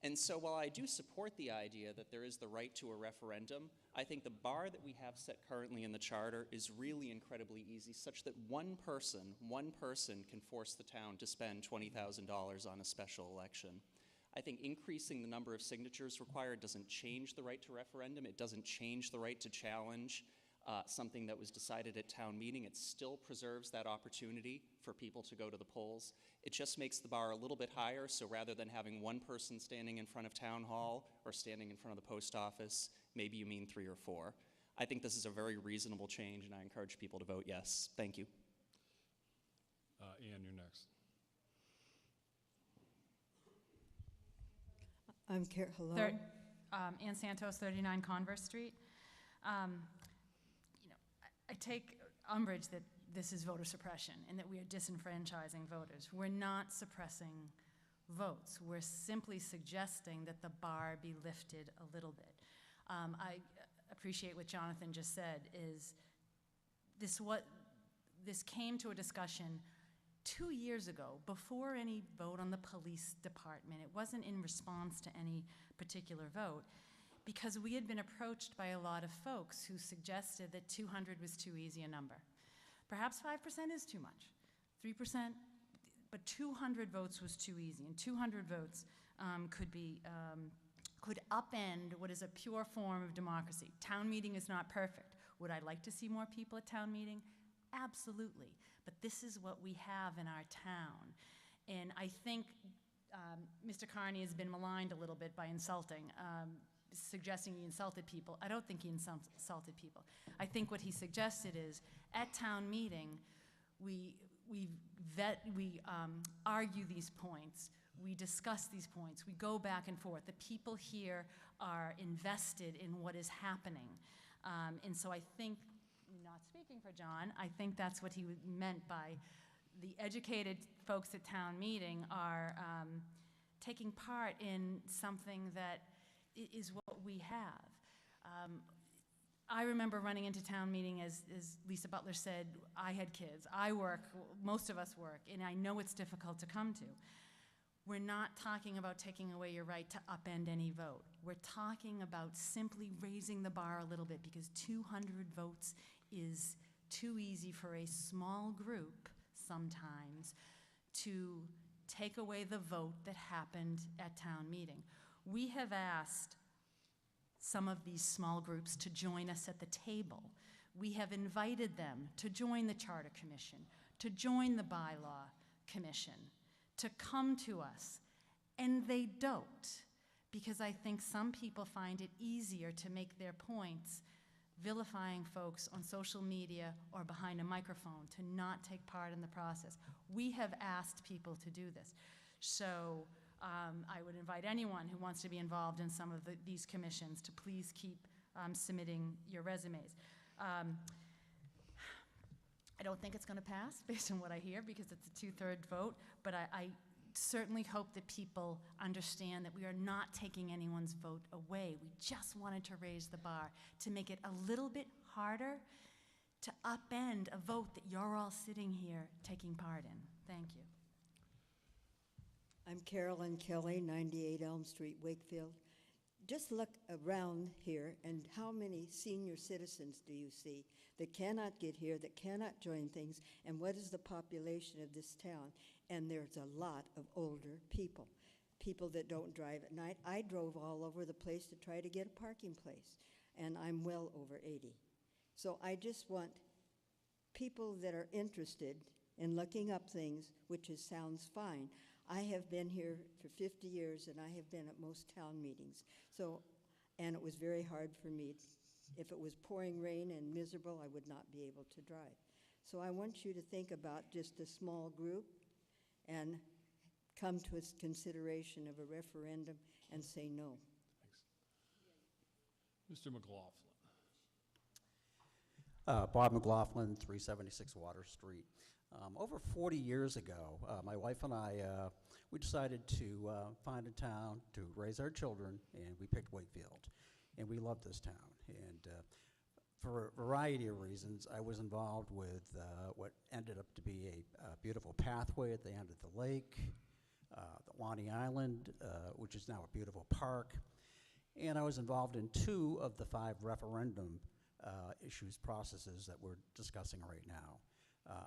And so while I do support the idea that there is the right to a referendum, I think the bar that we have set currently in the charter is really incredibly easy, such that one person can force the town to spend $20,000 on a special election. I think increasing the number of signatures required doesn't change the right to referendum. It doesn't change the right to challenge something that was decided at town meeting. It still preserves that opportunity for people to go to the polls. It just makes the bar a little bit higher, so rather than having one person standing in front of town hall or standing in front of the post office, maybe you mean 3 or 4. I think this is a very reasonable change, and I encourage people to vote yes. Thank you. Ann, you're next. Hello? Ann Santos, 39 Converse Street. I take umbrage that this is voter suppression and that we are disenfranchising voters. We're not suppressing votes. We're simply suggesting that the bar be lifted a little bit. I appreciate what Jonathan just said, is this came to a discussion 2 years ago, before any vote on the police department. It wasn't in response to any particular vote, because we had been approached by a lot of folks who suggested that 200 was too easy a number. Perhaps 5% is too much, 3%, but 200 votes was too easy, and 200 votes could upend what is a pure form of democracy. Town meeting is not perfect. Would I like to see more people at town meeting? Absolutely, but this is what we have in our town. And I think Mr. Carney has been maligned a little bit by insulting, suggesting he insulted people. I don't think he insulted people. I think what he suggested is, at town meeting, we argue these points, we discuss these points, we go back and forth. The people here are invested in what is happening. And so I think, not speaking for John, I think that's what he meant by the educated folks at town meeting are taking part in something that is what we have. I remember running into town meeting, as Lisa Butler said, I had kids, I work, most of us work, and I know it's difficult to come to. We're not talking about taking away your right to upend any vote. We're talking about simply raising the bar a little bit, because 200 votes is too easy for a small group sometimes to take away the vote that happened at town meeting. We have asked some of these small groups to join us at the table. We have invited them to join the Charter Commission, to join the Bylaw Commission, to come to us, and they don't, because I think some people find it easier to make their points vilifying folks on social media or behind a microphone, to not take part in the process. We have asked people to do this. So I would invite anyone who wants to be involved in some of these commissions to please keep submitting your resumes. I don't think it's going to pass based on what I hear, because it's a 2/3 vote, but I certainly hope that people understand that we are not taking anyone's vote away. We just wanted to raise the bar to make it a little bit harder to upend a vote that you're all sitting here taking part in. Thank you. I'm Carolyn Kelly, 98 Elm Street, Wakefield. Just look around here, and how many senior citizens do you see that cannot get here, that cannot join things, and what is the population of this town? And there's a lot of older people, people that don't drive at night. I drove all over the place to try to get a parking place, and I'm well over 80. So I just want people that are interested in looking up things, which sounds fine. I have been here for 50 years, and I have been at most town meetings. So, and it was very hard for me. If it was pouring rain and miserable, I would not be able to drive. So I want you to think about just a small group and come to a consideration of a referendum and say no. Thanks. Mr. McLaughlin. Bob McLaughlin, 376 Water Street. Over 40 years ago, my wife and I, we decided to find a town to raise our children, and we picked Wakefield. And we love this town. And for a variety of reasons, I was involved with what ended up to be a beautiful pathway at the end of the lake, the Lonnie Island, which is now a beautiful park. And I was involved in 2 of the 5 referendum processes that we're discussing right now.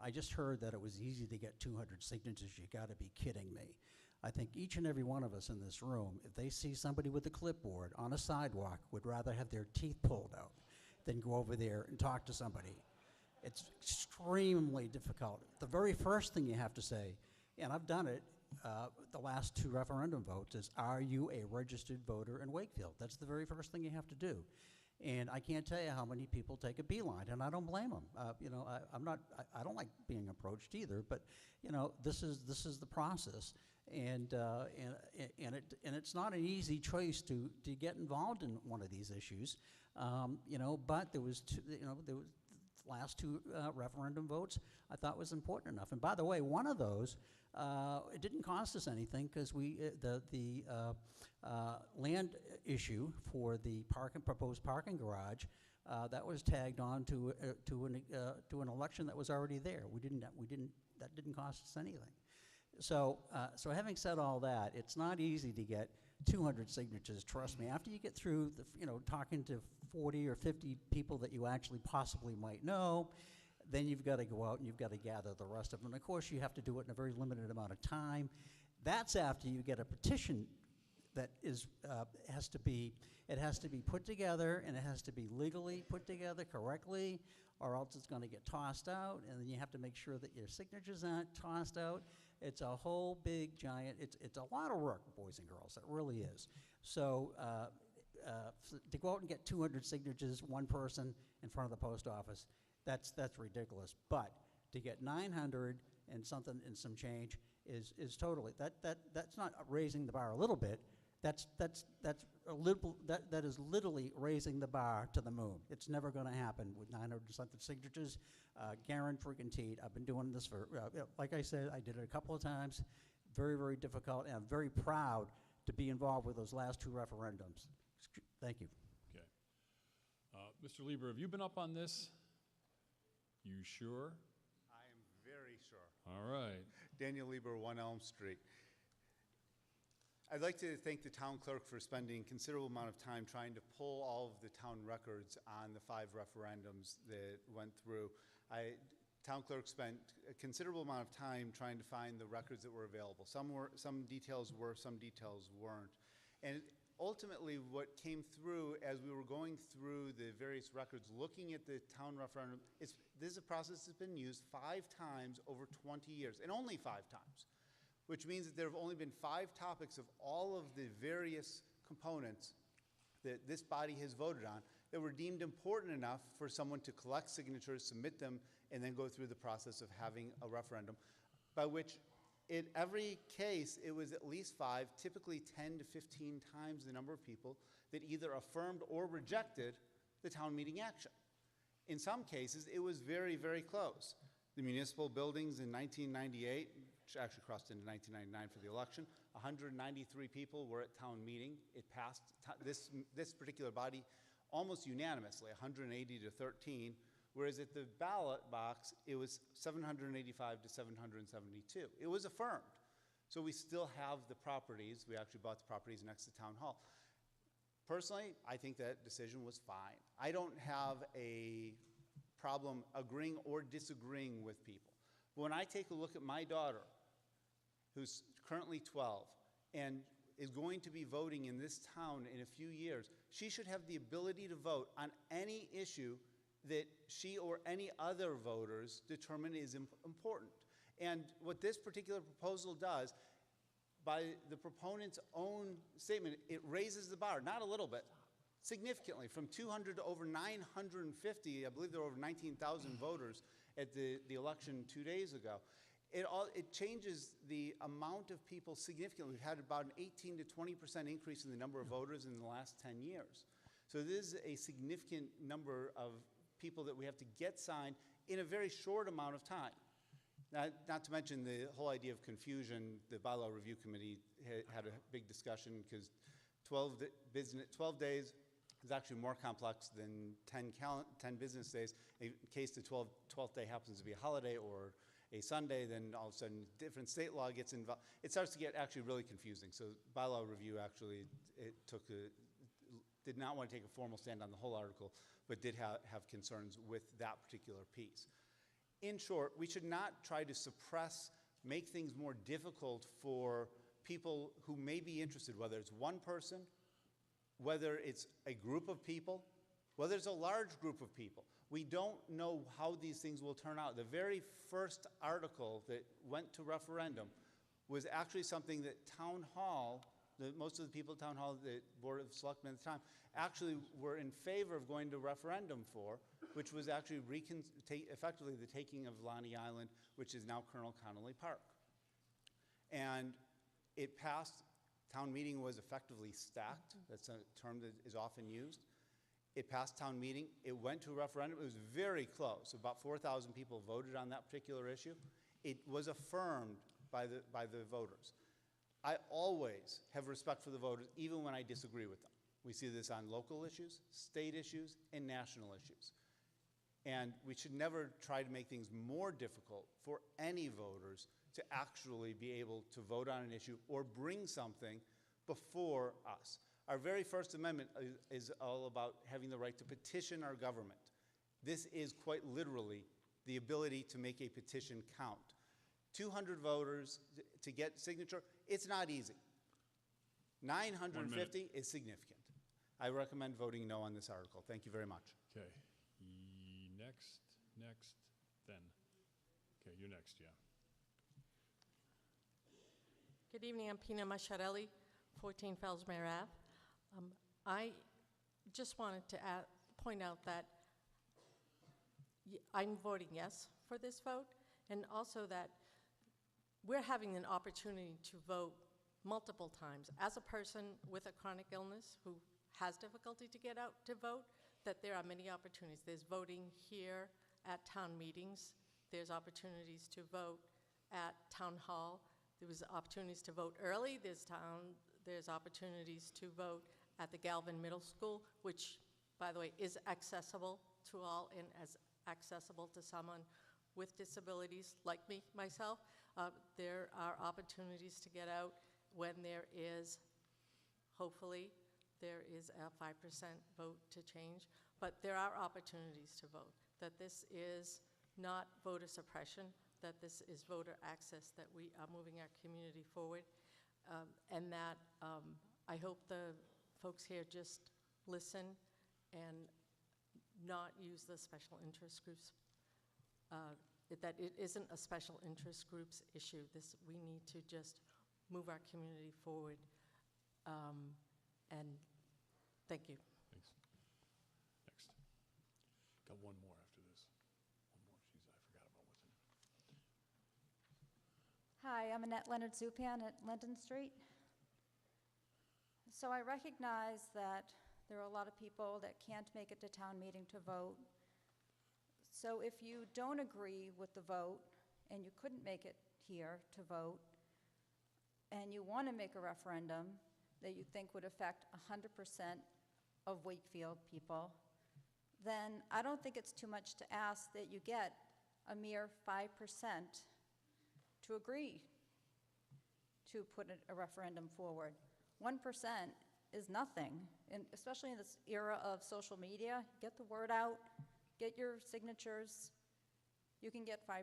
I just heard that it was easy to get 200 signatures. You gotta be kidding me. I think each and every one of us in this room, if they see somebody with a clipboard on a sidewalk, would rather have their teeth pulled out than go over there and talk to somebody. It's extremely difficult. The very first thing you have to say, and I've done it, the last 2 referendum votes, is, are you a registered voter in Wakefield? That's the very first thing you have to do. And I can't tell you how many people take a beeline, and I don't blame them. You know, I don't like being approached either, but, you know, this is the process. And it's not an easy choice to get involved in one of these issues, you know, but there was the last two referendum votes I thought was important enough. And by the way, one of those, it didn't cost us anything because the land issue for the proposed parking garage, that was tagged on to an election that was already there. That didn't cost us anything. So having said all that, it's not easy to get 200 signatures, trust me. After you get through, talking to 40 or 50 people that you actually possibly might know, then you've got to go out and you've got to gather the rest of them. And of course, you have to do it in a very limited amount of time. That's after you get a petition that has to be put together, and it has to be legally put together correctly, or else it's going to get tossed out, and then you have to make sure that your signatures aren't tossed out. It's a whole big giant, it's a lot of work, boys and girls, it really is. So to go out and get 200 signatures, one person in front of the post office, that's ridiculous. But to get 900 and something and some change is totally, that's not raising the bar a little bit, that is literally raising the bar to the moon. It's never going to happen with 900 something signatures, guaranteed. I've been doing this for, like I said, I did it a couple of times. Very, very difficult, and I'm very proud to be involved with those last two referendums. Thank you. Okay. Mr. Lieber, have you been up on this? You sure? I am very sure. All right. Daniel Lieber, 1 Elm Street. I'd like to thank the town clerk for spending a considerable amount of time trying to pull all of the town records on the 5 referendums that went through. Town clerk spent a considerable amount of time trying to find the records that were available. Some details were, some details weren't. And ultimately what came through as we were going through the various records, looking at the town referendum, this is a process that's been used 5 times over 20 years, and only 5 times. Which means that there have only been 5 topics of all of the various components that this body has voted on that were deemed important enough for someone to collect signatures, submit them, and then go through the process of having a referendum, by which in every case it was at least 5, typically 10 to 15 times the number of people that either affirmed or rejected the town meeting action. In some cases, it was very, very close. The municipal buildings in 1998, which actually crossed into 1999 for the election, 193 people were at town meeting. It passed this particular body almost unanimously, 180 to 13, whereas at the ballot box, it was 785 to 772. It was affirmed. So we still have the properties. We actually bought the properties next to town hall. Personally, I think that decision was fine. I don't have a problem agreeing or disagreeing with people. But when I take a look at my daughter, who's currently 12, and is going to be voting in this town in a few years, she should have the ability to vote on any issue that she or any other voters determine is important. And what this particular proposal does, by the proponent's own statement, it raises the bar, not a little bit, significantly, from 200 to over 950. I believe there were over 19,000 voters at the election 2 days ago. It changes the amount of people significantly. We've had about an 18 to 20% increase in the number of voters in the last 10 years. So this is a significant number of people that we have to get signed in a very short amount of time. Not to mention the whole idea of confusion. The bylaw review committee had a big discussion because 12 days is actually more complex than 10 business days. In case the 12th day happens to be a holiday or a Sunday, then all of a sudden different state law gets involved. It starts to get actually really confusing. So bylaw review actually did not want to take a formal stand on the whole article, but did have concerns with that particular piece. In short, we should not try to suppress, make things more difficult for people who may be interested, whether it's one person, whether it's a group of people, whether it's a large group of people. We don't know how these things will turn out. The very first article that went to referendum was actually something that Town Hall Most of the people at Town Hall, the Board of Selectmen at the time, actually were in favor of going to referendum for, which was actually effectively the taking of Lonnie Island, which is now Colonel Connolly Park. And it passed. Town meeting was effectively stacked. That's a term that is often used. It passed town meeting. It went to a referendum. It was very close. About 4,000 people voted on that particular issue. It was affirmed by the voters. I always have respect for the voters, even when I disagree with them. We see this on local issues, state issues, and national issues. And we should never try to make things more difficult for any voters to actually be able to vote on an issue or bring something before us. Our very First Amendment is all about having the right to petition our government. This is quite literally the ability to make a petition count. 200 voters to get signature, it's not easy. 950 is significant. I recommend voting no on this article. Thank you very much. Okay. Next, then. Okay, you're next, yeah. Good evening, I'm Pina Masciarelli, 14 Fellsmere Ave. I just wanted to point out that I'm voting yes for this vote, and also that we're having an opportunity to vote multiple times. As a person with a chronic illness who has difficulty to get out to vote, that there are many opportunities. There's voting here at town meetings. There's opportunities to vote at town hall. There was opportunities to vote early. There's opportunities to vote at the Galvin Middle School, which, by the way, is accessible to all and as accessible to someone with disabilities like myself. There are opportunities to get out when there is, hopefully, there is a 5% vote to change, but there are opportunities to vote, that this is not voter suppression, that this is voter access, that we are moving our community forward, and that I hope the folks here just listen and not use the special interest groups, that it isn't a special interest groups issue. We need to just move our community forward, and thank you. Thanks. Next. Got one more after this. One more. Jeez, I forgot about what's in it. Hi, I'm Annette Leonard-Zupan at Linden Street. So I recognize that there are a lot of people that can't make it to town meeting to vote. So if you don't agree with the vote and you couldn't make it here to vote, and you want to make a referendum that you think would affect 100% of Wakefield people, then I don't think it's too much to ask that you get a mere 5% to agree to put a referendum forward. 1% is nothing, and especially in this era of social media. Get the word out, get your signatures, you can get 5%,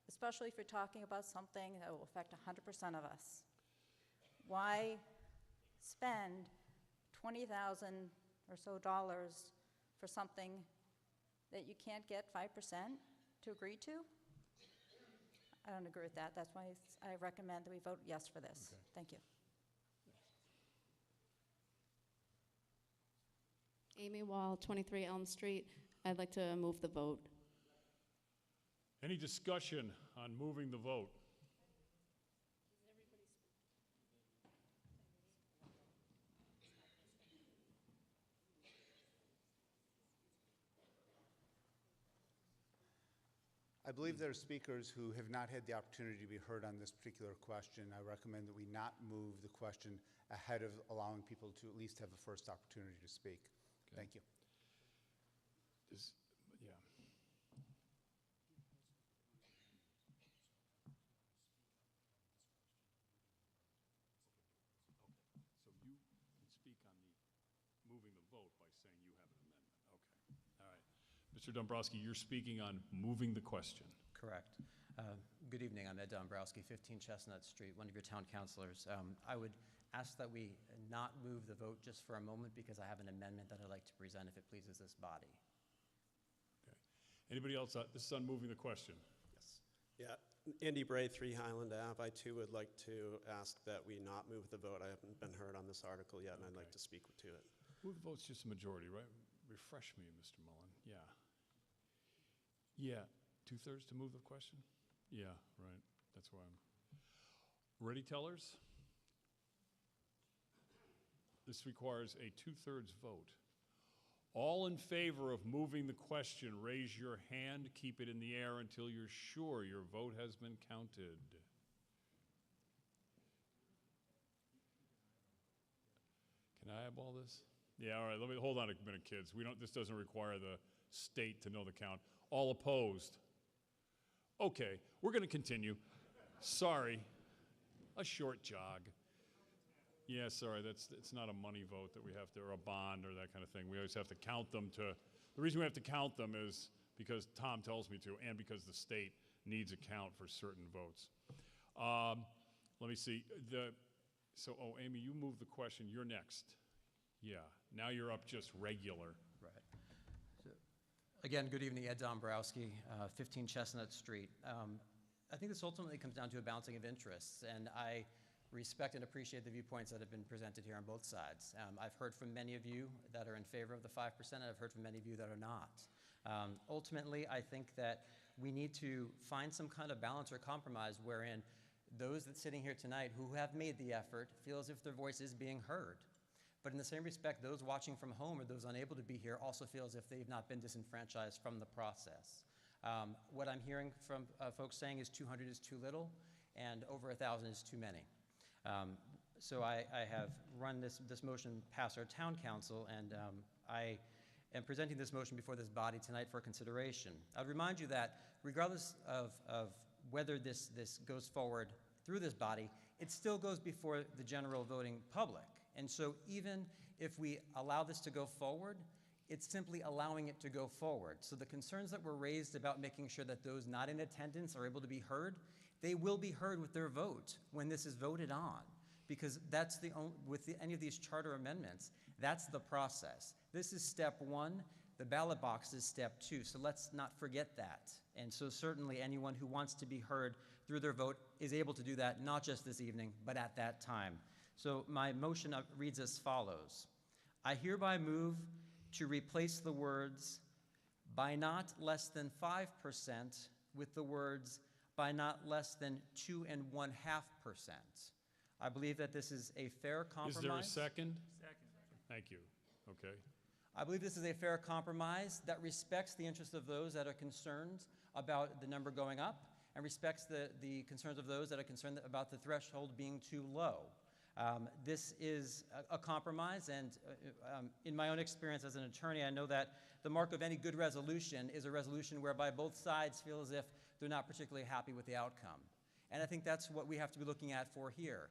especially if you're talking about something that will affect 100% of us. Why spend $20,000 or so for something that you can't get 5% to agree to? I don't agree with that. That's why I recommend that we vote yes for this. Okay. Thank you. Amy Wall, 23 Elm Street. I'd like to move the vote. Any discussion on moving the vote? I believe there are speakers who have not had the opportunity to be heard on this particular question. I recommend that we not move the question ahead of allowing people to at least have a first opportunity to speak. Okay. Thank you. Yeah. So you can speak on the moving the vote by saying you have an amendment. Okay. All right. Mr. Dombrowski, you're speaking on moving the question. Correct. Good evening. I'm Ed Dombrowski, 15 Chestnut Street, one of your town councilors. I would ask that we not move the vote just for a moment because I have an amendment that I'd like to present if it pleases this body. Okay. Anybody else? This is on moving the question. Yes. Yeah. Andy Bray, 3 Highland Ave. I too would like to ask that we not move the vote. I haven't been heard on this article yet, and I'd like to speak to it. Move the vote's just a majority, right? Refresh me, Mr. Mullen. Yeah. Yeah, 2/3 to move the question? Yeah, right. That's why I'm. Ready, tellers? This requires a 2/3 vote. All in favor of moving the question, raise your hand. Keep it in the air until you're sure your vote has been counted. Can I eyeball this? Yeah, all right, hold on a minute, kids. This doesn't require the state to know the count. All opposed? Okay, we're going to continue. Sorry, a short jog. Yeah, sorry, it's not a money vote that we have to, or a bond or that kind of thing. We always have to count them to, the reason we have to count them is because Tom tells me to, and because the state needs a count for certain votes. Let me see, Amy, you moved the question, you're next. Yeah, now you're up just regular. Right. So, again, good evening, Ed Dombrowski, 15 Chestnut Street. I think this ultimately comes down to a balancing of interests, and I respect and appreciate the viewpoints that have been presented here on both sides. I've heard from many of you that are in favor of the 5%, and I've heard from many of you that are not. Ultimately, I think that we need to find some kind of balance or compromise wherein those that sitting here tonight who have made the effort feel as if their voice is being heard. But in the same respect, those watching from home or those unable to be here also feel as if they've not been disenfranchised from the process. What I'm hearing from folks saying is 200 is too little and over 1,000 is too many. So I have run this motion past our town council, and I am presenting this motion before this body tonight for consideration. I'd remind you that regardless of whether this goes forward through this body, it still goes before the general voting public. And so even if we allow this to go forward, it's simply allowing it to go forward. So the concerns that were raised about making sure that those not in attendance are able to be heard, they will be heard with their vote when this is voted on, because that's any of these charter amendments, that's the process. This is step 1, the ballot box is step 2, so let's not forget that. And so certainly anyone who wants to be heard through their vote is able to do that, not just this evening, but at that time. So my motion reads as follows. I hereby move to replace the words by not less than 5% with the words by not less than 2.5%. I believe that this is a fair compromise. Is there a second? Second. Thank you. Okay. I believe this is a fair compromise that respects the interests of those that are concerned about the number going up and respects the concerns of those that are concerned about the threshold being too low. This is a compromise, and in my own experience as an attorney, I know that the mark of any good resolution is a resolution whereby both sides feel as if they're not particularly happy with the outcome. And I think that's what we have to be looking at for here.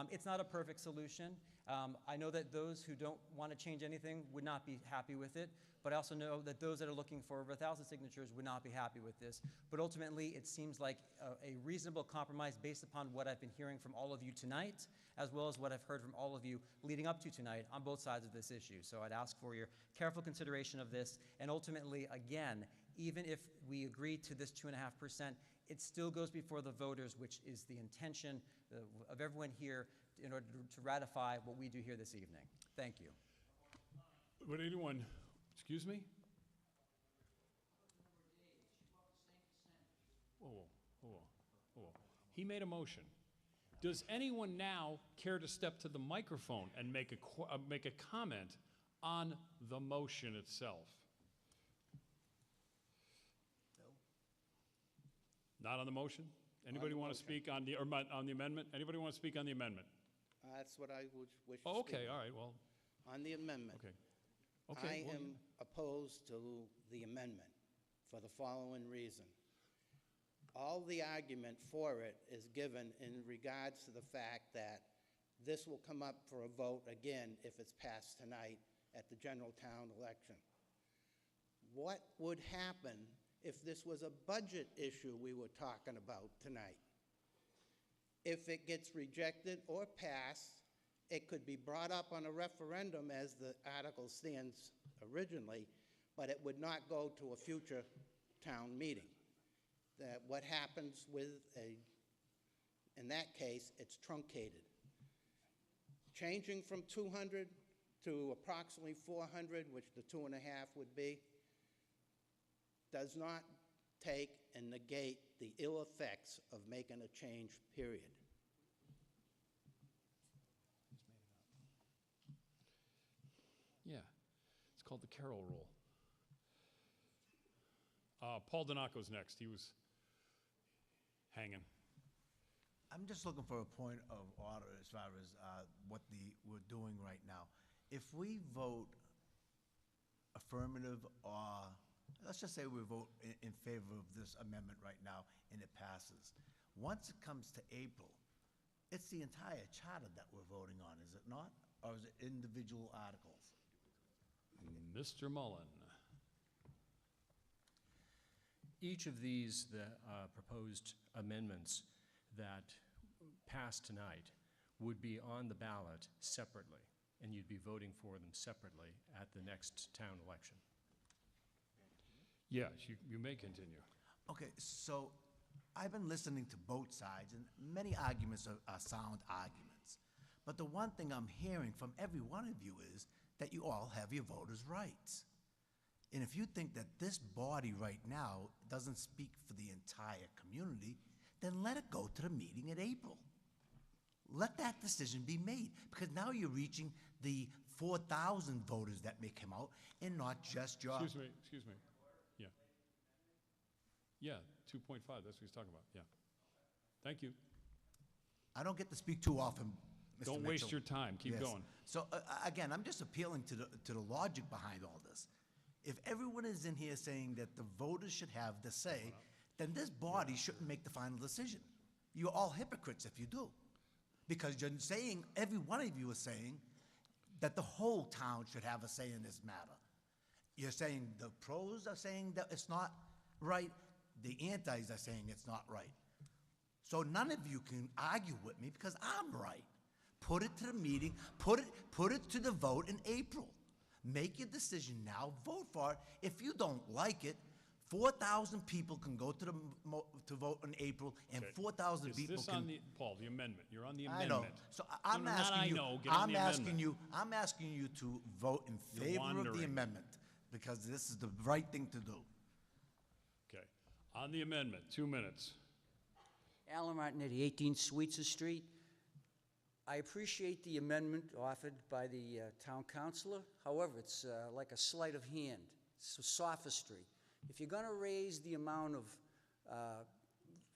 It's not a perfect solution. I know that those who don't want to change anything would not be happy with it, but I also know that those that are looking for over 1,000 signatures would not be happy with this. But ultimately, it seems like a reasonable compromise based upon what I've been hearing from all of you tonight, as well as what I've heard from all of you leading up to tonight on both sides of this issue. So I'd ask for your careful consideration of this, and ultimately, again, even if we agree to this 2.5%, it still goes before the voters, which is the intention of everyone here in order to ratify what we do here this evening. Thank you. Would anyone, excuse me? Whoa. He made a motion. Does anyone now care to step to the microphone and make a comment on the motion itself? Not on the motion? Anybody want to speak on the amendment? Anybody want to speak on the amendment? That's what I would wish to Oh, speak okay, on. all right, well, On the amendment. okay. I Okay, well, am opposed to the amendment for the following reason. All the argument for it is given in regards to the fact that this will come up for a vote again if it's passed tonight at the general town election. What would happen if this was a budget issue we were talking about tonight? If it gets rejected or passed, it could be brought up on a referendum as the article stands originally, but it would not go to a future town meeting. that what happens with in that case, it's truncated. Changing from 200 to approximately 400, which the 2.5 would be, does not take and negate the ill effects of making a change, period. Yeah, it's called the Carroll Rule. Paul Donaco's next. He was hanging. I'm just looking for a point of order as far as what we're doing right now. If we vote affirmative, or let's just say we vote in favor of this amendment right now and it passes, once it comes to April, it's the entire charter that we're voting on, is it not? Or is it individual articles? Mr. Mullen. Each of these proposed amendments that pass tonight would be on the ballot separately, and you'd be voting for them separately at the next town election. Yes, you may continue. Okay, so I've been listening to both sides, and many arguments are sound arguments. But the one thing I'm hearing from every one of you is that you all have your voters' rights. And if you think that this body right now doesn't speak for the entire community, then let it go to the meeting in April. Let that decision be made, because now you're reaching the 4,000 voters that may come out and not just your... Excuse me. Yeah. Yeah, 2.5, that's what he's talking about, yeah. Thank you. I don't get to speak too often, Mr. Don't Mitchell. waste your time, keep Yes. going. So again, I'm just appealing to the logic behind all this. If everyone is in here saying that the voters should have the say, then this body shouldn't make the final decision. You're all hypocrites if you do. Because you're saying, every one of you is saying, that the whole town should have a say in this matter. You're saying the pros are saying that it's not right, the antis are saying it's not right. So none of you can argue with me because I'm right. Put it to the meeting, put it to the vote in April. Make your decision now, vote for it. If you don't like it, 4,000 people can go to vote in April, and Okay. 4,000 people Is this on the, Paul, the amendment? You're on the I amendment. know. So No, I'm no, not asking I you. know. Get on the amendment. I'm asking you to vote in You're favor of the wandering. amendment because this is the right thing to do. Okay. On the amendment, 2 minutes. Alan Martinetti, 18 Sweetser Street. I appreciate the amendment offered by the town councilor. However, it's like a sleight of hand. It's a sophistry. If you're going to raise the amount of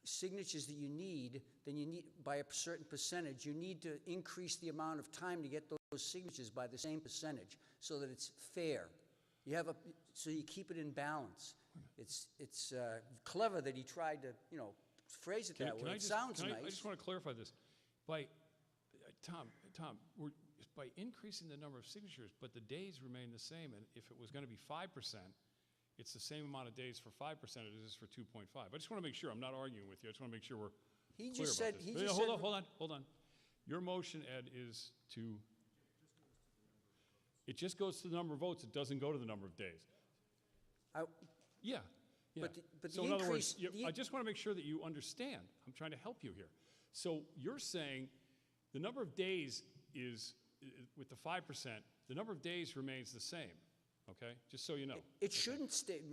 signatures that you need, then you need, by a certain percentage, you need to increase the amount of time to get those signatures by the same percentage so that it's fair. You have so you keep it in balance. It's clever that he tried to, phrase it that way. It sounds nice. I just want to clarify this. By, Tom, by increasing the number of signatures, but the days remain the same, and if it was going to be 5%, it's the same amount of days for 5% as it is for 2.5. I just want to make sure, I'm not arguing with you, I just want to make sure we're He clear just about said, this. he just Hold on. Your motion, Ed, is to, it just goes to the number of votes, it doesn't go to the number of days. Yeah. But the So in other words, increase- I just want to make sure that you understand. I'm trying to help you here. So you're saying the number of days is, with the 5%, the number of days remains the same, okay? Just so you know. It shouldn't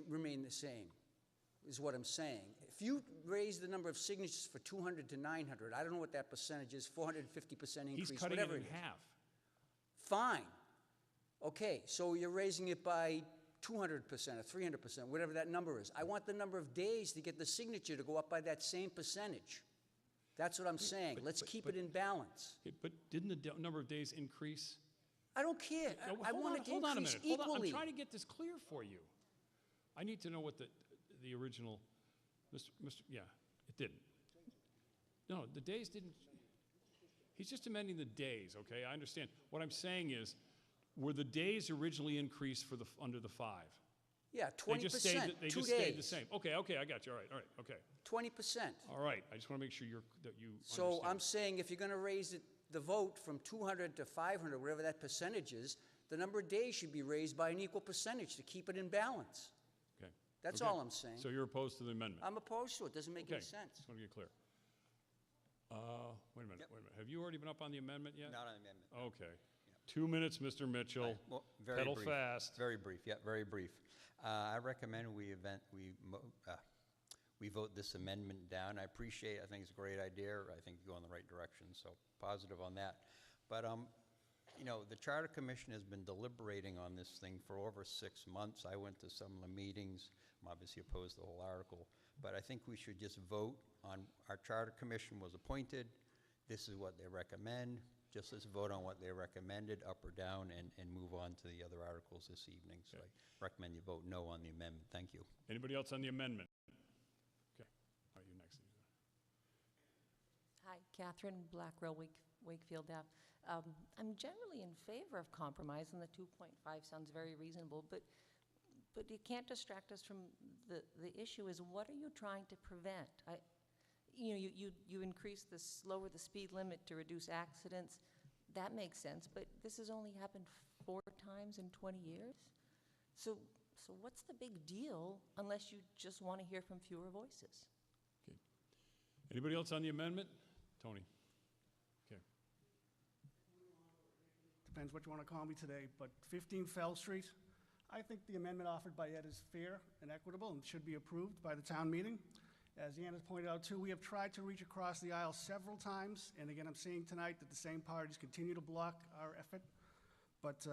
remain the same, is what I'm saying. If you raise the number of signatures for 200 to 900, I don't know what that percentage is, 450% increase, He's cutting it whatever in it is. half. Fine. Okay, so you're raising it by 200% or 300%, whatever that number is. I want the number of days to get the signature to go up by that same percentage. That's what I'm saying. Let's keep it in balance. But didn't the number of days increase? I don't care. I want it to Hold on a increase minute. Hold on. equally. I'm trying to get this clear for you. I need to know what the original, yeah, it didn't. No, the days didn't. He's just amending the days, okay? I understand. What I'm saying is, were the days originally increased for under the 5? Yeah, 20%, They 2 just days. stayed the same. Okay, I got you. All right, okay. 20%. All right, I just want to make sure that you So understand. I'm saying if you're going to raise the vote from 200 to 500, whatever that percentage is, the number of days should be raised by an equal percentage to keep it in balance. Okay. That's Okay. all I'm saying. So you're opposed to the amendment? I'm opposed to it. Doesn't make any Okay, sense. just want to get clear. Wait a minute, wait a minute. Have you already been up on the amendment yet? Not on the amendment. Okay. 2 minutes, Mr. Mitchell. Well, very Pedal brief. fast. Very brief, yeah, very brief. I recommend we vote this amendment down. I think it's a great idea. I think you go in the right direction, so positive on that. But, you know, the Charter Commission has been deliberating on this thing for over 6 months. I went to some of the meetings. I'm obviously opposed to the whole article. But I think we should just vote on, our Charter Commission was appointed. This is what they recommend. Just let's vote on what they recommended, up or down, and move on to the other articles this evening. So I recommend you vote no on the amendment. Thank you. Anybody else on the amendment? Okay. All right, you next. Hi, Catherine Blackwell, Wakefield Ave. I'm generally in favor of compromise, and the 2.5 sounds very reasonable, but you can't distract us from the issue is, what are you trying to prevent? You increase lower the speed limit to reduce accidents. That makes sense, but this has only happened 4 times in 20 years. So what's the big deal unless you just want to hear from fewer voices? Okay. Anybody else on the amendment? Tony. Okay. Depends what you want to call me today, but 15 Fell Street, I think the amendment offered by Ed is fair and equitable and should be approved by the town meeting. As Ann has pointed out too, we have tried to reach across the aisle several times, and again, I'm seeing tonight that the same parties continue to block our effort. But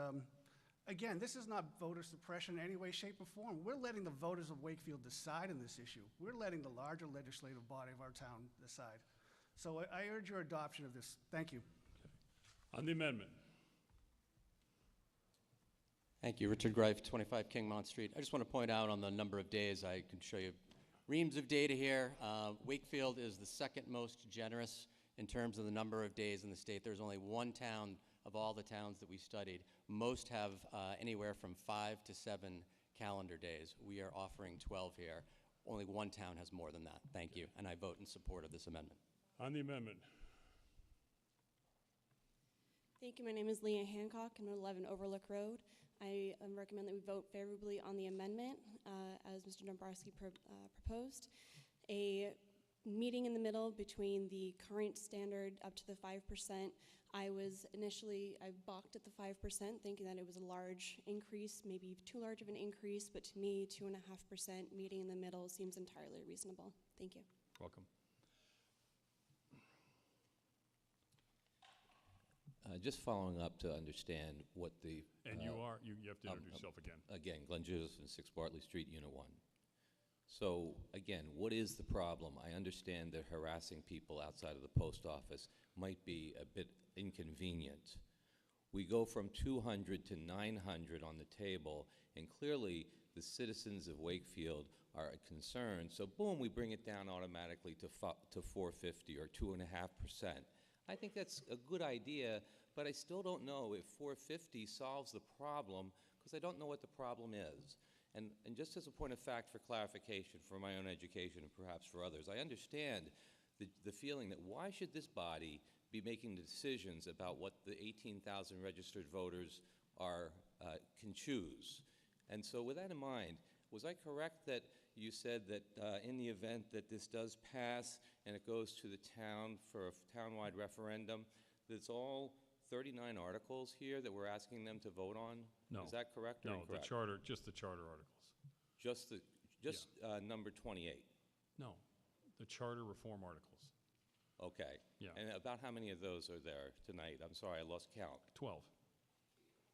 again, this is not voter suppression in any way, shape, or form. We're letting the voters of Wakefield decide on this issue. We're letting the larger legislative body of our town decide. So I urge your adoption of this. Thank you. On the amendment. Thank you. Richard Greif, 25 Kingmont Street. I just want to point out on the number of days, I can show you reams of data here. Wakefield is the second most generous in terms of the number of days in the state. There's only one town of all the towns that we studied. Most have anywhere from 5 to 7 calendar days. We are offering 12 here. Only one town has more than that. Thank you. And I vote in support of this amendment. On the amendment. Thank you. My name is Leah Hancock. I'm at 11 Overlook Road. I recommend that we vote favorably on the amendment, as Mr. Dombrowski proposed. A meeting in the middle between the current standard up to the 5%. I balked at the 5%, thinking that it was a large increase, maybe too large of an increase, but to me, 2.5% meeting in the middle seems entirely reasonable. Thank you. Welcome. Just following up to understand what the... And you have to introduce yourself again. Again, Glenn Josephson, 6 Bartley Street, Unit 1. So, again, what is the problem? I understand that harassing people outside of the post office might be a bit inconvenient. We go from 200 to 900 on the table, and clearly the citizens of Wakefield are concerned. So, boom, we bring it down automatically to 450 or 2.5%. I think that's a good idea, but I still don't know if 450 solves the problem, because I don't know what the problem is. And just as a point of fact for clarification for my own education and perhaps for others, I understand the feeling that why should this body be making the decisions about what the 18,000 registered voters can choose? And so with that in mind, was I correct that you said that in the event that this does pass and it goes to the town for a townwide referendum, that it's all 39 articles here that we're asking them to vote on? No. Is that correct or No, incorrect? just the charter articles. Just number 28? No, the charter reform articles. Okay. Yeah. And about how many of those are there tonight? I'm sorry, I lost count. 12.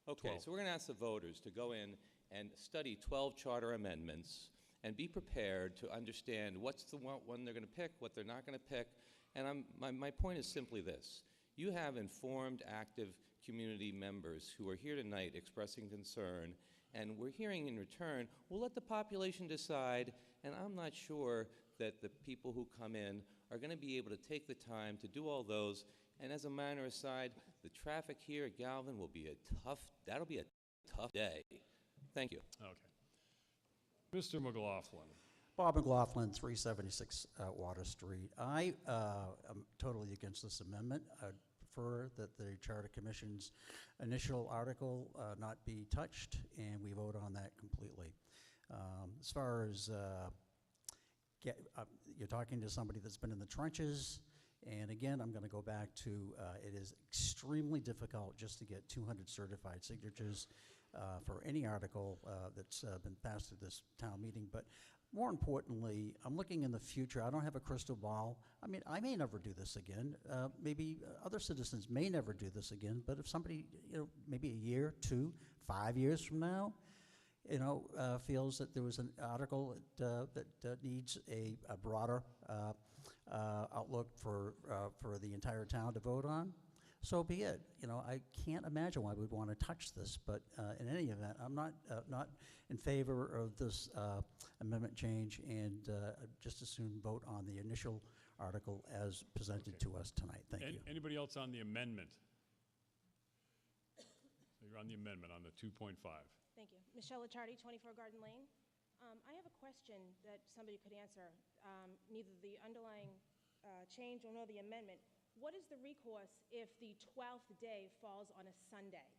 Okay, 12. so we're going to ask the voters to go in and study 12 charter amendments and be prepared to understand what's the one they're going to pick, what they're not going to pick. And my point is simply this. You have informed, active community members who are here tonight expressing concern, and we're hearing in return, we'll let the population decide, and I'm not sure that the people who come in are going to be able to take the time to do all those. And as a minor aside, the traffic here at Galvin will be that'll be a tough day. Thank you. Okay. Mr. McLaughlin. Bob McLaughlin, 376 Water Street. I am totally against this amendment. I prefer that the Charter Commission's initial article not be touched, and we vote on that completely. As far as you're talking to somebody that's been in the trenches, and again, I'm going to go back to it is extremely difficult just to get 200 certified signatures for any article that's been passed through this town meeting. But more importantly, I'm looking in the future. I don't have a crystal ball. I mean, I may never do this again. Maybe other citizens may never do this again. But if somebody, maybe a year, 2, 5 years from now, feels that there was an article that needs a broader outlook for the entire town to vote on, so be it. I can't imagine why we'd want to touch this, but in any event, I'm not in favor of this amendment change, and just as soon vote on the initial article as presented to us tonight. Thank you. Anybody else on the amendment? So you're on the amendment, on the 2.5. Thank you. Michelle Licciardi, 24 Garden Lane. I have a question that somebody could answer. Neither the underlying change nor the amendment. What is the recourse if the 12th day falls on a Sunday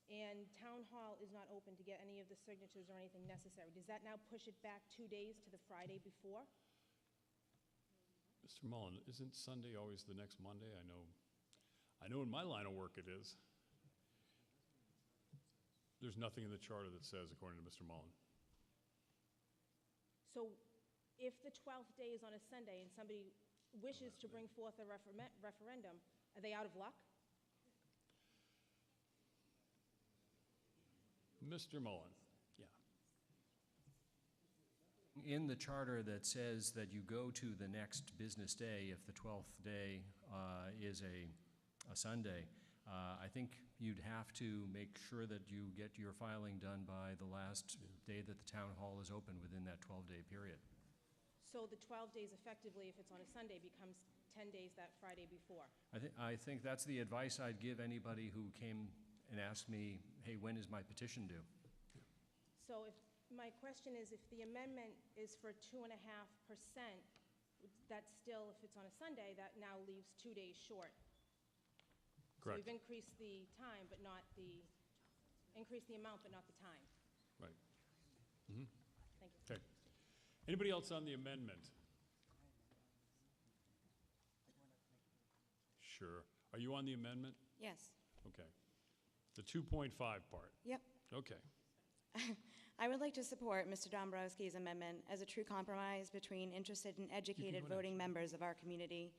and Town Hall is not open to get any of the signatures or anything necessary? Does that now push it back 2 days to the Friday before? Mr. Mullen, isn't Sunday always the next Monday? I know in my line of work it is. There's nothing in the charter that says, according to Mr. Mullen. So if the 12th day is on a Sunday and somebody wishes to bring forth a referendum, are they out of luck? Mr. Mullen, yeah. In the charter that says that you go to the next business day if the 12th day is a Sunday, I think you'd have to make sure that you get your filing done by the last day that the town hall is open within that 12-day period. So the 12 days effectively, if it's on a Sunday, becomes 10 days that Friday before. I think that's the advice I'd give anybody who came and asked me, hey, when is my petition due? So my question is, if the amendment is for 2.5%, that's still, if it's on a Sunday, that now leaves 2 days short. Correct. So we've increased the time, but not increased the amount, but not the time. Right. Mm-hmm. Thank you. Okay. Anybody else on the amendment? Sure. Are you on the amendment? Yes. Okay. The 2.5 part? Yep. Okay. I would like to support Mr. Dombrowski's amendment as a true compromise between interested and educated voting members of our community.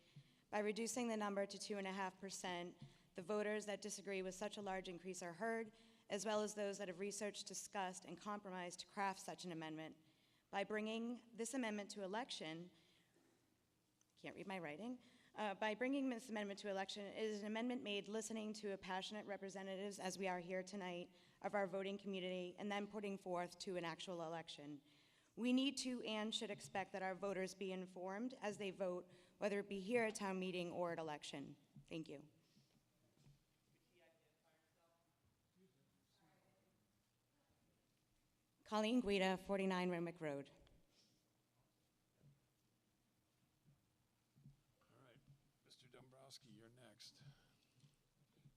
By reducing the number to 2.5%, the voters that disagree with such a large increase are heard, as well as those that have researched, discussed, and compromised to craft such an amendment. By bringing this amendment to election, can't read my writing, by bringing this amendment to election, it is an amendment made listening to passionate representatives, as we are here tonight, of our voting community, and then putting forth to an actual election. We need to and should expect that our voters be informed as they vote, whether it be here at town meeting or at election. Thank you. Colleen Guida, 49 Renwick Road. All right. Mr. Dombrowski, you're next. Thank you.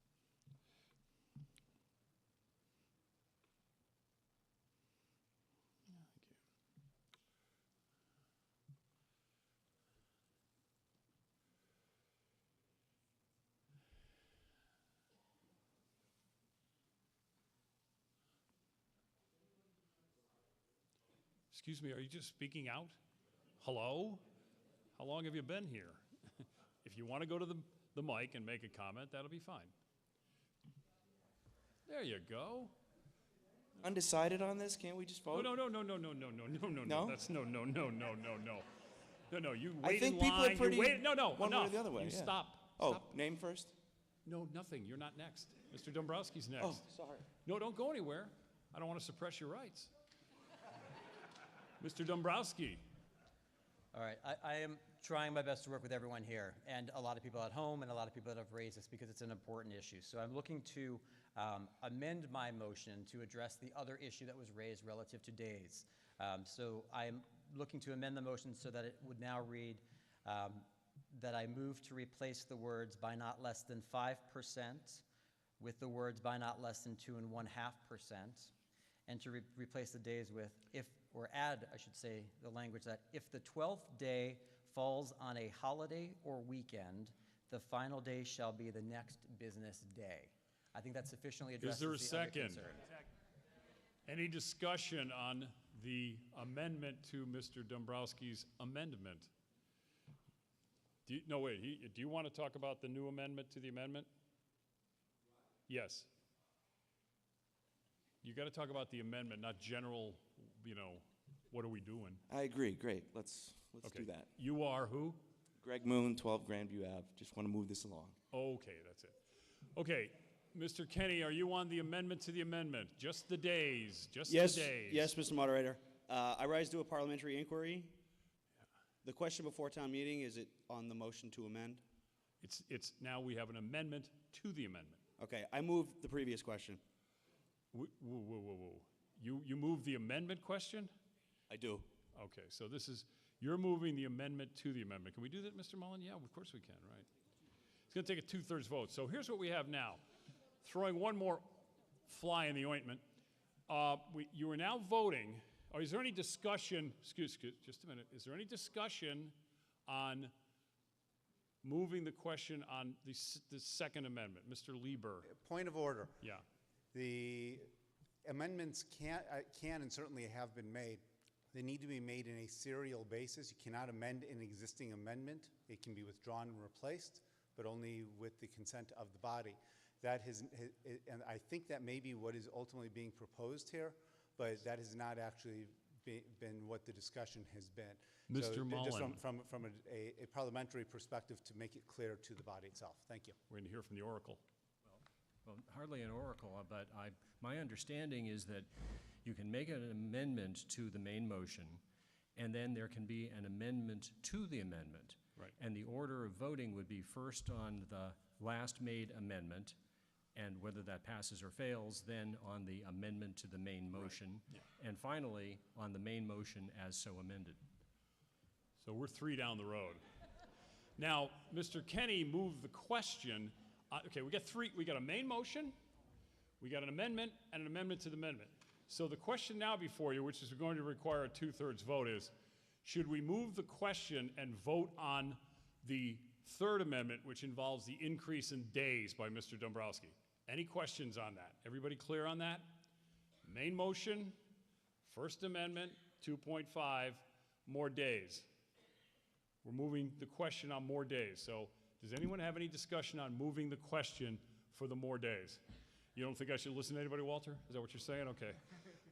Excuse me, are you just speaking out? Hello? How long have you been here? If you want to go to the mic and make a comment, that'll be fine. There you go. Undecided on this? Can't we just vote? No. No? That's no. No, you I wait think in people line. are pretty You wait. No, one way or enough. the other way. You yeah. stop. Oh, Stop. name first? No, nothing. You're not next. Mr. Dombrowski's next. Oh, sorry. No, don't go anywhere. I don't want to suppress your rights. Mr. Dombrowski. All right, I am trying my best to work with everyone here, and a lot of people at home, and a lot of people that have raised this because it's an important issue. So I'm looking to amend my motion to address the other issue that was raised relative to days. So I'm looking to amend the motion so that it would now read that I move to replace the words by not less than 5% with the words by not less than 2.5%, and to replace the days with if, or add, I should say, the language that if the 12th day falls on a holiday or weekend, the final day shall be the next business day. I think that sufficiently addresses Is there a the other second? concern. Any discussion on the amendment to Mr. Dombrowski's amendment? No, wait, do you want to talk about the new amendment to the amendment? Yes. You got to talk about the amendment, not general, what are we doing? I agree, great, let's Okay. do that. You are who? Greg Moon, 12 Grandview Ave, just want to move this along. Okay, that's it. Okay, Mr. Kenny, are you on the amendment to the amendment? Just the days, just Yes, the days. yes, Mr. Moderator. I rise to a parliamentary inquiry. The question before town meeting, is it on the motion to amend? It's now we have an amendment to the amendment. Okay, I move the previous question. Whoa, whoa, whoa, whoa. You moved the amendment question? I do. Okay, so you're moving the amendment to the amendment. Can we do that, Mr. Mullen? Yeah, of course we can, right? It's going to take a 2/3 vote. So here's what we have now. Throwing one more fly in the ointment. You are now voting, or is there any discussion, excuse just a minute, is there any discussion on moving the question on the second amendment? Mr. Lieber. Point of order. Yeah. The amendments can and certainly have been made. They need to be made in a serial basis. You cannot amend an existing amendment. It can be withdrawn and replaced, but only with the consent of the body. And I think that may be what is ultimately being proposed here, but that has not actually been what the discussion has been. Mr. So Mullen. just from a parliamentary perspective to make it clear to the body itself. Thank you. We're going to hear from the Oracle. Well, hardly an oracle, but my understanding is that you can make an amendment to the main motion, and then there can be an amendment to the amendment. Right. And the order of voting would be first on the last made amendment, and whether that passes or fails, then on the amendment to the main motion, Yeah. and finally, on the main motion as so amended. So we're 3 down the road. Now, Mr. Kenny moved the question. Okay, we got 3. We got a main motion, we got an amendment, and an amendment to the amendment. So the question now before you, which is going to require a 2/3 vote, is should we move the question and vote on the third amendment, which involves the increase in days by Mr. Dombrowski? Any questions on that? Everybody clear on that? Main motion, First Amendment, 2.5, more days. We're moving the question on more days. So does anyone have any discussion on moving the question for the more days? You don't think I should listen to anybody, Walter? Is that what you're saying? Okay.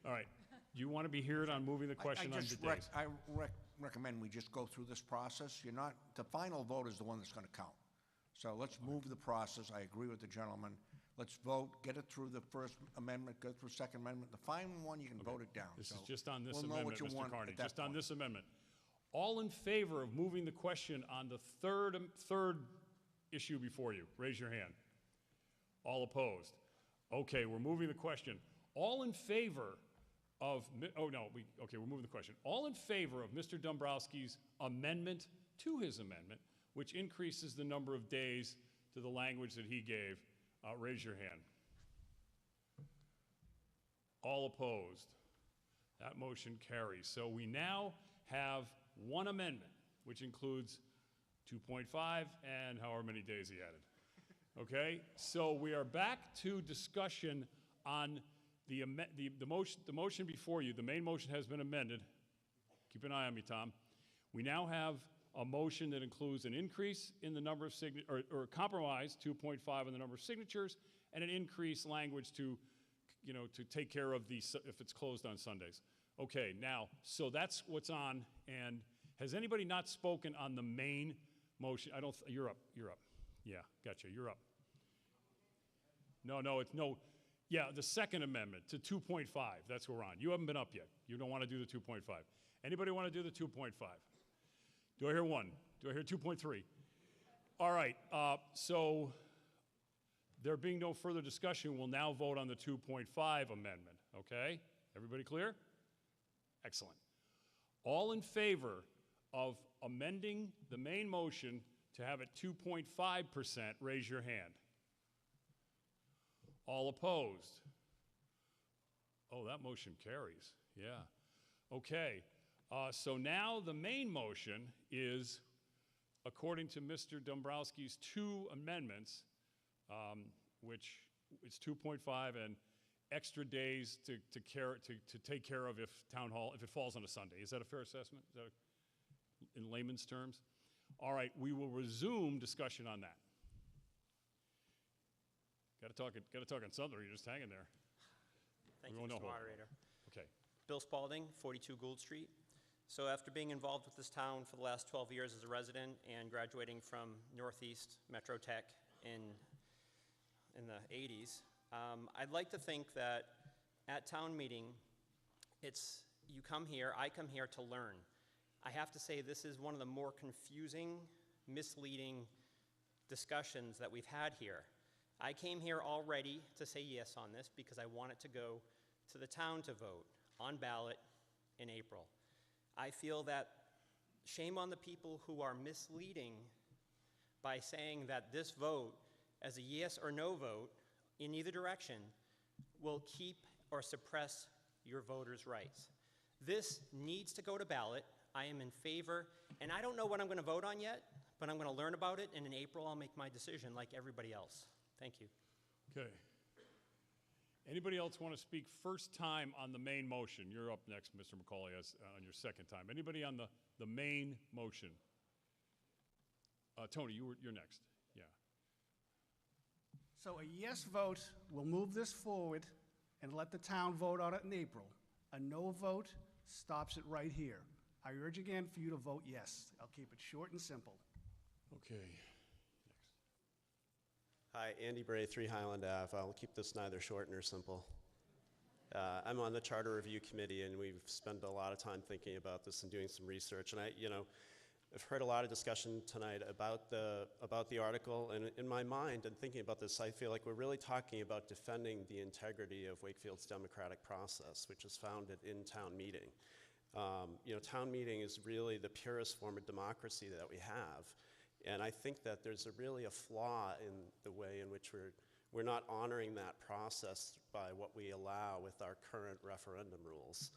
All right. Do you want to be heard on moving the question on the days? I recommend we just go through this process. The final vote is the one that's going to count. So let's move the process. I agree with the gentleman. Let's vote, get it through the First Amendment, go through Second Amendment. The final one, you can vote it down. This So is just on this we'll know amendment, what you Mr. want Carney, at that just on point. this amendment. All in favor of moving the question on the third issue before you, raise your hand. All opposed? Okay, we're moving the question. All in favor of, we're moving the question. All in favor of Mr. Dombrowski's amendment to his amendment, which increases the number of days to the language that he gave, raise your hand. All opposed? That motion carries. So we now have one amendment, which includes 2.5 and however many days he added. Okay? So we are back to discussion on the motion before you. The main motion has been amended. Keep an eye on me, Tom. We now have a motion that includes an increase in the number of or a compromise, 2.5 on the number of signatures, and an increased language to take care of if it's closed on Sundays. Okay, now, so that's what's on, and has anybody not spoken on the main motion? You're up. Yeah, gotcha, you're up. Yeah, the Second Amendment to 2.5, that's what we're on. You haven't been up yet. You don't want to do the 2.5. Anybody want to do the 2.5? Do I hear 1? Do I hear 2.3? All right, so there being no further discussion, we'll now vote on the 2.5 amendment, okay? Everybody clear? Excellent. All in favor of amending the main motion to have it 2.5%, raise your hand. All opposed? Oh, that motion carries, yeah. Okay, so now the main motion is, according to Mr. Dombrowski's two amendments, which is 2.5 and extra days to take care of if town hall, if it falls on a Sunday. Is that a fair assessment? Is that in layman's terms? All right, we will resume discussion on that. Got to talk on something, or you're just hanging there. Thank We you, won't know Mr. who- Moderator. Okay. Bill Spalding, 42 Gould Street. So after being involved with this town for the last 12 years as a resident and graduating from Northeast Metro Tech in the 80s, I'd like to think that at town meeting, you come here, I come here to learn. I have to say this is one of the more confusing, misleading discussions that we've had here. I came here already to say yes on this because I want it to go to the town to vote on ballot in April. I feel that shame on the people who are misleading by saying that this vote, as a yes or no vote, in either direction, will keep or suppress your voters' rights. This needs to go to ballot. I am in favor, and I don't know what I'm going to vote on yet, but I'm going to learn about it, and in April I'll make my decision like everybody else. Thank you. Okay. Anybody else want to speak first time on the main motion? You're up next, Mr. McCauley, on your second time. Anybody on the main motion? Tony, you're next. Yeah. So a yes vote will move this forward and let the town vote on it in April. A no vote stops it right here. I urge again for you to vote yes. I'll keep it short and simple. Okay. Hi, Andy Bray, 3 Highland Ave. I'll keep this neither short nor simple. I'm on the Charter Review Committee, and we've spent a lot of time thinking about this and doing some research. And I've heard a lot of discussion tonight about the article, and in my mind, and thinking about this, I feel like we're really talking about defending the integrity of Wakefield's democratic process, which is founded in town meeting. Town meeting is really the purest form of democracy that we have. And I think that there's really a flaw in the way in which we're not honoring that process by what we allow with our current referendum rules.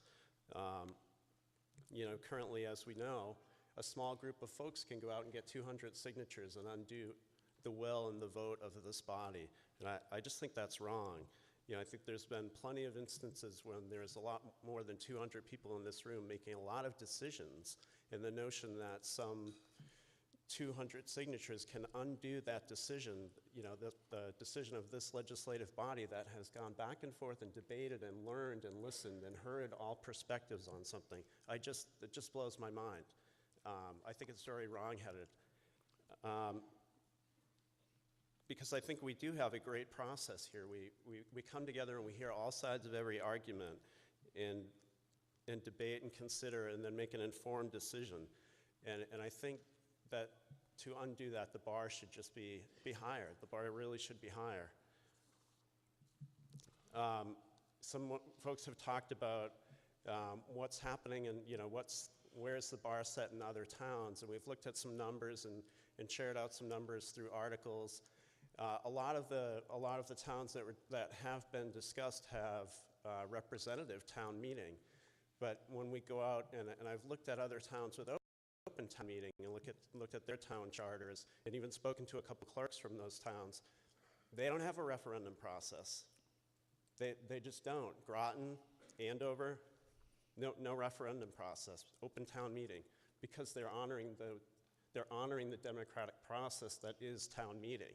Currently, as we know, a small group of folks can go out and get 200 signatures and undo the will and the vote of this body. And I just think that's wrong. I think there's been plenty of instances when there's a lot more than 200 people in this room making a lot of decisions, and the notion that some 200 signatures can undo that decision, the decision of this legislative body that has gone back and forth and debated and learned and listened and heard all perspectives on something. It just blows my mind. I think it's very wrong-headed. Because I think we do have a great process here. We come together and we hear all sides of every argument and debate and consider and then make an informed decision. And I think that to undo that, the bar should just be higher. The bar really should be higher. Some folks have talked about what's happening and where's the bar set in other towns, and we've looked at some numbers and shared out some numbers through articles. A lot of the towns that have been discussed have representative town meeting, but when we go out and I've looked at other towns with open town meeting and looked at their town charters and even spoken to a couple clerks from those towns, they don't have a referendum process. They just don't. Groton, Andover, no referendum process, open town meeting, because they're honoring the democratic process that is town meeting.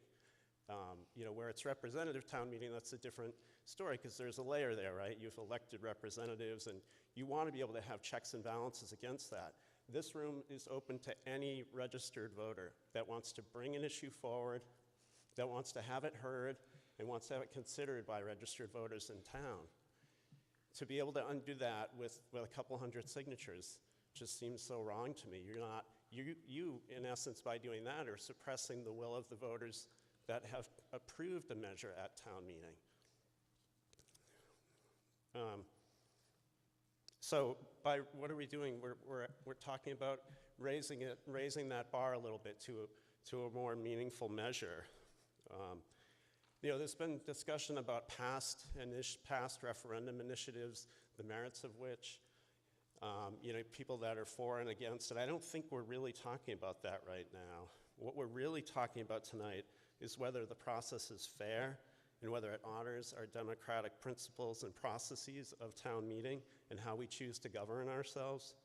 Where it's representative town meeting, that's a different story because there's a layer there, right? You've elected representatives and you want to be able to have checks and balances against that. This room is open to any registered voter that wants to bring an issue forward, that wants to have it heard, and wants to have it considered by registered voters in town. To be able to undo that with a couple hundred signatures just seems so wrong to me. You, in essence, by doing that, are suppressing the will of the voters that have approved a measure at town meeting. So by what are we doing? We're talking about raising that bar a little bit to a more meaningful measure. You know, there's been discussion about past referendum initiatives, the merits of which, you know, people that are for and against it. I don't think we're really talking about that right now. What we're really talking about tonight is whether the process is fair and whether it honors our democratic principles and processes of town meeting and how we choose to govern ourselves.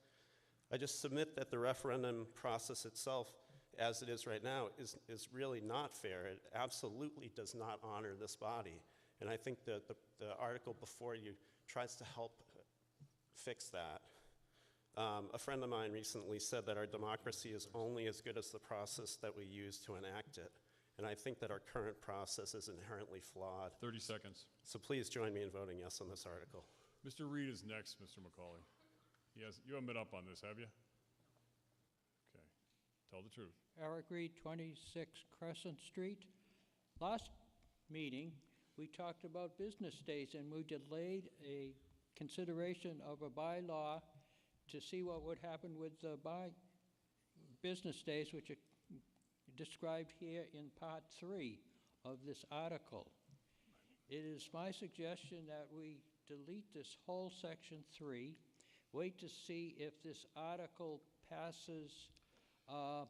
I just submit that the referendum process itself, as it is right now, is really not fair. It absolutely does not honor this body. And I think that the article before you tries to help fix that. A friend of mine recently said that our democracy is only as good as the process that we use to enact it. And I think that our current process is inherently flawed. 30 seconds. So please join me in voting yes on this article. Mr. Reed is next, Mr. McCauley. Yes, you haven't been up on this, have you? Okay, tell the truth. Eric Reed, 26 Crescent Street. Last meeting, we talked about business days, and we delayed a consideration of a bylaw to see what would happen with the business days, which are described here in Part 3 of this article. It is my suggestion that we delete this whole Section 3, wait to see if this article passes the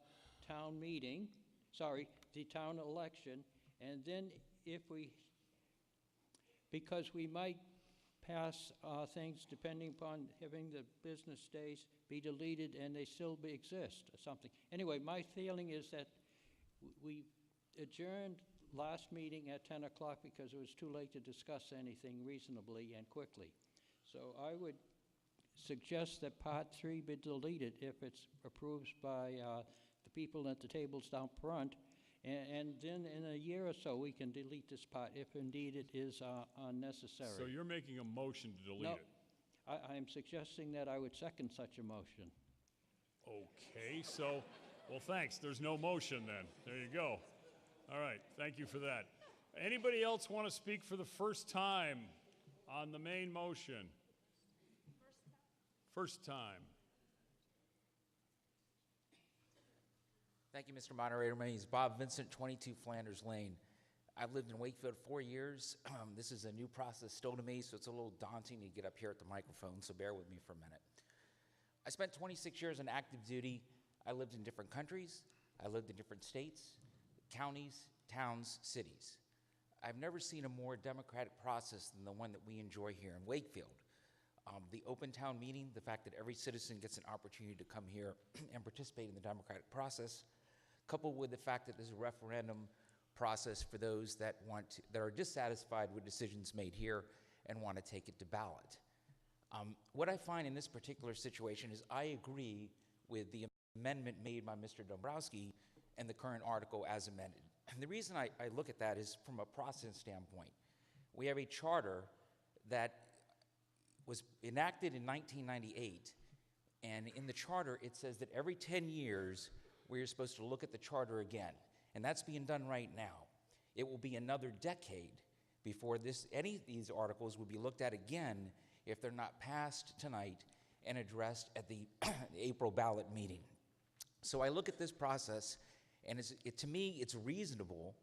town election, and then because we might pass things depending upon having the business days be deleted and they still exist or something. Anyway, my feeling is that we adjourned last meeting at 10 o'clock because it was too late to discuss anything reasonably and quickly. So I would suggest that Part 3 be deleted if it's approved by the people at the tables down front. And then in a year or so, we can delete this part if indeed it is unnecessary. So you're making a motion to delete it? I'm suggesting that I would second such a motion. Okay, so, well, thanks. There's no motion then. There you go. All right, thank you for that. Anybody else want to speak for the first time on the main motion? First time. Thank you, Mr. Moderator. My name is Bob Vincent, 22 Flanders Lane. I've lived in Wakefield 4 years. This is a new process still to me, so it's a little daunting to get up here at the microphone, so bear with me for a minute. I spent 26 years on active duty. I lived in different countries. I lived in different states, counties, towns, cities. I've never seen a more democratic process than the one that we enjoy here in Wakefield. The open town meeting, the fact that every citizen gets an opportunity to come here and participate in the democratic process, coupled with the fact that there's a referendum process for those that that are dissatisfied with decisions made here and want to take it to ballot. What I find in this particular situation is I agree with the amendment made by Mr. Dombrowski and the current article as amended. And the reason I look at that is from a process standpoint. We have a charter that was enacted in 1998, and in the charter it says that every 10 years we're supposed to look at the charter again, and that's being done right now. It will be another decade before any of these articles will be looked at again if they're not passed tonight and addressed at the April ballot meeting. So I look at this process, and to me it's reasonable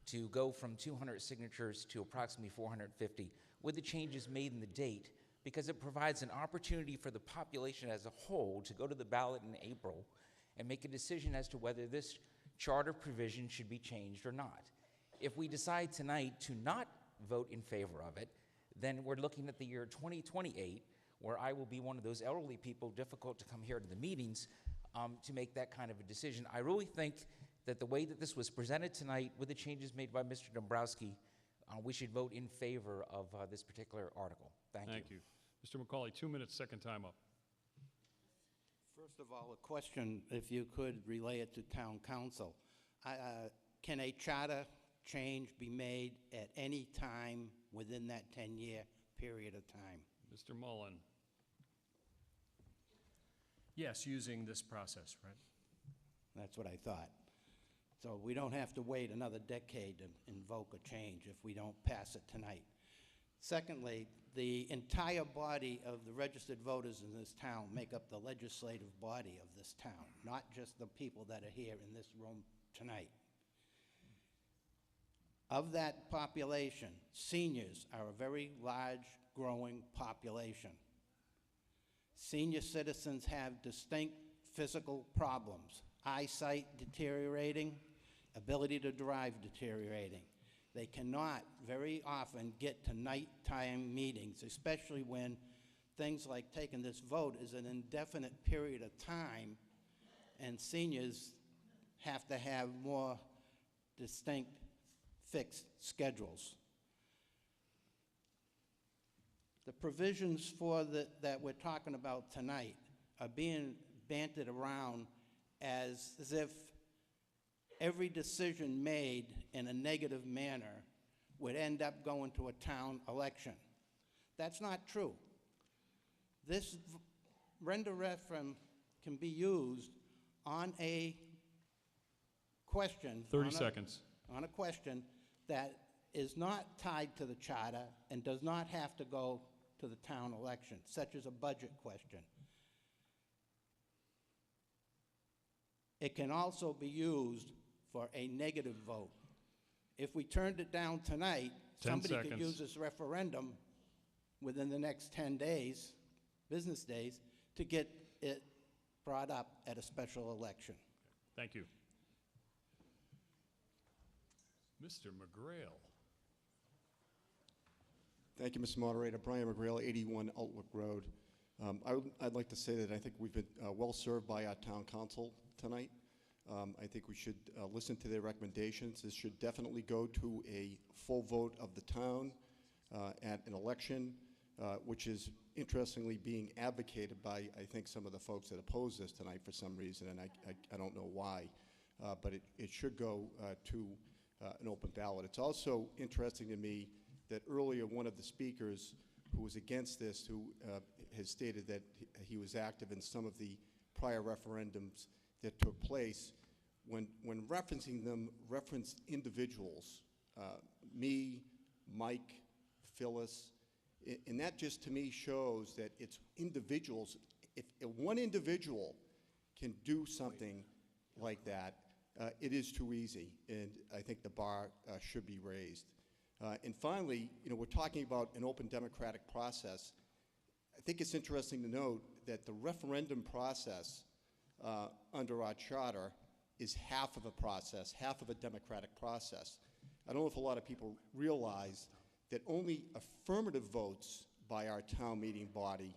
to go from 200 signatures to approximately 450 with the changes made in the date, because it provides an opportunity for the population as a whole to go to the ballot in April and make a decision as to whether this charter provision should be changed or not. If we decide tonight to not vote in favor of it, then we're looking at the year 2028, where I will be one of those elderly people, difficult to come here to the meetings, to make that kind of a decision. I really think that the way that this was presented tonight with the changes made by Mr. Dombrowski, we should vote in favor of this particular article. Thank you. Mr. McCauley, 2 minutes, second time up. First of all, a question, if you could relay it to town council. Can a charter change be made at any time within that 10-year period of time? Mr. Mullen. Yes, using this process, right? That's what I thought. So we don't have to wait another decade to invoke a change if we don't pass it tonight. Secondly, the entire body of the registered voters in this town make up the legislative body of this town, not just the people that are here in this room tonight. Of that population, seniors are a very large growing population. Senior citizens have distinct physical problems, eyesight deteriorating, ability to drive deteriorating. They cannot very often get to nighttime meetings, especially when things like taking this vote is an indefinite period of time, and seniors have to have more distinct fixed schedules. The provisions that we're talking about tonight are being banted around as if every decision made in a negative manner would end up going to a town election. That's not true. This render referendum can be used on a question. 30 seconds. On a question that is not tied to the charter and does not have to go to the town election, such as a budget question. It can also be used for a negative vote. If we turned it down tonight, 10 somebody could seconds. use this referendum within the next 10 days, business days, to get it brought up at a special election. Thank you. Mr. McGrail. Thank you, Mr. Moderator. Brian McGrail, 81 Outlook Road. I'd like to say that I think we've been well served by our town council tonight. I think we should listen to their recommendations. This should definitely go to a full vote of the town at an election, which is interestingly being advocated by, I think, some of the folks that oppose this tonight for some reason, and I don't know why. But it should go to an open ballot. It's also interesting to me that earlier one of the speakers who was against this, who has stated that he was active in some of the prior referendums that took place, when referencing them, referenced individuals, me, Mike, Phyllis, and that just to me shows that it's individuals. If one individual can do something like that, it is too easy, and I think the bar should be raised. And finally, we're talking about an open democratic process. I think it's interesting to note that the referendum process under our charter is half of a process, half of a democratic process. I don't know if a lot of people realize that only affirmative votes by our town meeting body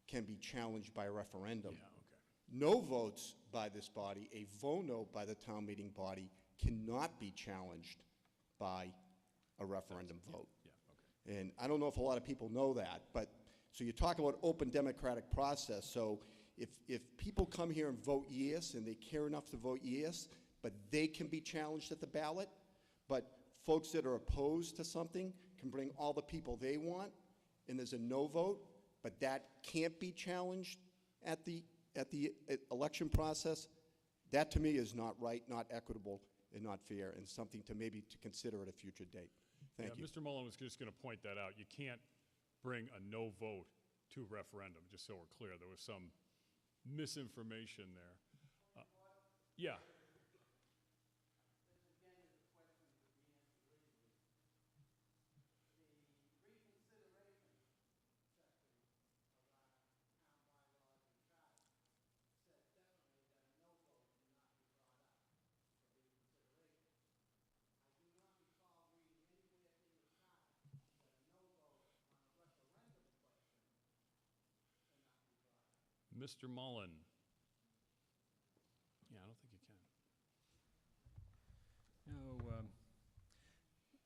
can be challenged by a referendum. Yeah, okay. No votes by this body, a vote by the town meeting body, cannot be challenged by a referendum vote. Yeah, okay. And I don't know if a lot of people know that, but so you talk about open democratic process. So if people come here and vote yes, and they care enough to vote yes, but they can be challenged at the ballot, but folks that are opposed to something can bring all the people they want, and there's a no vote, but that can't be challenged at the election process, that to me is not right, not equitable, and not fair, and something to maybe to consider at a future date. Thank you. Mr. Mullen was just going to point that out. You can't bring a no vote to a referendum, just so we're clear. There was some misinformation there. Yeah. Mr. Mullen. Yeah, I don't think you can. No,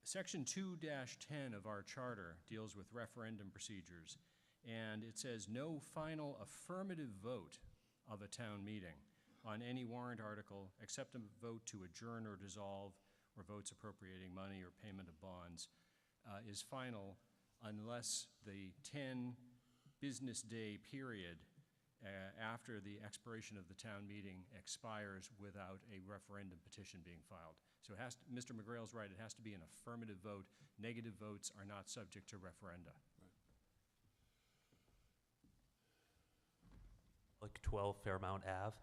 Section 2-10 of our charter deals with referendum procedures, and it says no final affirmative vote of a town meeting on any warrant article except a vote to adjourn or dissolve or votes appropriating money or payment of bonds is final unless the 10 business day period after the expiration of the town meeting expires without a referendum petition being filed. So it has to, Mr. McGrail's right, it has to be an affirmative vote. Negative votes are not subject to referenda. Like 12 Fairmount Ave.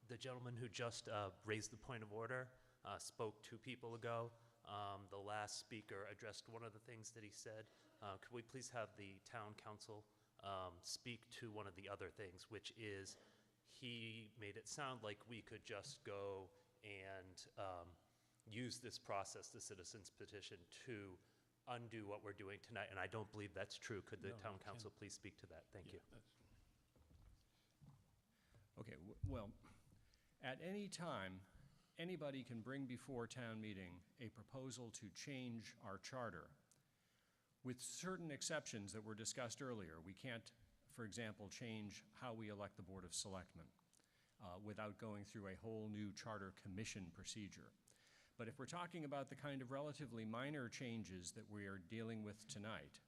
The gentleman who just raised the point of order spoke 2 people ago. The last speaker addressed one of the things that he said. Could we please have the town council speak to one of the other things, which is he made it sound like we could just go and use this process, the citizens petition, to undo what we're doing tonight, and I don't believe that's true. Could the town council please speak to that? Thank you. Okay, well, at any time, anybody can bring before town meeting a proposal to change our charter with certain exceptions that were discussed earlier. We can't, for example, change how we elect the Board of Selectmen without going through a whole new charter commission procedure. But if we're talking about the kind of relatively minor changes that we are dealing with tonight,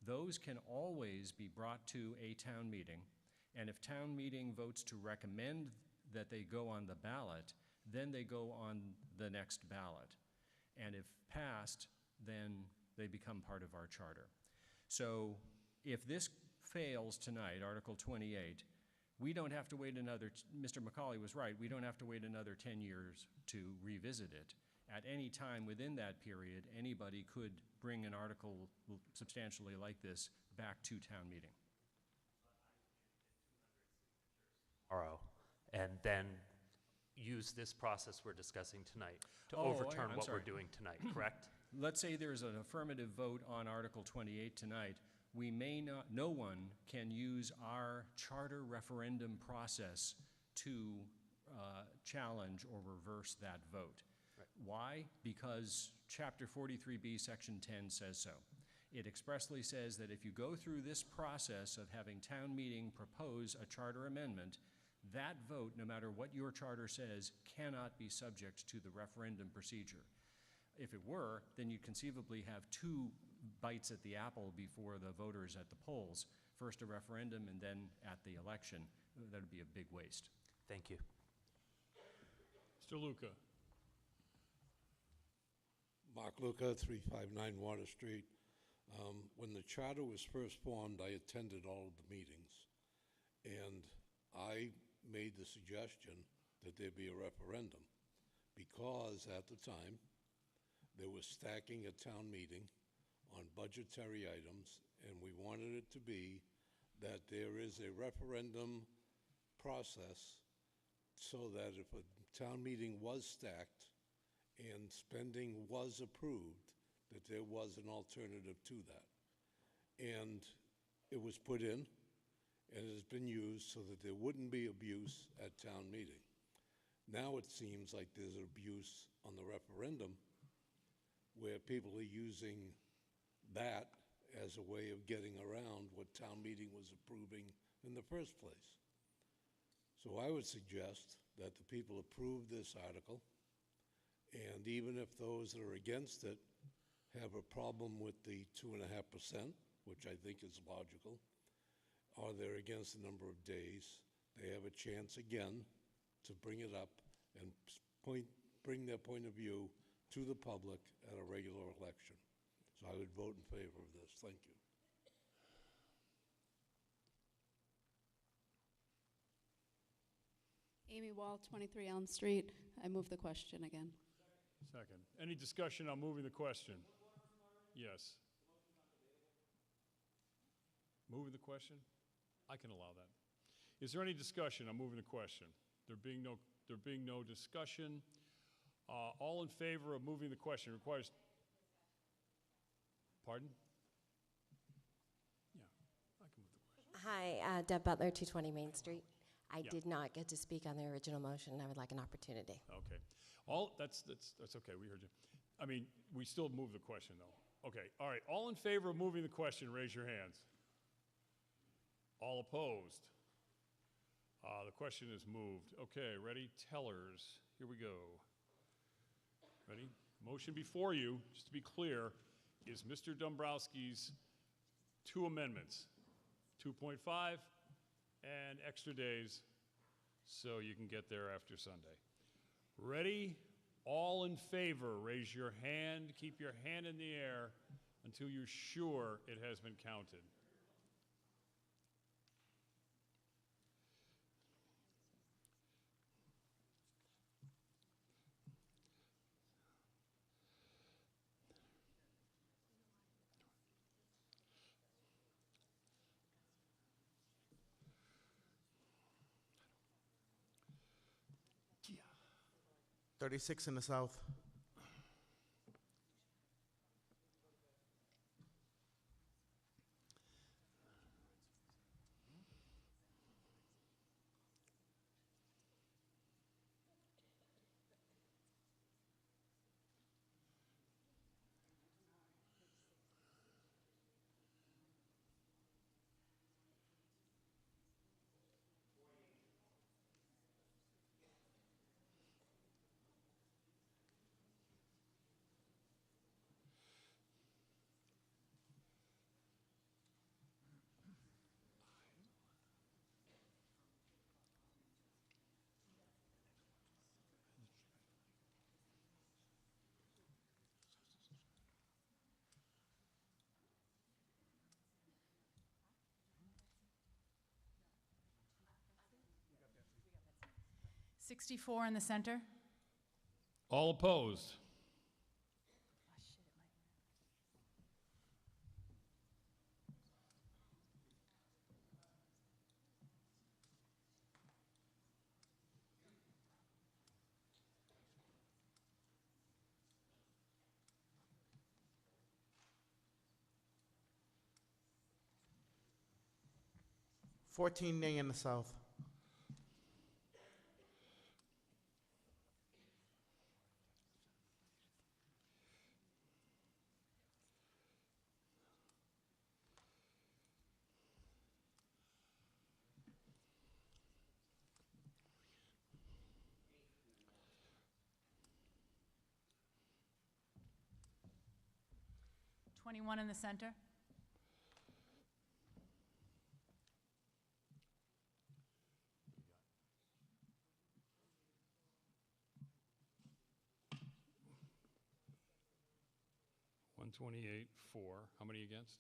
those can always be brought to a town meeting, and if town meeting votes to recommend that they go on the ballot, then they go on the next ballot. And if passed, then they become part of our charter. So if this fails tonight, Article 28, we don't have to wait another, Mr. McCauley was right, we don't have to wait another 10 years to revisit it. At any time within that period, anybody could bring an article substantially like this back to town meeting. Tomorrow, and then use this process we're discussing tonight to overturn what we're doing tonight, correct? Let's say there's an affirmative vote on Article 28 tonight. We may not, no one can use our charter referendum process to challenge or reverse that vote. Right. Why? Because Chapter 43B, Section 10 says so. It expressly says that if you go through this process of having town meeting propose a charter amendment, that vote, no matter what your charter says, cannot be subject to the referendum procedure. If it were, then you'd conceivably have two bites at the apple before the voters at the polls. First a referendum and then at the election. That would be a big waste. Thank you. Mr. Luca. Mark Luca, 359 Water Street. When the charter was first formed, I attended all of the meetings, and I made the suggestion that there be a referendum because at the time there was stacking at town meeting on budgetary items, and we wanted it to be that there is a referendum process so that if a town meeting was stacked and spending was approved, that there was an alternative to that. And it was put in, and it has been used so that there wouldn't be abuse at town meeting. Now it seems like there's abuse on the referendum where people are using that as a way of getting around what town meeting was approving in the first place. So I would suggest that the people approve this article, and even if those that are against it have a problem with the 2.5%, which I think is logical, or they're against the number of days, they have a chance again to bring it up and bring their point of view to the public at a regular election. So I would vote in favor of this. Thank you. Amy Wall, 23 Elm Street. I move the question again. Second. Any discussion on moving the question? Yes. Moving the question? I can allow that. Is there any discussion on moving the question? There being no discussion, all in favor of moving the question requires. Pardon? Yeah, I can move the question. Hi, Deb Butler, 220 Main Street. I Yeah. did not get to speak on the original motion. I would like an opportunity. Okay. That's okay. We heard you. I mean, we still move the question, though. Okay. All right. All in favor of moving the question, raise your hands. All opposed? The question is moved. Okay. Ready? Tellers. Here we go. Ready? Motion before you, just to be clear, is Mr. Dombrowski's two amendments, 2.5 and extra days, so you can get there after Sunday. Ready? All in favor, raise your hand. Keep your hand in the air until you're sure it has been counted. 36 in the south. $64 in the center. All opposed? $14 in the south. $21 in the center. $128, 4. How many against?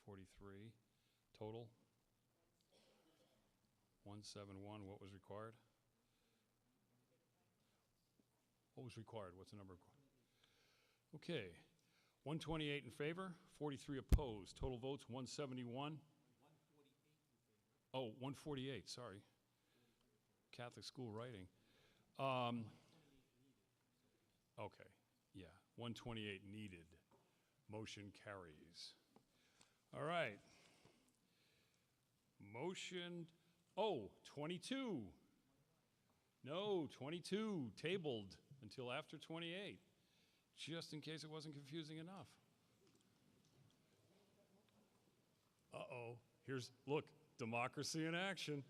43 total. 171, what was required? What was required? What's the number? Okay. 128 in favor, 43 opposed. Total votes 171. Oh, 148, sorry. Catholic school writing. Okay, yeah, 128 needed. Motion carries. All right. Motion, 22. No, 22, tabled until after 28, just in case it wasn't confusing enough. Uh-oh, look, democracy in action.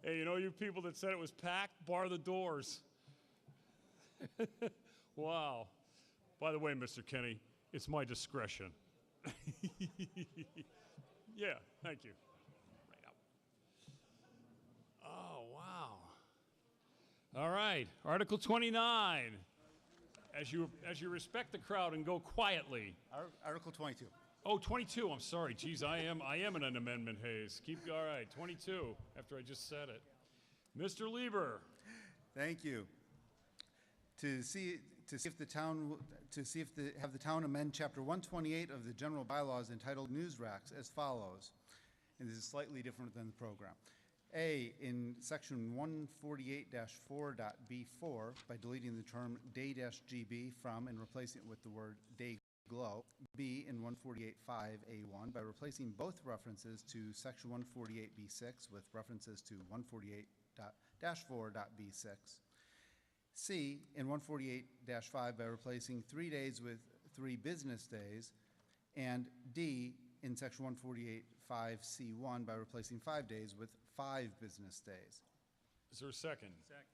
Hey, you people that said it was packed, bar the doors. Wow. By the way, Mr. Kenny, it's my discretion. Yeah, thank you. Right up. Oh, wow. All right, Article 29. As you respect the crowd and go quietly. Article 22. Oh, 22, I'm sorry. Geez, I am in an amendment haze. All right, 22, after I just said it. Mr. Lieber. Thank you. Have the town amend Chapter 128 of the general bylaws entitled News Racks as follows. And this is slightly different than the program. A, in section 148-4.b4, by deleting the term day-gb from and replacing it with the word day glow. B, in 148.5a1, by replacing both references to section 148b6 with references to 148-4.b6. C, in 148-5, by replacing 3 days with 3 business days. And D, in section 148.5c1, by replacing 5 days with 5 business days. Is there a second? Second.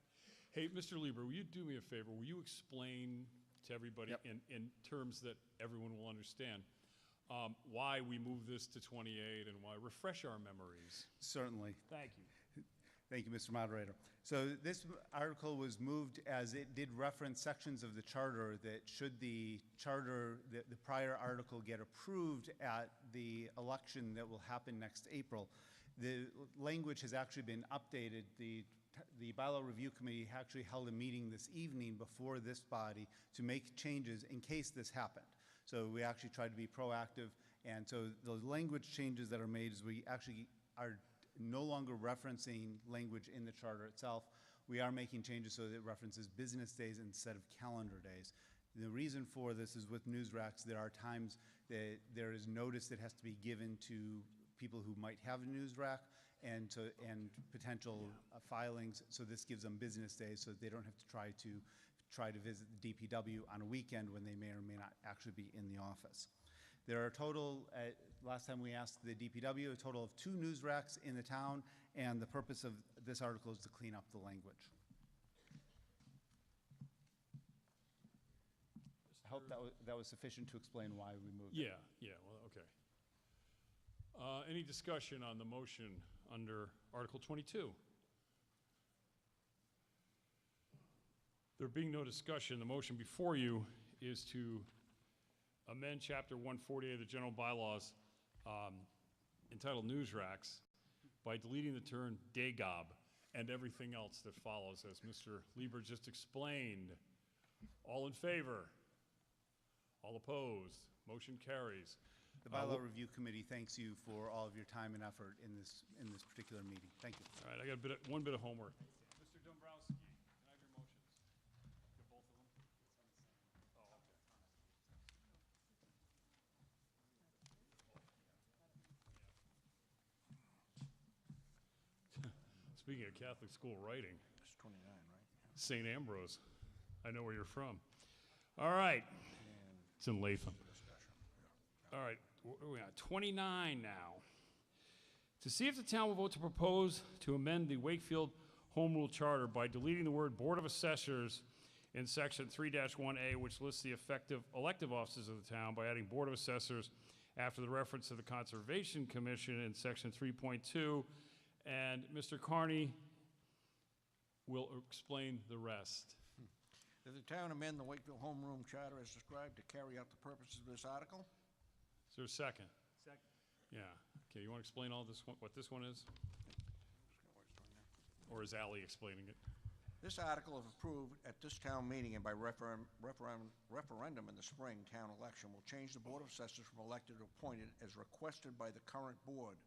Hey, Mr. Lieber, will you do me a favor? Will you explain to everybody in terms that everyone will understand why we move this to 28 and why? Refresh our memories. Certainly. Thank you. Thank you, Mr. Moderator. So this article was moved as it did reference sections of the charter that should the charter, the prior article get approved at the election that will happen next April. The language has actually been updated. The Bylaw Review Committee actually held a meeting this evening before this body to make changes in case this happened. So we actually tried to be proactive, and so the language changes that are made is we actually are no longer referencing language in the charter itself. We are making changes so that it references business days instead of calendar days. The reason for this is with news racks, there are times that there is notice that has to be given to people who might have a news rack and potential filings. So this gives them business days so that they don't have to try to visit the DPW on a weekend when they may or may not actually be in the office. There are a total, last time we asked the DPW, a total of 2 news racks in the town, and the purpose of this article is to clean up the language. I hope that was sufficient to explain why we moved it. Yeah, well, okay. Any discussion on the motion under Article 22? There being no discussion, the motion before you is to amend Chapter 148 of the general bylaws entitled News Racks by deleting the term "dagob" and everything else that follows, as Mr. Lieber just explained. All in favor? All opposed? Motion carries. The Bylaw Review Committee thanks you for all of your time and effort in this particular meeting. Thank you. All right, I got one bit of homework. Mr. Dombrowski, can I have your motions? Get both of them? Oh, okay. Speaking of Catholic school writing. It's 29, right? St. Ambrose. I know where you're from. All right. It's in Latham. All right, we're at 29 now. To see if the town will vote to propose to amend the Wakefield Home Rule Charter by deleting the word Board of Assessors in Section 3-1A, which lists the elective offices of the town, by adding Board of Assessors after the reference to the Conservation Commission in Section 3.2. And Mr. Carney will explain the rest. Does the town amend the Wakefield Home Rule Charter as described to carry out the purposes of this article? Is there a second? Second. Yeah. Okay, you want to explain all this, what this one is? Or is Ally explaining it? This article, if approved at this town meeting and by referendum in the spring town election, will change the Board of Assessors from elected to appointed as requested by the current board.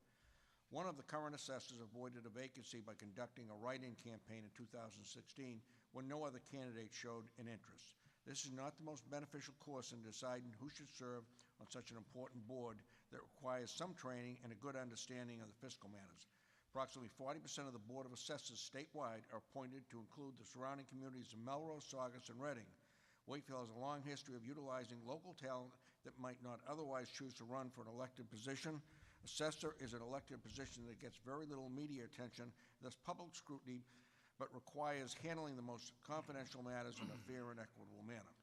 One of the current assessors avoided a vacancy by conducting a write-in campaign in 2016 when no other candidate showed an interest. This is not the most beneficial course in deciding who should serve on such an important board that requires some training and a good understanding of the fiscal matters. Approximately 40% of the Board of Assessors statewide are appointed to include the surrounding communities of Melrose, Saugus, and Reading. Wakefield has a long history of utilizing local talent that might not otherwise choose to run for an elected position. Assessor is an elected position that gets very little media attention, thus public scrutiny, but requires handling the most confidential matters in a fair and equitable manner.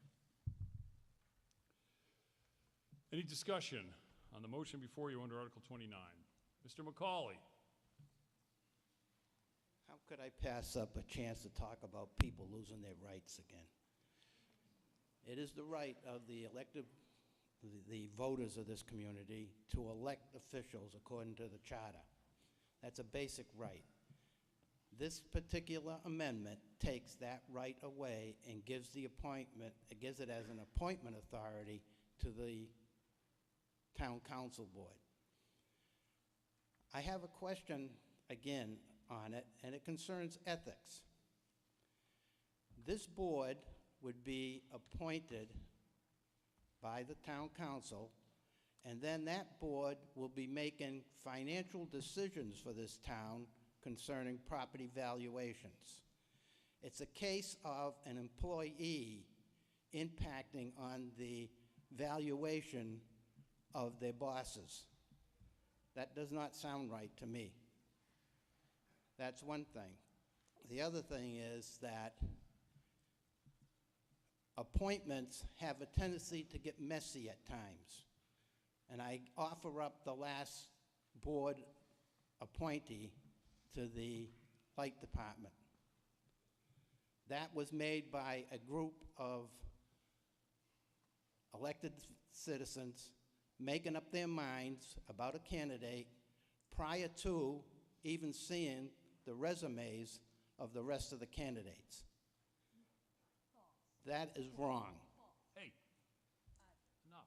Any discussion on the motion before you under Article 29? Mr. McCauley. How could I pass up a chance to talk about people losing their rights again? It is the right of the elected, the voters of this community to elect officials according to the charter. That's a basic right. This particular amendment takes that right away and gives the appointment, it gives it as an appointment authority to the town council board. I have a question again on it, and it concerns ethics. This board would be appointed by the town council, and then that board will be making financial decisions for this town concerning property valuations. It's a case of an employee impacting on the valuation of their bosses. That does not sound right to me. That's one thing. The other thing is that appointments have a tendency to get messy at times. And I offer up the last board appointee to the light department. That was made by a group of elected citizens making up their minds about a candidate prior to even seeing the resumes of the rest of the candidates. That is wrong. Hey, enough.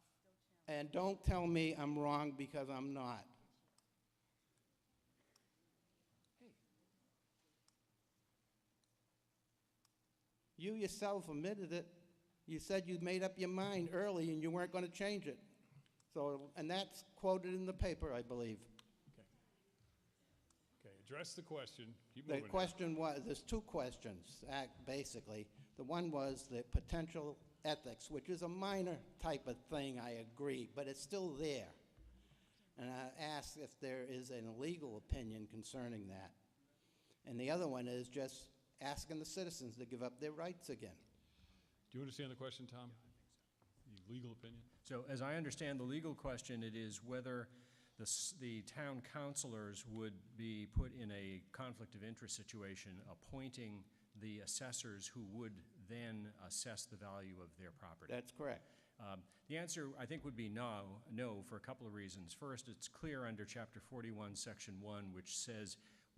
And don't tell me I'm wrong because I'm not. You yourself admitted it. You said you made up your mind early and you weren't going to change it. So, and that's quoted in the paper, I believe. Okay, address the question. Keep The moving. question was, there's two questions, basically. The one was the potential ethics, which is a minor type of thing, I agree, but it's still there. And I asked if there is an legal opinion concerning that. And the other one is just asking the citizens to give up their rights again. Do you understand the question, Tom? The legal opinion? So as I understand the legal question, it is whether the town councilors would be put in a conflict of interest situation, appointing the assessors who would then assess the value of their property. That's correct. The answer, I think, would be no, for a couple of reasons. First, it's clear under Chapter 41, Section 1, which says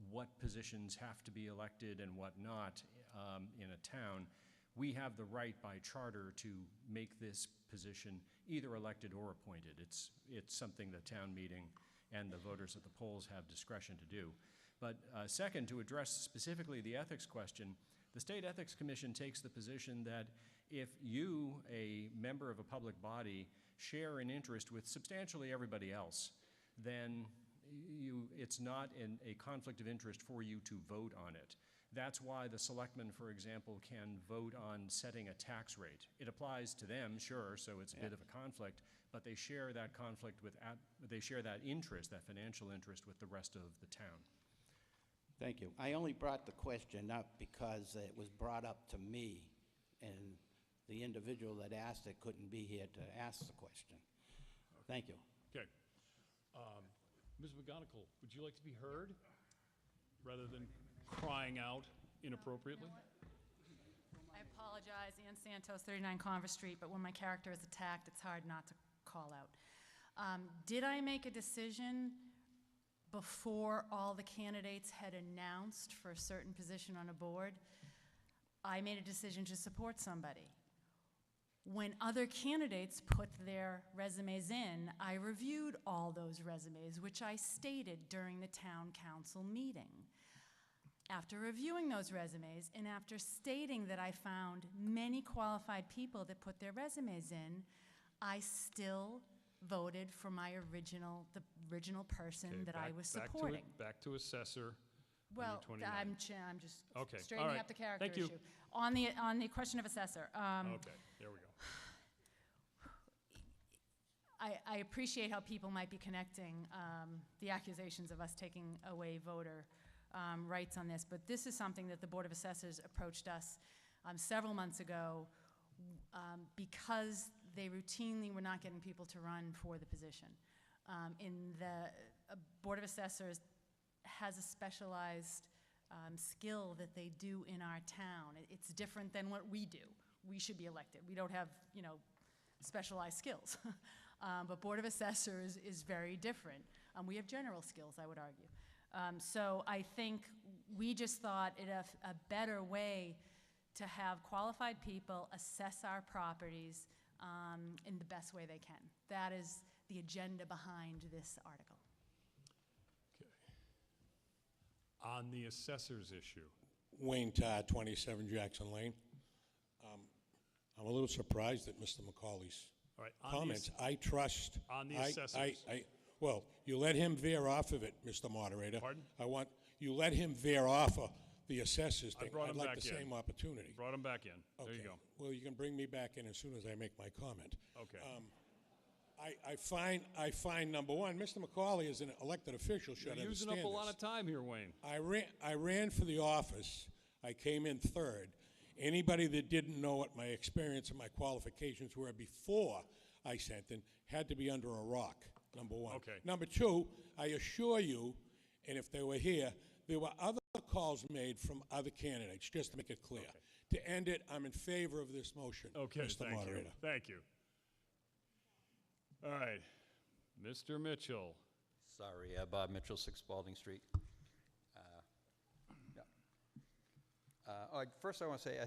what positions have to be elected and what not in a town. We have the right by charter to make this position either elected or appointed. It's something the town meeting and the voters at the polls have discretion to do. But second, to address specifically the ethics question, the State Ethics Commission takes the position that if you, a member of a public body, share an interest with substantially everybody else, then it's not a conflict of interest for you to vote on it. That's why the selectmen, for example, can vote on setting a tax rate. It applies to them, sure, so it's a bit of a conflict, but they share that conflict with, they share that interest, that financial interest with the rest of the town. Thank you. I only brought the question up because it was brought up to me, and the individual that asked it couldn't be here to ask the question. Thank you. Okay. Ms. McGonigal, would you like to be heard rather than crying out inappropriately? I apologize, Ann Santos, 39 Converse Street, but when my character is attacked, it's hard not to call out. Did I make a decision before all the candidates had announced for a certain position on a board? I made a decision to support somebody. When other candidates put their resumes in, I reviewed all those resumes, which I stated during the town council meeting. After reviewing those resumes and after stating that I found many qualified people that put their resumes in, I still voted for the original person Okay, that I was supporting. Back to assessor. Well, number 29. I'm just Okay, straightening all right. up the character Thank you. issue. On the question of assessor. Okay, there we go. I appreciate how people might be connecting the accusations of us taking away voter rights on this, but this is something that the Board of Assessors approached us several months ago because they routinely were not getting people to run for the position. The Board of Assessors has a specialized skill that they do in our town. It's different than what we do. We should be elected. We don't have, specialized skills. But Board of Assessors is very different. We have general skills, I would argue. So I think we just thought it a better way to have qualified people assess our properties in the best way they can. That is the agenda behind this article. Okay. On the assessor's issue. Wayne Todd, 27 Jackson Lane. I'm a little surprised at Mr. McCauley's All right, comments. I trust. On the assessors. Well, you let him veer off of it, Mr. Moderator. Pardon? You let him veer off of the assessors thing. brought him I'd like back the in. same opportunity. Brought him back in. Okay. There you go. Well, you can bring me back in as soon as I make my comment. Okay. I find number one, Mr. McCauley is an elected official, should You're using understand up a lot this. of time here, Wayne. I ran for the office. I came in third. Anybody that didn't know what my experience and my qualifications were before I sent in had to be under a rock, number one. Okay. Number two, I assure you, and if they were here, there were other calls made from other candidates, just to make it clear. Okay. To end it, I'm in favor of this motion, Okay, Mr. thank Moderator. you. Thank you. All right, Mr. Mitchell. Sorry, Bob Mitchell, 6 Spalding Street. First, I want to say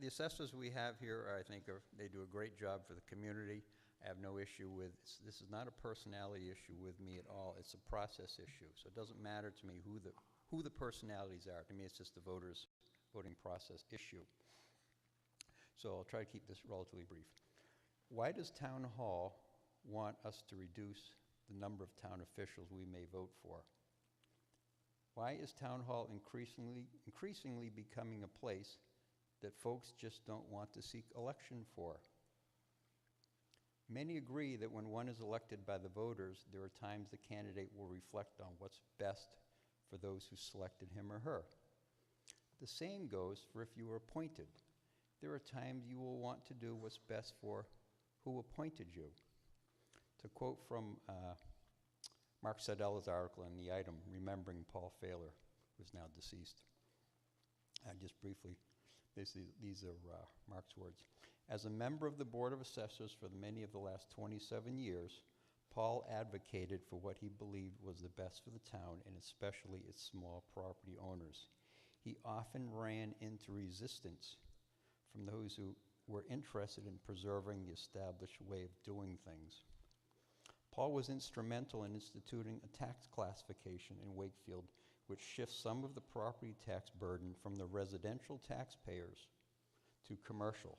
the assessors we have here, I think, they do a great job for the community. I have no issue with this. Is not a personality issue with me at all. It's a process issue. So it doesn't matter to me who the personalities are. To me, it's just the voting process issue. so I'll try to keep this relatively brief. Why does Town Hall want us to reduce the number of town officials we may vote for? Why is Town Hall increasingly becoming a place that folks just don't want to seek election for? Many agree that when one is elected by the voters, there are times the candidate will reflect on what's best for those who selected him or her. The same goes for if you were appointed. There are times you will want to do what's best for who appointed you. To quote from Mark Seidella's article in the item, Remembering Paul Failer, who's now deceased. Just briefly, these are Mark's words. As a member of the Board of Assessors for many of the last 27 years, Paul advocated for what he believed was the best for the town, and especially its small property owners. He often ran into resistance from those who were interested in preserving the established way of doing things. Paul was instrumental in instituting a tax classification in Wakefield which shifts some of the property tax burden from the residential taxpayers to commercial.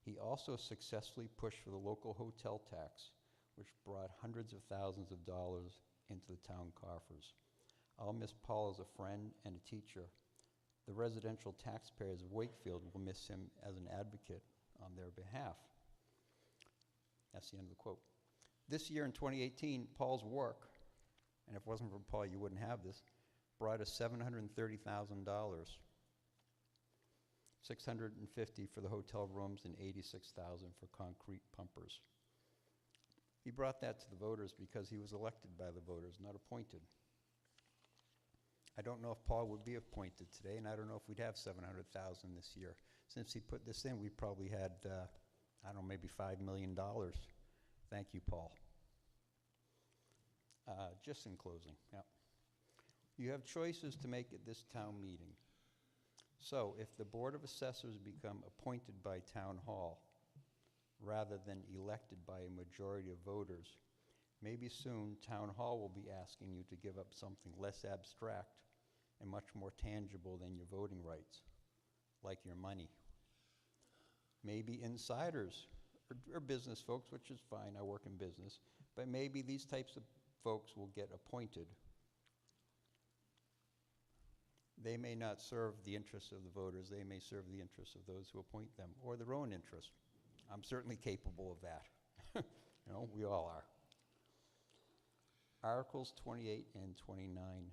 He also successfully pushed for the local hotel tax, which brought hundreds of thousands of dollars into the town coffers. I'll miss Paul as a friend and a teacher. The residential taxpayers of Wakefield will miss him as an advocate on their behalf. That's the end of the quote. This year in 2018, Paul's work, and if it wasn't for Paul, you wouldn't have this, brought us $730,000. $650 for the hotel rooms and $86,000 for concrete pumpers. He brought that to the voters because he was elected by the voters, not appointed. I don't know if Paul would be appointed today, and I don't know if we'd have $700,000 this year. Since he put this in, we probably had, I don't know, maybe $5 million. Thank you, Paul. Just in closing, yeah. You have choices to make at this town meeting. So if the Board of Assessors become appointed by Town Hall rather than elected by a majority of voters, maybe soon Town Hall will be asking you to give up something less abstract and much more tangible than your voting rights, like your money. Maybe insiders or business folks, which is fine, I work in business, but maybe these types of folks will get appointed. They may not serve the interests of the voters, they may serve the interests of those who appoint them, or their own interests. I'm certainly capable of that. You know, we all are. Articles 28 and 29,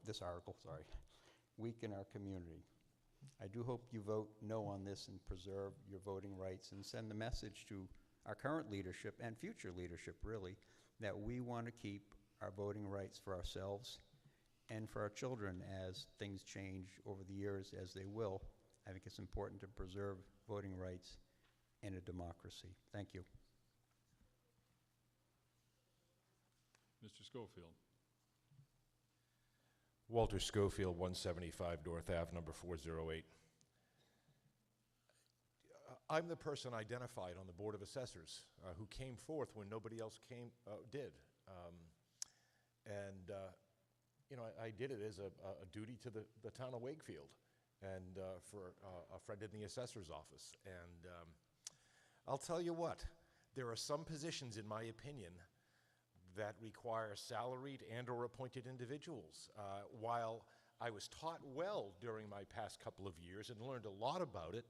this article, weaken our community. I do hope you vote no on this and preserve your voting rights and send the message to our current leadership and future leadership, really, that we want to keep our voting rights for ourselves and for our children as things change over the years, as they will. I think it's important to preserve voting rights in a democracy. Thank you. Mr. Schofield. Walter Schofield, 175 North Ave, number 408. I'm the person identified on the Board of Assessors who came forth when nobody else did. You know, I did it as a duty to the town of Wakefield and for a friend in the assessor's office. And I'll tell you what, there are some positions, in my opinion, that require salaried and or appointed individuals. While I was taught well during my past couple of years and learned a lot about it,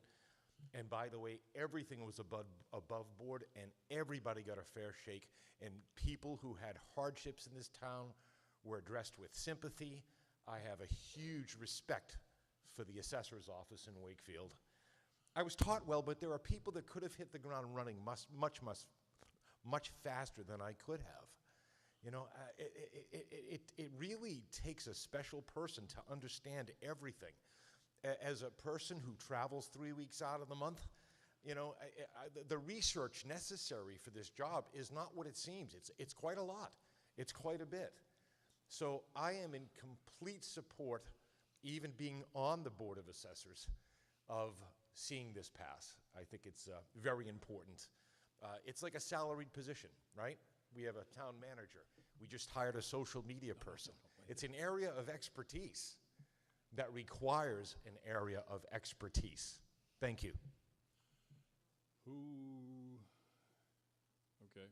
and by the way, everything was above board and everybody got a fair shake, and people who had hardships in this town were addressed with sympathy. I have a huge respect for the assessor's office in Wakefield. I was taught well, but there are people that could have hit the ground running much faster than I could have. You know, it really takes a special person to understand everything. As a person who travels 3 weeks out of the month, you know, the research necessary for this job is not what it seems. It's quite a lot. It's quite a bit. So I am in complete support, even being on the Board of Assessors, of seeing this pass. I think it's very important. It's like a salaried position, right? We have a town manager. We just hired a social media person. It's an area of expertise that requires an area of expertise. Thank you. Who? Okay.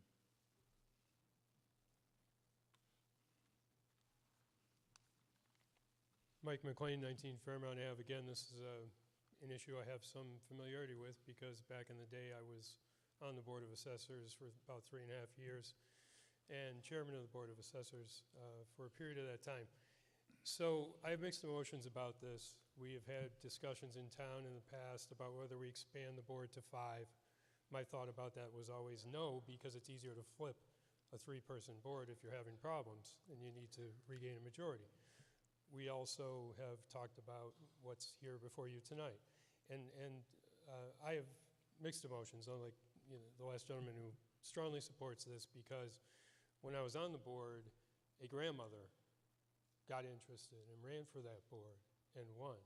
Mike McLean, 19 Fairmount Ave. Again, this is an issue I have some familiarity with because back in the day I was on the Board of Assessors for about 3.5 years and chairman of the Board of Assessors for a period of that time. So I have mixed emotions about this. We have had discussions in town in the past about whether we expand the board to 5. My thought about that was always no, because it's easier to flip a 3-person board if you're having problems and you need to regain a majority. We also have talked about what's here before you tonight. And I have mixed emotions, unlike the last gentleman who strongly supports this, because when I was on the board, a grandmother got interested and ran for that board and won.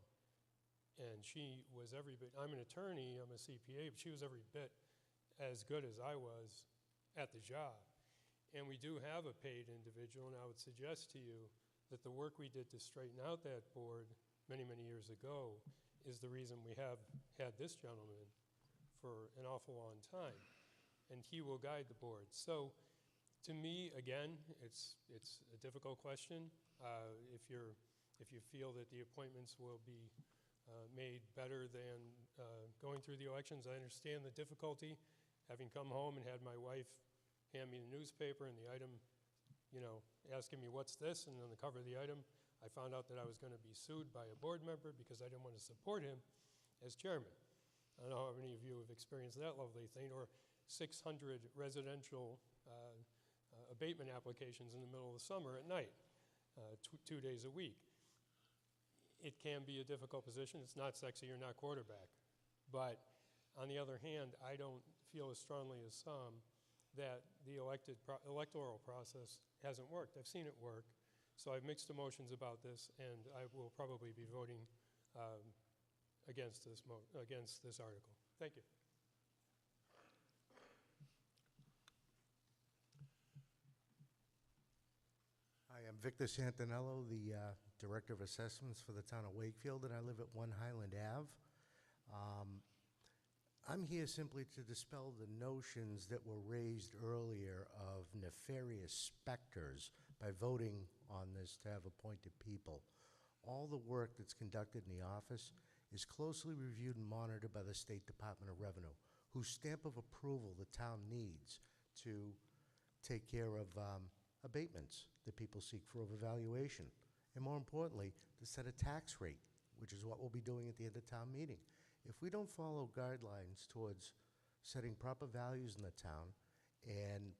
And she was every bit, I'm an attorney, I'm a CPA, but she was every bit as good as I was at the job. And we do have a paid individual, and I would suggest to you that the work we did to straighten out that board many, many years ago is the reason we have had this gentleman for an awful long time. And he will guide the board. So to me, again, it's a difficult question. If you feel that the appointments will be made better than going through the elections, I understand the difficulty. Having come home and had my wife hand me the newspaper and the item, asking me what's this, and on the cover of the item, I found out that I was going to be sued by a board member because I didn't want to support him as chairman. I don't know how many of you have experienced that lovely thing, or 600 residential abatement applications in the middle of the summer at night, 2 days a week. It can be a difficult position. It's not sexy or not quarterback. But on the other hand, I don't feel as strongly as some that the electoral process hasn't worked. I've seen it work. So I've mixed emotions about this, and I will probably be voting against this article. Thank you. Hi, I'm Victor Santinello, the Director of Assessments for the town of Wakefield, and I live at 1 Highland Ave. I'm here simply to dispel the notions that were raised earlier of nefarious specters by voting on this to have appointed people. All the work that's conducted in the office is closely reviewed and monitored by the State Department of Revenue, whose stamp of approval the town needs to take care of abatements that people seek for evaluation. And more importantly, to set a tax rate, which is what we'll be doing at the end of town meeting. If we don't follow guidelines towards setting proper values in the town and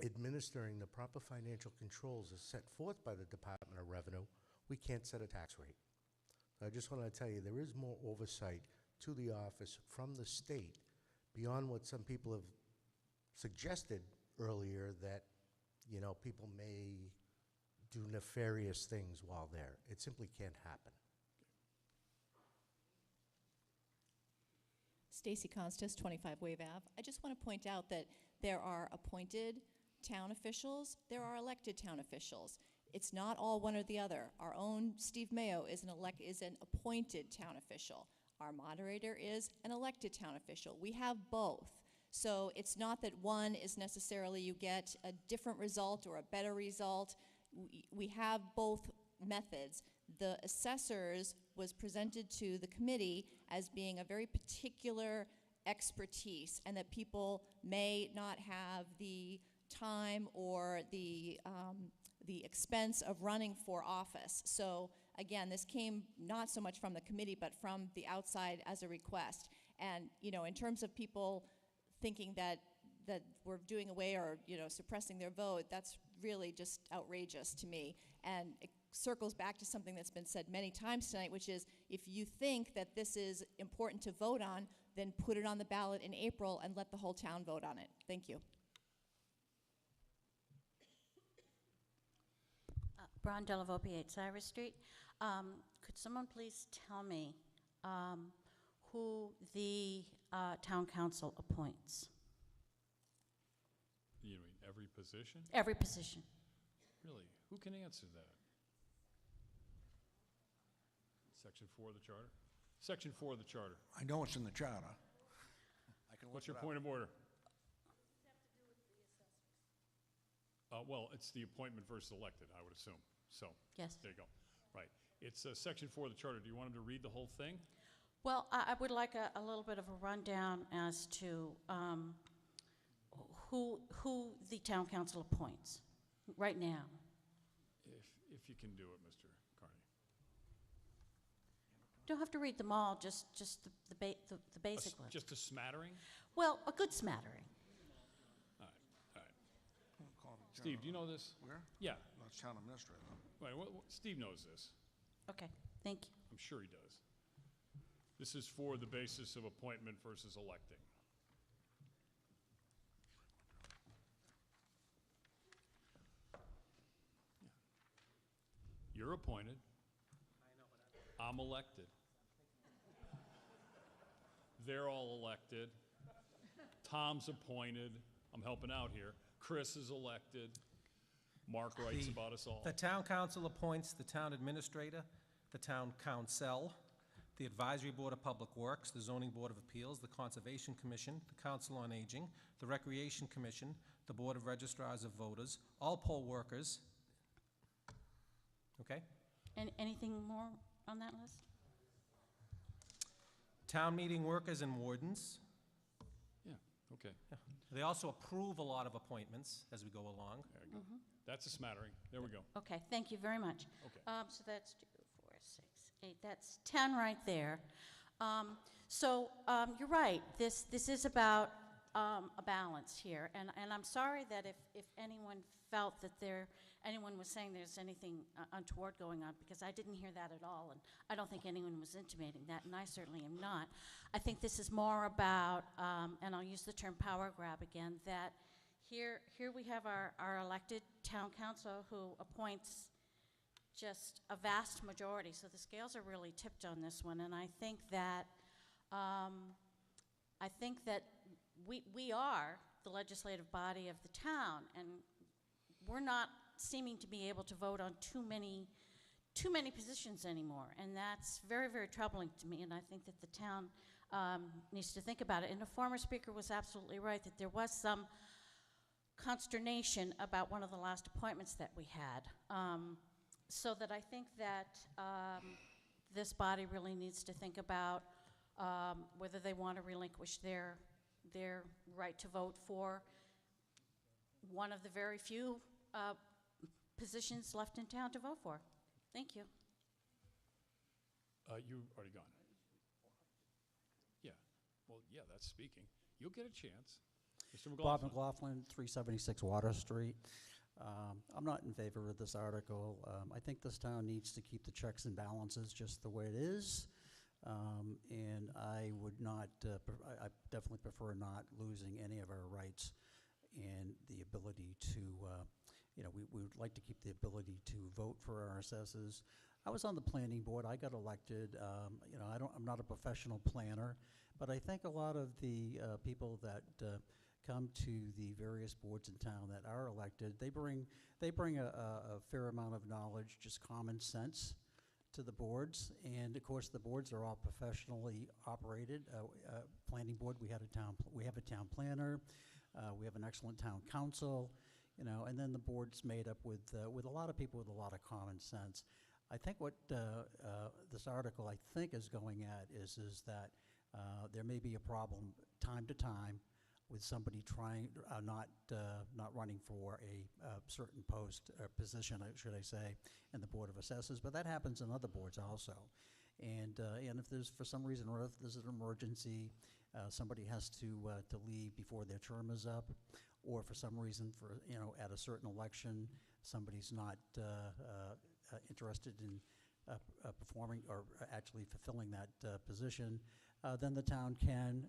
administering the proper financial controls as set forth by the Department of Revenue, we can't set a tax rate. So I just want to tell you, there is more oversight to the office from the state beyond what some people have suggested earlier, that people may do nefarious things while there. It simply can't happen. Stacy Constas, 25 Wave Ave. I just want to point out that there are appointed town officials, there are elected town officials. It's not all one or the other. Our own Steve Mayo is an appointed town official. Our moderator is an elected town official. We have both. So it's not that one is necessarily you get a different result or a better result. We have both methods. The assessors was presented to the committee as being a very particular expertise, and that people may not have the time or the expense of running for office. So again, this came not so much from the committee, but from the outside as a request. And in terms of people thinking that we're doing away or suppressing their vote, that's really just outrageous to me. And it circles back to something that's been said many times tonight, which is if you think that this is important to vote on, then put it on the ballot in April and let the whole town vote on it. Thank you. Brian Delavope, 8 Cyrus Street. Could someone please tell me who the town council appoints? You mean every position? Every position. Really? Who can answer that? Section 4 of the charter? Section 4 of the charter. I know it's in the charter. I can look What's your it up. point of order? Well, it's the appointment versus elected, I would assume. So, Yes. there you go. Right. It's Section 4 of the charter. Do you want him to read the whole thing? Well, I would like a little bit of a rundown as to who the town council appoints right now. If you can do it, Mr. Carney. Don't have to read them all, just the basic ones. Just a smattering? Well, a good smattering. All right. Steve, do you know this? Where? Yeah. No, it's town administrator. Right, Steve knows this. Okay, thank you. I'm sure he does. This is for the basis of appointment versus electing. You're appointed. I'm elected. They're all elected. Tom's appointed. I'm helping out here. Chris is elected. Mark writes about us all. The town council appoints the town administrator, the town council, the advisory board of public works, the zoning board of appeals, the conservation commission, the council on aging, the recreation commission, the board of registrars of voters, all poll workers. Okay? Anything more on that list? Town meeting workers and wardens. Yeah, okay. They also approve a lot of appointments as we go along. There you go. That's a smattering. There we go. Okay, thank you very much. Okay. So that's 2, 4, 6, 8. That's 10 right there. You're right. This is about a balance here, and I'm sorry that if anyone felt that anyone was saying there's anything untoward going on, because I didn't hear that at all, and I don't think anyone was intimating that, and I certainly am not. I think this is more about, and I'll use the term power grab again, that here we have our elected town council who appoints just a vast majority, so the scales are really tipped on this one, and I think that we are the legislative body of the town, and we're not seeming to be able to vote on too many positions anymore, and that's very, very troubling to me, and I think that the town needs to think about it. And the former speaker was absolutely right that there was some consternation about one of the last appointments that we had, so that I think that this body really needs to think about whether they want to relinquish their right to vote for one of the very few positions left in town to vote for. Thank you. You already gone. Yeah. Well, yeah, that's speaking. You'll get a chance. Mr. McLaughlin. Bob McLaughlin, 376 Water Street. I'm not in favor of this article. I think this town needs to keep the checks and balances just the way it is. And I would not, I definitely prefer not losing any of our rights and the ability to, we would like to keep the ability to vote for our assessors. I was on the planning board. I got elected. I'm not a professional planner, but I think a lot of the people that come to the various boards in town that are elected, they bring a fair amount of knowledge, just common sense to the boards, and of course the boards are all professionally operated. Planning board, we have a town planner, we have an excellent town council, and then the board's made up with a lot of people with a lot of common sense. I think what this article I think is going at is that there may be a problem time to time with somebody trying not running for a certain post or position, should I say, in the Board of Assessors, but that happens in other boards also. And if there's, for some reason, or if there's an emergency, somebody has to leave before their term is up, or for some reason, at a certain election, somebody's not interested in performing or actually fulfilling that position, then the town can,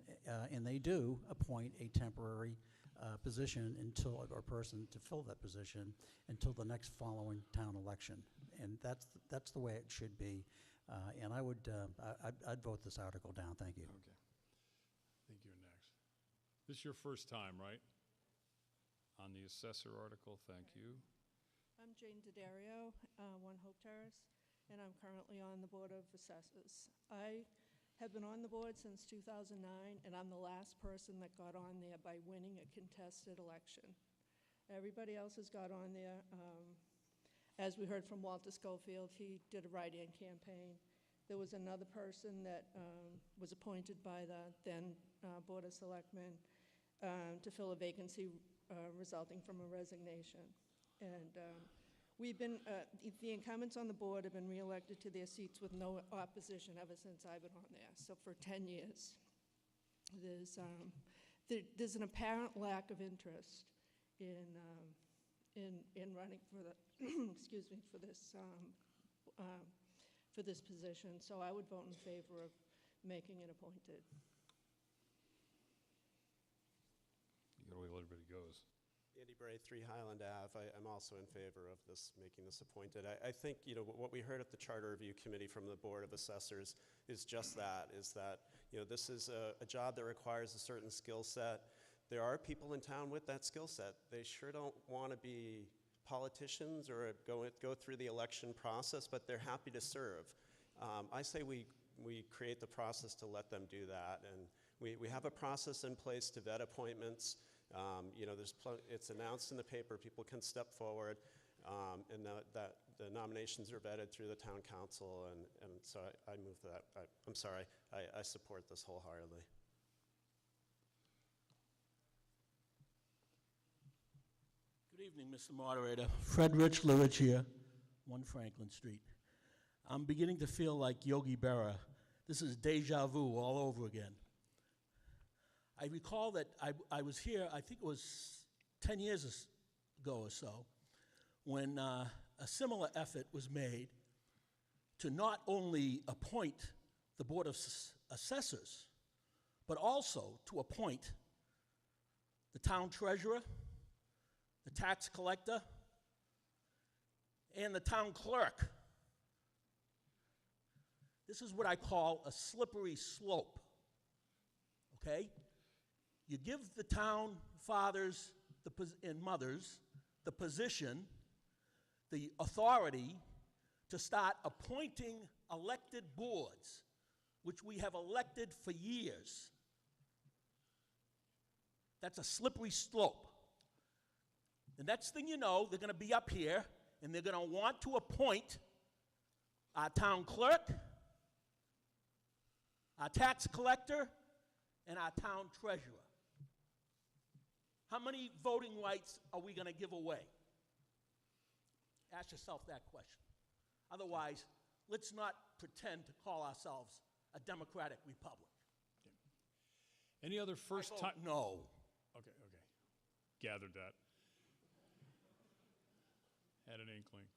and they do, appoint a temporary position or person to fill that position until the next following town election. And that's the way it should be. And I'd vote this article down. Thank you. Okay. I think you're next. This is your first time, right? On the assessor article, thank you. I'm Jane D'Addario, 1 Hope Terrace, and I'm currently on the Board of Assessors. I have been on the board since 2009, and I'm the last person that got on there by winning a contested election. Everybody else has got on there. As we heard from Walter Schofield, he did a write-in campaign. There was another person that was appointed by the then Board of Selectmen to fill a vacancy resulting from a resignation. And we've been, the incumbents on the board have been reelected to their seats with no opposition ever since I've been on there, so for 10 years. There's an apparent lack of interest in running for the, excuse me, for this position, so I would vote in favor of making it appointed. You gotta wait till everybody goes. Andy Bray, 3 Highland Ave. I'm also in favor of making this appointed. I think, what we heard at the Charter Review Committee from the Board of Assessors is just that, this is a job that requires a certain skill set. There are people in town with that skill set. They sure don't want to be politicians or go through the election process, but they're happy to serve. I say we create the process to let them do that, and we have a process in place to vet appointments. It's announced in the paper, people can step forward, and that the nominations are vetted through the town council, and so I move that. I'm sorry, I support this wholeheartedly. Good evening, Mr. Moderator. Fred Rich Lurich here, 1 Franklin Street. I'm beginning to feel like Yogi Berra. This is deja vu all over again. I recall that I was here, I think it was 10 years ago or so, when a similar effort was made to not only appoint the Board of Assessors, but also to appoint the town treasurer, the tax collector, and the town clerk. This is what I call a slippery slope, okay? You give the town fathers and mothers the position, the authority to start appointing elected boards, which we have elected for years. That's a slippery slope. The next thing you know, they're going to be up here and they're going to want to appoint our town clerk, our tax collector, and our town treasurer. How many voting rights are we going to give away? Ask yourself that question. Otherwise, let's not pretend to call ourselves a democratic republic. Any other first time? No. Okay. Gathered that. Had an inkling.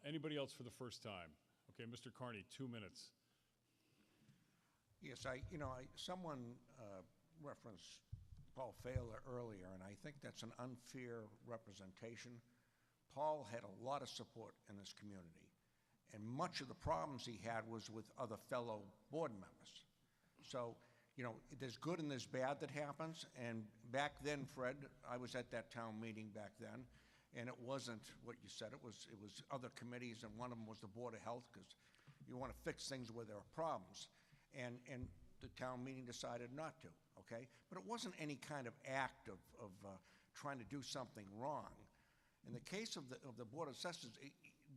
Anybody else for the first time? Okay, Mr. Carney, 2 minutes. Yes, someone referenced Paul Failer earlier, and I think that's an unfair representation. Paul had a lot of support in this community, and much of the problems he had was with other fellow board members. So, there's good and there's bad that happens, and back then, Fred, I was at that town meeting back then, and it wasn't what you said. It was other committees, and one of them was the Board of Health, because you want to fix things where there are problems. And the town meeting decided not to, okay? But it wasn't any kind of act of trying to do something wrong. In the case of the Board of Assessors,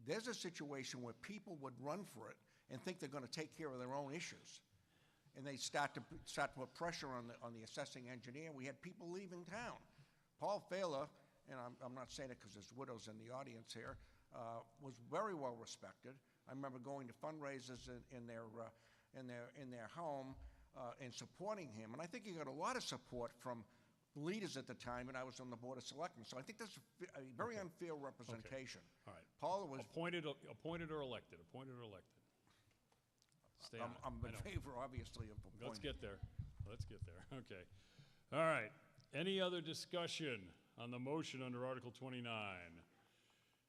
there's a situation where people would run for it and think they're going to take care of their own issues. And they start to put pressure on the assessing engineer. We had people leaving town. Paul Failer, and I'm not saying it because there's widows in the audience here, was very well respected. I remember going to fundraisers in their home and supporting him. And I think he got a lot of support from leaders at the time, and I was on the Board of Selectmen. So I think that's a very unfair representation. Okay. All right. Paul was appointed or elected. Appointed or elected. Stay on I'm it. in favor, obviously, of appointing. Let's get there. Okay. All right. Any other discussion on the motion under Article 29?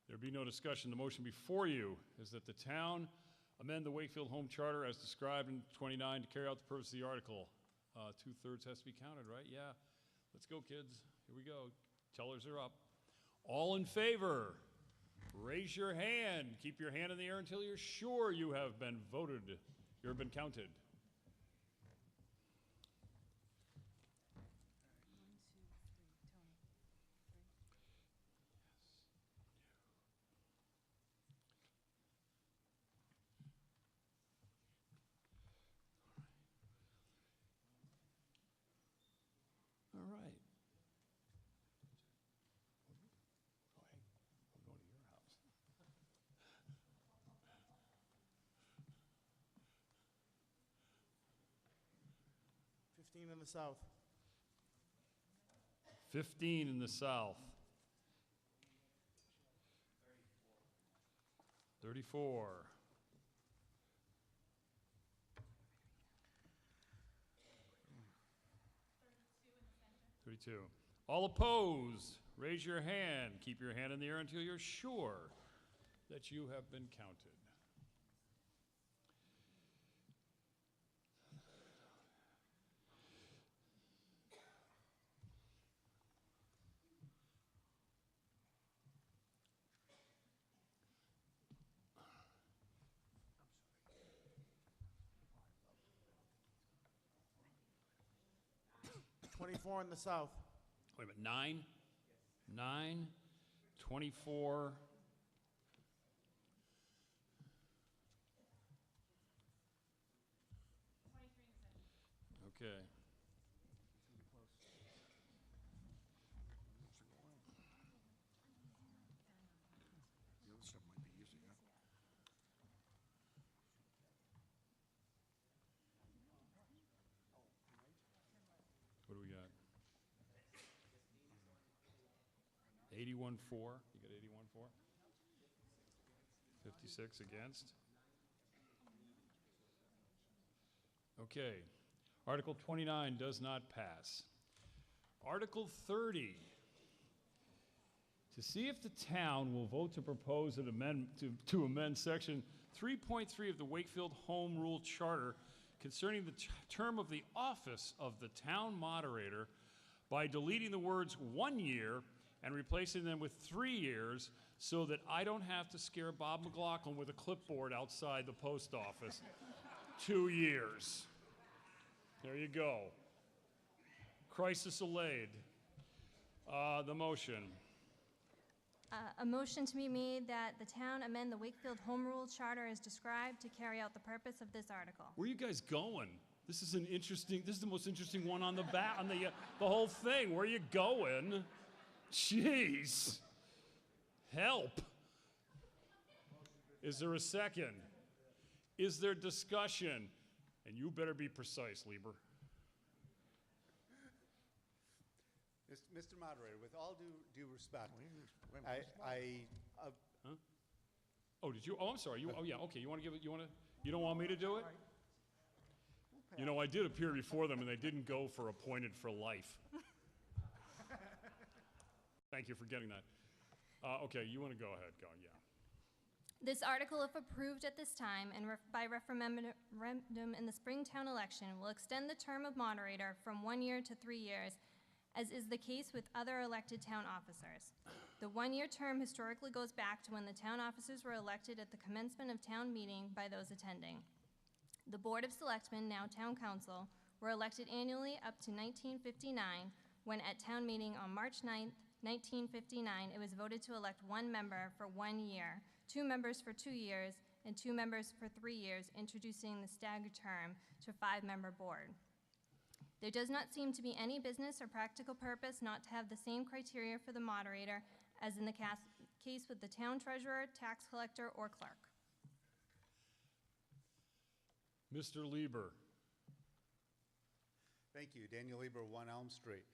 There be no discussion. The motion before you is that the town amend the Wakefield Home Charter as described in 29 to carry out the purpose of the article. 2/3 has to be counted, right? Yeah. Let's go, kids. Here we go. Tellers are up. All in favor, raise your hand. Keep your hand in the air until you're sure you have been voted. You have been counted. 15 in the south. 15 in the south. 34. 32. All opposed, raise your hand. Keep your hand in the air until you're sure that you have been counted. Yes. 24 in the south. Wait a minute, 9? 9, 24. Okay. The other stuff might be easy, huh? What do we got? 81-4. You got 81-4? 56 against. Okay. Article 29 does not pass. Article 30. To see if the town will vote to propose an amendment to amend section 3.3 of the Wakefield Home Rule Charter concerning the term of the office of the town moderator by deleting the words 1 year and replacing them with 3 years so that I don't have to scare Bob McLaughlin with a clipboard outside the post office. 2 years. There you go. Crisis allayed. The motion. A motion to be made that the town amend the Wakefield Home Rule Charter as described to carry out the purpose of this article. Where are you guys going? This is the most interesting one on the the whole thing. Where are you going? Jeez. Help. Is there a second? Is there discussion? And you better be precise, Lieber. Mr. Moderator, with all due respect, Huh? Oh, did you? Oh, I'm sorry. Oh, yeah. Okay. You want to give it? You don't want me to do it? You know, I did appear before them, and they didn't go for appointed for life. Thank you for getting that. Okay, you want to go ahead? Go. Yeah. This article, if approved at this time and by referendum in the Springtown election, will extend the term of moderator from 1 year to 3 years, as is the case with other elected town officers. The 1-year term historically goes back to when the town officers were elected at the commencement of town meeting by those attending. The Board of Selectmen, now Town Council, were elected annually up to 1959, when at town meeting on March 9th, 1959, it was voted to elect 1 member for 1 year, 2 members for 2 years, and 2 members for 3 years, introducing the staggered term to a 5-member board. There does not seem to be any business or practical purpose not to have the same criteria for the moderator as in the case with the town treasurer, tax collector, or clerk. Mr. Lieber. Thank you. Daniel Lieber, 1 Elm Street.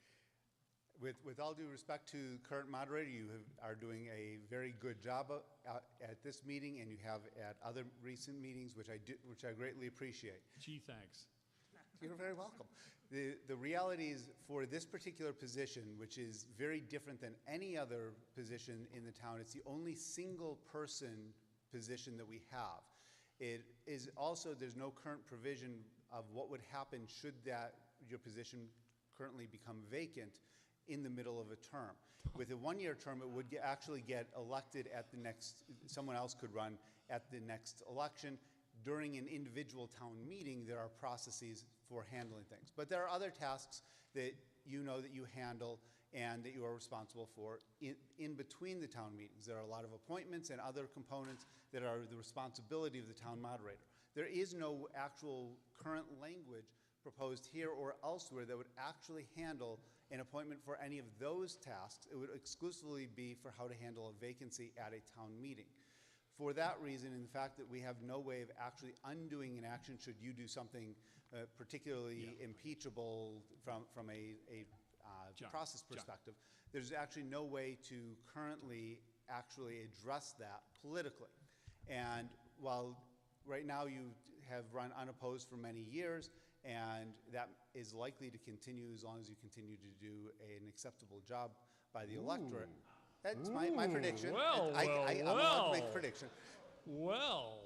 With all due respect to current moderator, you are doing a very good job at this meeting, and you have at other recent meetings, which I greatly appreciate. Gee, thanks. You're very welcome. The reality is, for this particular position, which is very different than any other position in the town, it's the only single person position that we have. It is also, there's no current provision of what would happen should your position currently become vacant in the middle of a term. With a 1-year term, it would actually get elected at the next, someone else could run at the next election. During an individual town meeting, there are processes for handling things. But there are other tasks that you know that you handle and that you are responsible for in between the town meetings. There are a lot of appointments and other components that are the responsibility of the town moderator. There is no actual current language proposed here or elsewhere that would actually handle an appointment for any of those tasks. It would exclusively be for how to handle a vacancy at a town meeting. For that reason, and the fact that we have no way of actually undoing an action should you do something particularly impeachable from a process perspective, there's actually no way to currently actually address that politically. And while right now you have run unopposed for many years, and that is likely to continue as long as you continue to do an acceptable job by the electorate. That's my prediction. Well, I'm allowed to make a prediction. Well.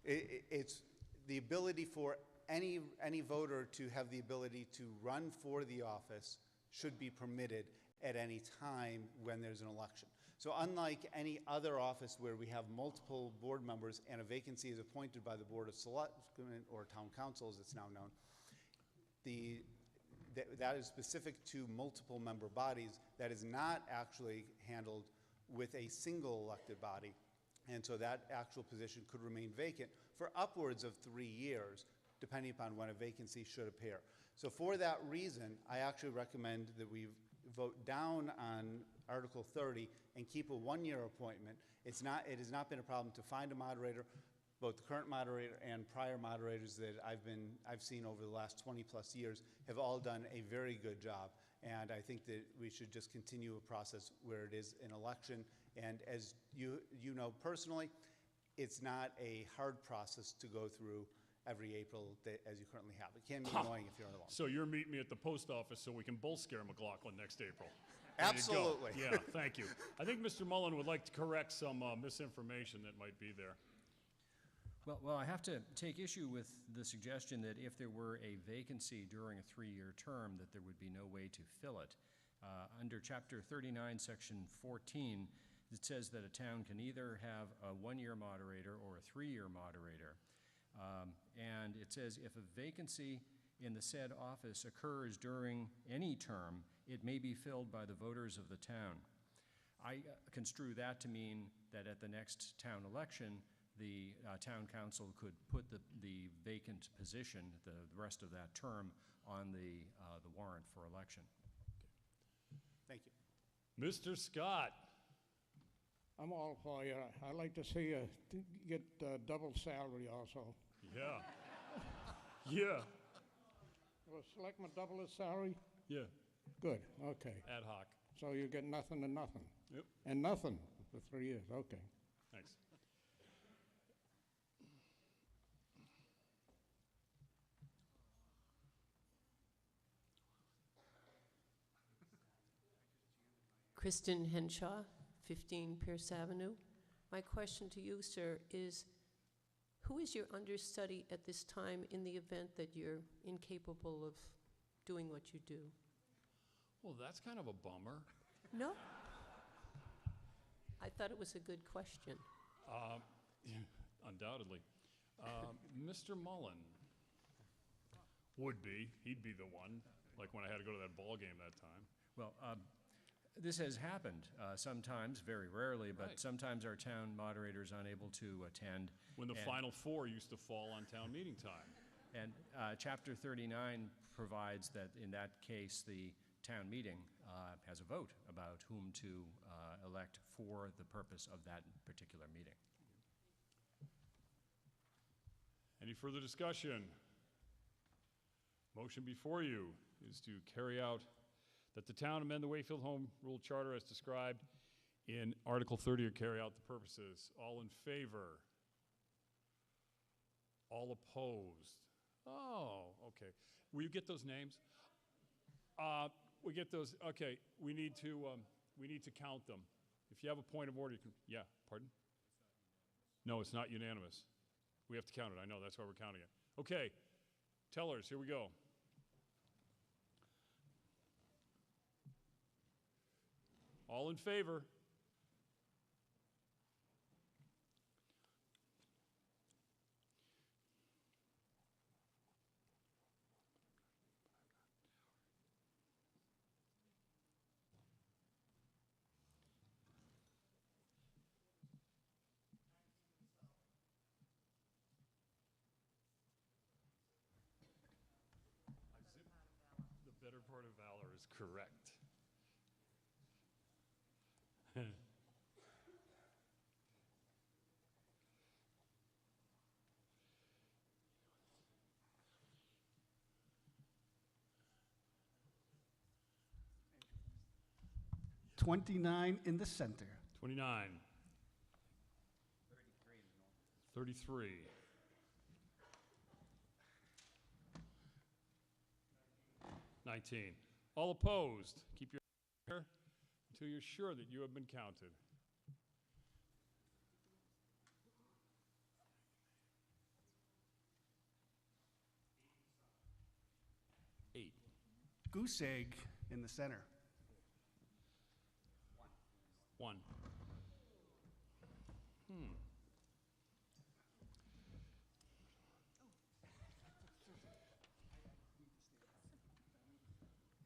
It's the ability for any voter to have the ability to run for the office should be permitted at any time when there's an election. So unlike any other office where we have multiple board members and a vacancy is appointed by the Board of Selectmen or Town Council, as it's now known, that is specific to multiple member bodies. That is not actually handled with a single elected body. And so that actual position could remain vacant for upwards of 3 years, depending upon when a vacancy should appear. So for that reason, I actually recommend that we vote down on Article 30 and keep a 1-year appointment. It has not been a problem to find a moderator. Both the current moderator and prior moderators that I've seen over the last 20 plus years have all done a very good job. And I think that we should just continue a process where it is an election. And as you know personally, it's not a hard process to go through every April as you currently have. It can be annoying if you're alone. So you're meeting me at the post office so we can both scare McLaughlin next April. Absolutely. Yeah, thank you. I think Mr. Mullen would like to correct some misinformation that might be there. Well, I have to take issue with the suggestion that if there were a vacancy during a 3-year term, that there would be no way to fill it. Under Chapter 39, Section 14, it says that a town can either have a 1-year moderator or a 3-year moderator. And it says if a vacancy in the said office occurs during any term, it may be filled by the voters of the town. I construe that to mean that at the next town election, the town council could put the vacant position, the rest of that term, on the warrant for election. Thank you. Mr. Scott. I'm all for you. I'd like to see you get double salary also. Yeah. Yeah. Will Selectman double his salary? Yeah. Good, okay. Ad hoc. So you get nothing and nothing? Yep. And nothing for 3 years, okay. Thanks. Kristen Henshaw, 15 Pierce Avenue. My question to you, sir, is who is your understudy at this time in the event that you're incapable of doing what you do? Well, that's kind of a bummer. No? I thought it was a good question. Undoubtedly. Mr. Mullen would be. He'd be the one, like when I had to go to that ball game that time. Well, this has happened sometimes, very rarely, but Right. sometimes our town moderator is unable to attend. When the and- Final Four used to fall on town meeting time. And Chapter 39 provides that in that case, the town meeting has a vote about whom to elect for the purpose of that particular meeting. Any further discussion? Motion before you is to carry out that the town amend the Wakefield Home Rule Charter as described in Article 30 or carry out the purposes. All in favor? All opposed? Oh, okay. Will you get those names? We get those. Okay. We need to count them. If you have a point of order, you can. Yeah. Pardon? No, it's not unanimous. We have to count it. I know. That's why we're counting it. Okay. Tellers, here we go. All in favor? The better part of valor is correct. 29 in the center. 29. 33. 19. All opposed, keep your hand until you're sure that you have been counted. Goose egg in the center. 1.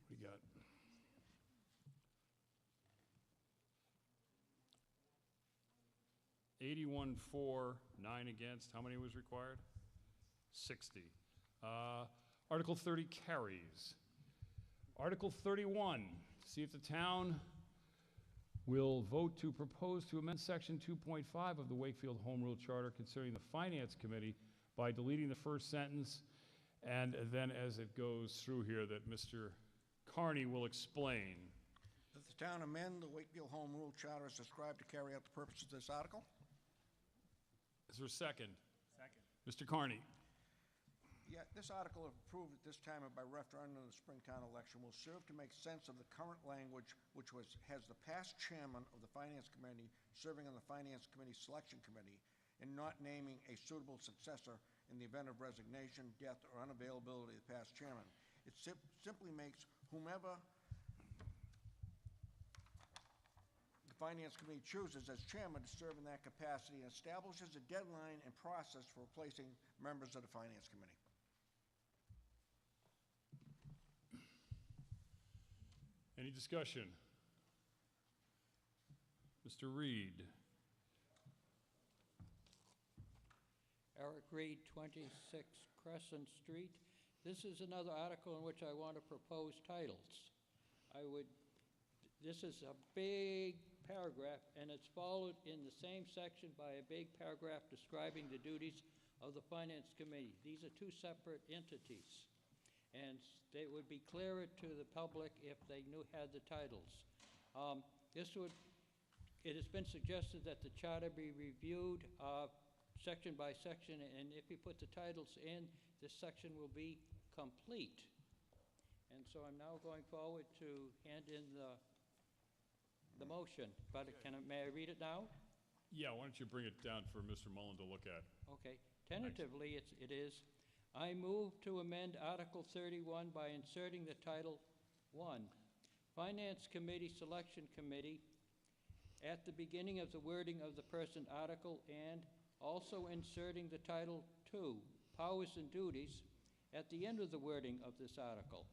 We got $81 for, 9 against. How many was required? 60. Article 30 carries. Article 31, see if the town will vote to propose to amend Section 2.5 of the Wakefield Home Rule Charter concerning the Finance Committee by deleting the first sentence, and then as it goes through here that Mr. Carney will explain. That the town amend the Wakefield Home Rule Charter as described to carry out the purpose of this article? Is there a second? Second. Mr. Carney. Yeah, this article, if approved at this time and by referendum in the Springtown election, will serve to make sense of the current language, which has the past chairman of the Finance Committee serving on the Finance Committee Selection Committee and not naming a suitable successor in the event of resignation, death, or unavailability of the past chairman. It simply makes whomever the Finance Committee chooses as chairman to serve in that capacity and establishes a deadline and process for replacing members of the Finance Committee. Any discussion? Mr. Reed. Eric Reed, 26 Crescent Street. This is another article in which I want to propose titles. This is a big paragraph, and it's followed in the same section by a big paragraph describing the duties of the Finance Committee. These are two separate entities, and they would be clearer to the public if they had the titles. It has been suggested that the charter be reviewed section by section, and if you put the titles in, this section will be complete. And so I'm now going forward to hand in the motion, but may I read it now? Yeah, why don't you bring it down for Mr. Mullen to look at? Okay. Tentatively, it is, I move to amend Article 31 by inserting the title 1, Finance Committee Selection Committee, at the beginning of the wording of the present article, and also inserting the title 2, Powers and Duties, at the end of the wording of this article.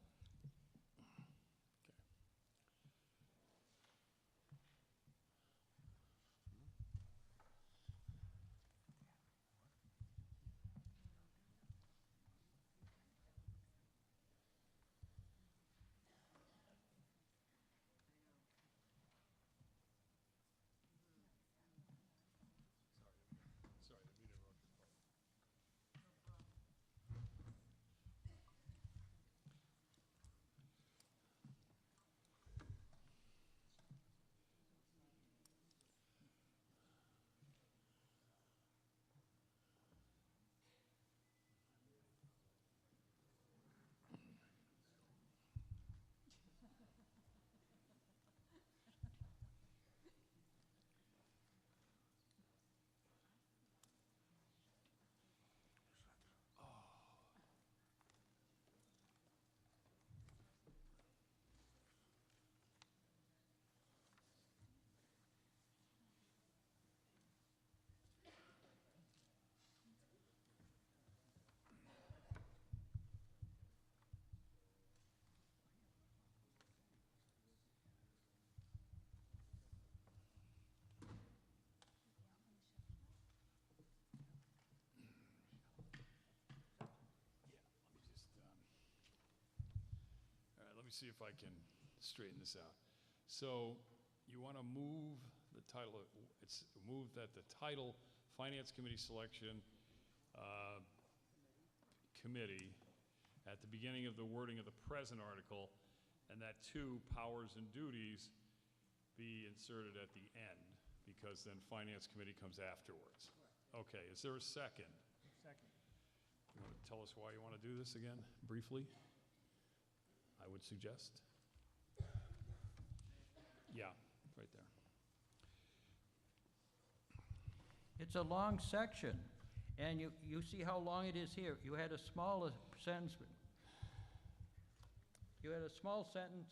See if I can straighten this out. So you want to move the title, move that the title Finance Committee Selection Committee at the beginning of the wording of the present article, and that 2, Powers and Duties, be inserted at the end, because then Finance Committee comes afterwards. Okay, is there a second? Second. You want to tell us why you want to do this again, briefly? I would suggest. Yeah, right there. It's a long section, and you see how long it is here. You had a smaller sentence. You had a small sentence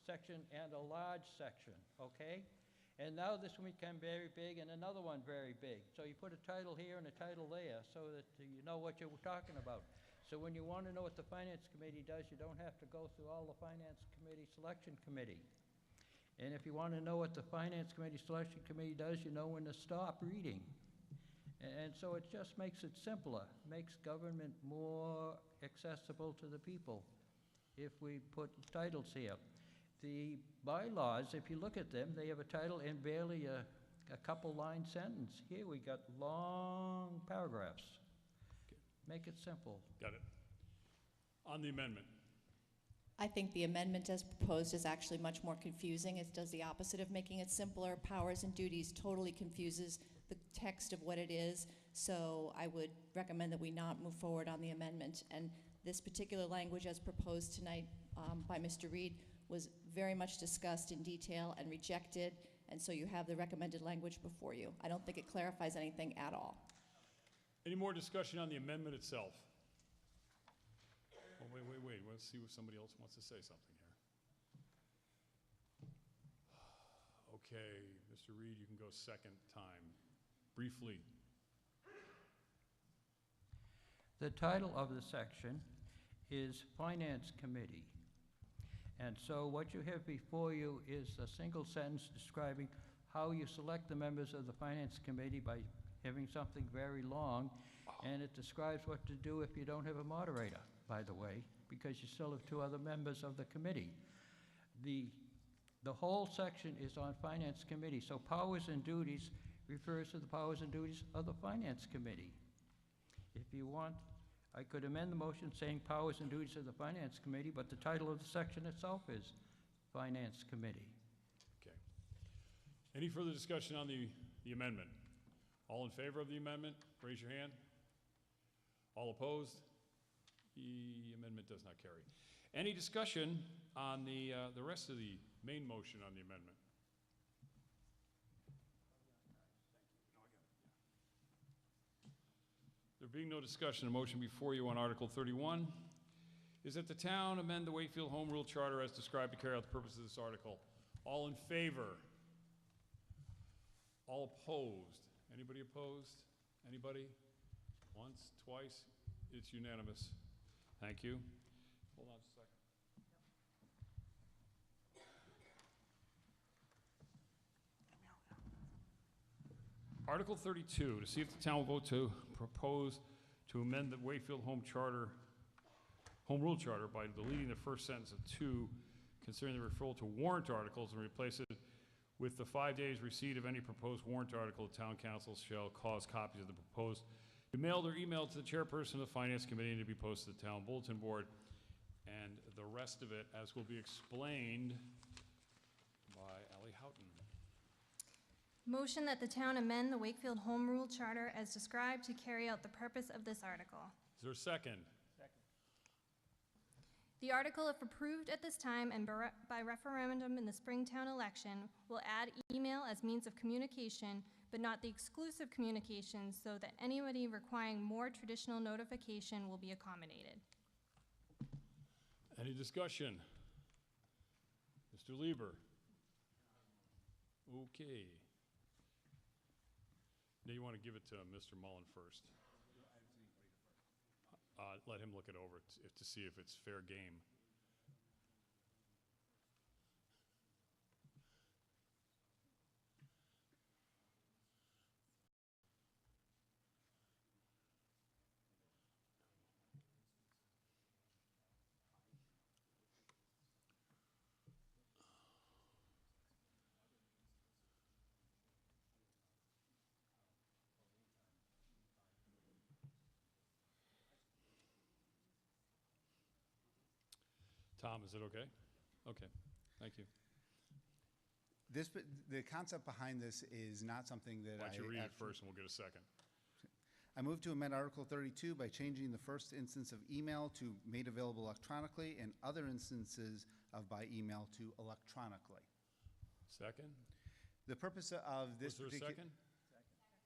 section and a large section, okay? And now this one became very big and another one very big. So you put a title here and a title there so that you know what you're talking about. So when you want to know what the Finance Committee does, you don't have to go through all the Finance Committee Selection Committee. And if you want to know what the Finance Committee Selection Committee does, you know when to stop reading. And so it just makes it simpler, makes government more accessible to the people if we put titles here. The bylaws, if you look at them, they have a title and barely a couple line sentence. Here we got long paragraphs. Make it simple. Got it. On the amendment. I think the amendment as proposed is actually much more confusing. It does the opposite of making it simpler. Powers and duties totally confuses the text of what it is. So I would recommend that we not move forward on the amendment. And this particular language as proposed tonight by Mr. Reed was very much discussed in detail and rejected. And so you have the recommended language before you. I don't think it clarifies anything at all. Any more discussion on the amendment itself? Oh, wait. Let's see if somebody else wants to say something here. Okay, Mr. Reed, you can go second time. Briefly. The title of the section is Finance Committee. And so what you have before you is a single sentence describing how you select the members of the Finance Committee by having something very long, and it describes what to do if you don't have a moderator, by the way, because you still have two other members of the committee. The whole section is on Finance Committee, so powers and duties refers to the powers and duties of the Finance Committee. If you want, I could amend the motion saying powers and duties of the Finance Committee, but the title of the section itself is Finance Committee. Okay. Any further discussion on the amendment? All in favor of the amendment, raise your hand. All opposed? The amendment does not carry. Any discussion on the rest of the main motion on the amendment? There being no discussion, a motion before you on Article 31 is that the town amend the Wakefield Home Rule Charter as described to carry out the purpose of this article. All in favor? All opposed? Anybody opposed? Anybody? Once, twice? It's unanimous. Thank you. Hold on a second. Article 32, to see if the town will vote to propose to amend the Wakefield Home Rule Charter by deleting the first sentence of 2, considering the referral to warrant articles, and replace it with the 5 days receipt of any proposed warrant article. The town council shall cause copies of the proposed to be mailed or emailed to the chairperson of the Finance Committee and to be posted to the town bulletin board. And the rest of it, as will be explained by Ally Houghton. Motion that the town amend the Wakefield Home Rule Charter as described to carry out the purpose of this article. Is there a second? The article, if approved at this time and by referendum in the Springtown election, will add email as means of communication, but not the exclusive communication, so that anybody requiring more traditional notification will be accommodated. Any discussion? Mr. Lieber? Okay. Now you want to give it to Mr. Mullen first. Let him look it over to see if it's fair game. Tom, is it okay? Okay, thank you. The concept behind this is not something that Why don't you read it actually- first and we'll get a second. I move to amend Article 32 by changing the first instance of email to made available electronically and other instances of by email to electronically. Second? The purpose of this Was there a particular... second?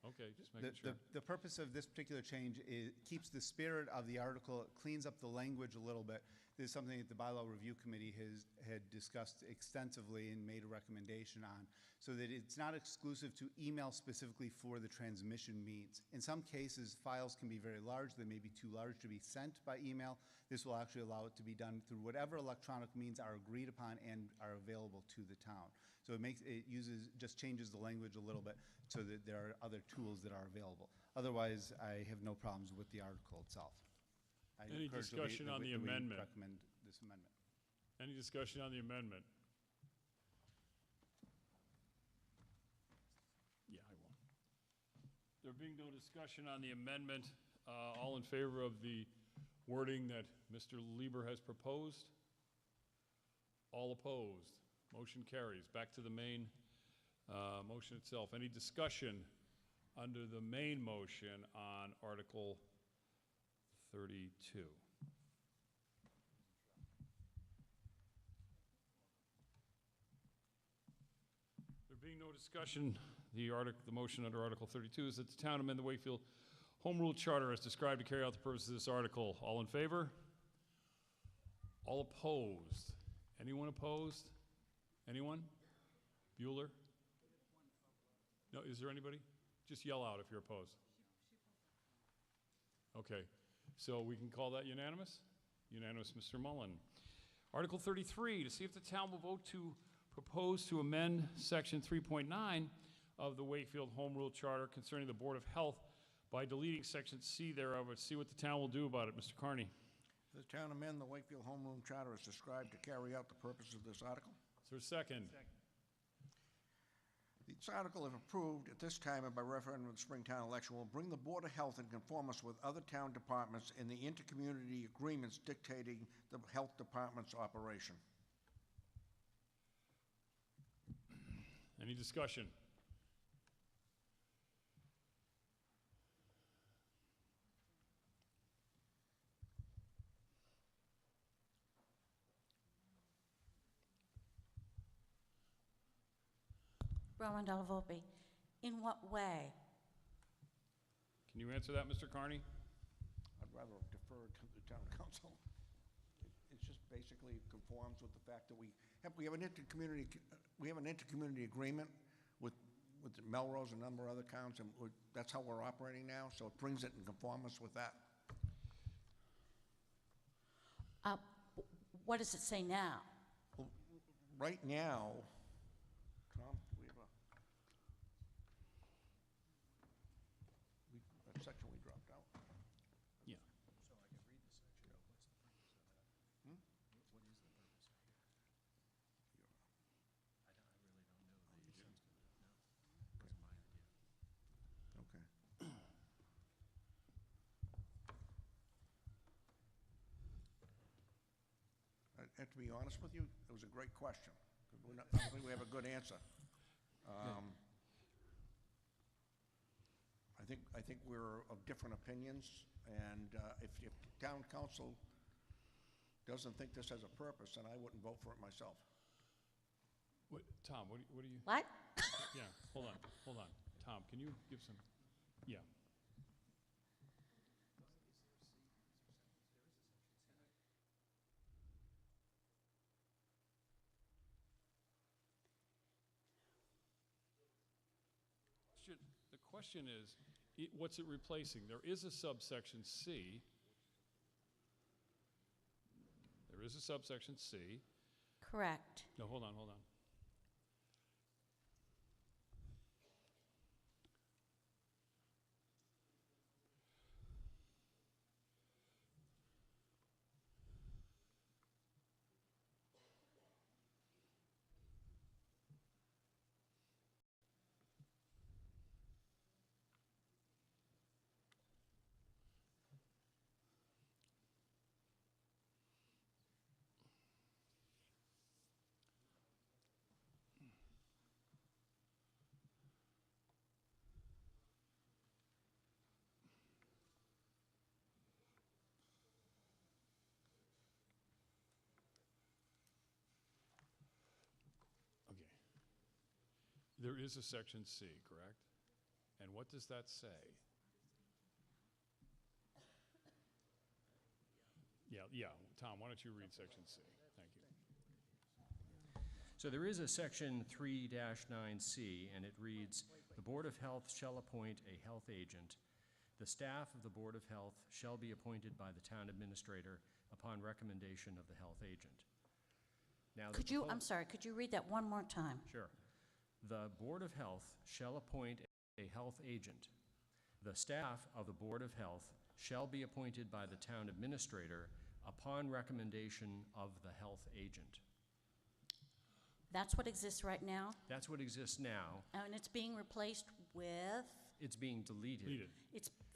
Okay, just making sure. The purpose of this particular change is, keeps the spirit of the article, it cleans up the language a little bit. This is something that the Bylaw Review Committee had discussed extensively and made a recommendation on, so that it's not exclusive to email specifically for the transmission means. In some cases, files can be very large, they may be too large to be sent by email. This will actually allow it to be done through whatever electronic means are agreed upon and are available to the town. So just changes the language a little bit so that there are other tools that are available. Otherwise, I have no problems with the article itself. I Any encourage discussion on the that we amendment? recommend this amendment. Any discussion on the amendment? Yeah, I will. There being no discussion on the amendment, all in favor of the wording that Mr. Lieber has proposed? All opposed? Motion carries. Back to the main motion itself. Any discussion under the main motion on Article 32? There being no discussion, the motion under Article 32 is that the town amend the Wakefield Home Rule Charter as described to carry out the purpose of this article. All in favor? All opposed? Anyone opposed? Anyone? Bueller? No, is there anybody? Just yell out if you're opposed. Okay, so we can call that unanimous? Unanimous, Mr. Mullen. Article 33, to see if the town will vote to propose to amend Section 3.9 of the Wakefield Home Rule Charter concerning the Board of Health by deleting Section C thereof. Let's see what the town will do about it. Mr. Carney. The town amend the Wakefield Home Rule Charter as described to carry out the purpose of this article. Is there a second? This article, if approved at this time and by referendum of the Springtown election, will bring the Board of Health in conformance with other town departments in the intercommunity agreements dictating the health department's operation. Any discussion? Roman Volpe, in what way? Can you answer that, Mr. Carney? I'd rather defer to the town council. It's just basically conforms with the fact that we have an intercommunity agreement with Melrose and a number of other towns, and that's how we're operating now, so it brings it in conformance with that. What does it say now? Well, right now, Tom, do we have that section we dropped out? Yeah. So I could read the section. What's the purpose of that? Hmm? What is the purpose of here? I really don't know the sense of it. No, that's my idea. Okay. And to be honest with you, it was a great question. I don't think we have a good answer. I think we're of different opinions, and if town council doesn't think this has a purpose, then I wouldn't vote for it myself. Tom, what do you? What? Yeah, hold on. Tom, can you give some? Yeah. The question is, what's it replacing? There is a subsection C. There is a subsection C. Correct. No, hold on. There is a section C, correct? And what does that say? Yeah. Tom, why don't you read section C? Thank you. So there is a section 3-9C, and it reads, "The Board of Health shall appoint a health agent. The staff of the Board of Health shall be appointed by the town administrator upon recommendation of the health agent." Now, Could you, I'm sorry, could you read that one more time? Sure. "The Board of Health shall appoint a health agent. The staff of the Board of Health shall be appointed by the town administrator upon recommendation of the health agent." That's what exists right now, That's what exists now. and it's being replaced with, It's being deleted.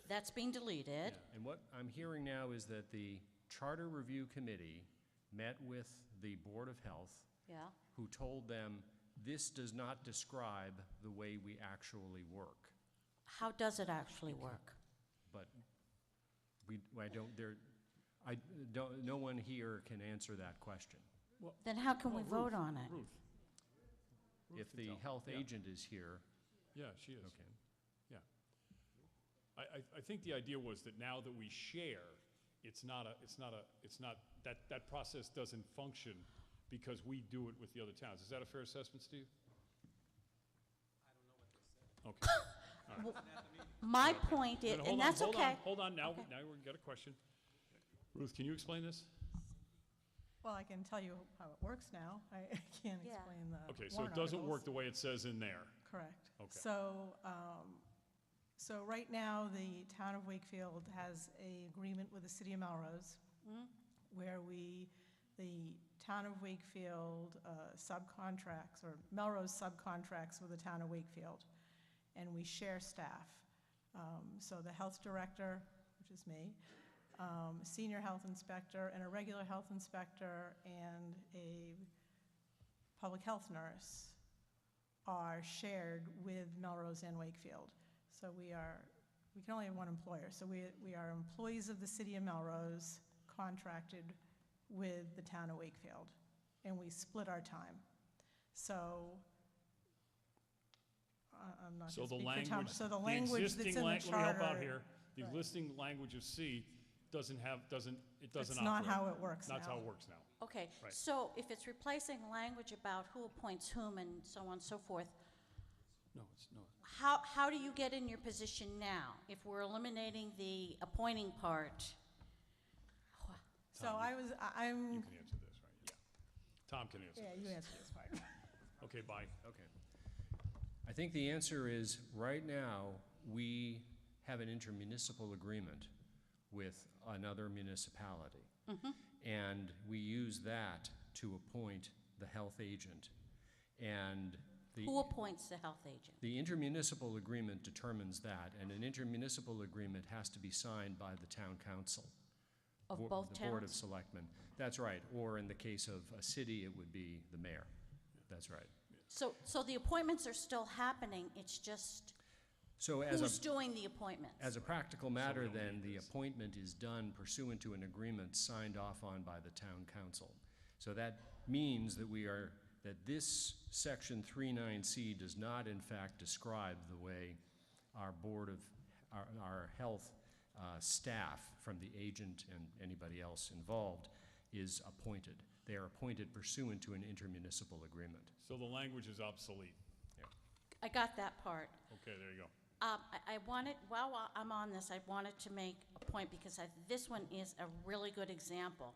that's being deleted. Yeah, and what I'm hearing now is that the Charter Review Committee met with the Board of Health, Yeah. who told them, this does not describe the way we actually work. How does it actually work? But no one here can answer that question. Then how can we vote on it? Ruth. If can the tell. health Yeah. agent is here, Yeah, she is. okay. Yeah. I think the idea was that now that we share, that process doesn't function because we do it with the other towns. Is that a fair assessment, Steve? I don't know what this said. Okay. All right. My point is, and that's okay. Hold on, now we've got a question. Ruth, can you explain this? Well, I can tell you how it works now. I can't Yeah. explain the Okay, so warrant it doesn't articles. work the way it says in there. Correct. Okay. So right now, the town of Wakefield has a agreement with the city of Melrose, where the town of Wakefield subcontracts, or Melrose subcontracts with the town of Wakefield, and we share staff. So the health director, which is me, senior health inspector, and a regular health inspector, and a public health nurse are shared with Melrose and Wakefield. So we can only have one employer. So we are employees of the city of Melrose, contracted with the town of Wakefield, and we split our time. So I'm not So going to the speak for Tom. language, So the language that's in the charter. let me help out here. The Right. listing language of C doesn't operate. It's not how it works That's now. how it works now. Okay, Right. so if it's replacing language about who appoints whom and so on and so forth, No, it's not. how do you get in your position now? If we're eliminating the appointing part, So I'm. You can answer this, right? Yeah. Tom can answer Yeah, this. you answer this part. Okay, bye. Okay. I think the answer is, right now, we have an intermunicipal agreement with another municipality. And we use that to appoint the health agent. And who appoints the health agent? the intermunicipal agreement determines that, and an intermunicipal agreement has to be signed by the town council. Of Bo- both The Board of towns? Selectmen. That's right. Or in the case of a city, it would be the mayor. That's right. So the appointments are still happening, it's just So as who's a, doing the appointments? as a practical matter, then, the appointment is done pursuant to an agreement signed off on by the town council. So that means that this section 39C does not in fact describe the way our our health staff, from the agent and anybody else involved, is appointed. They are appointed pursuant to an intermunicipal agreement. So the language is obsolete. I got that part. Okay, there you go. I wanted, while I'm on this, I wanted to make a point, because this one is a really good example,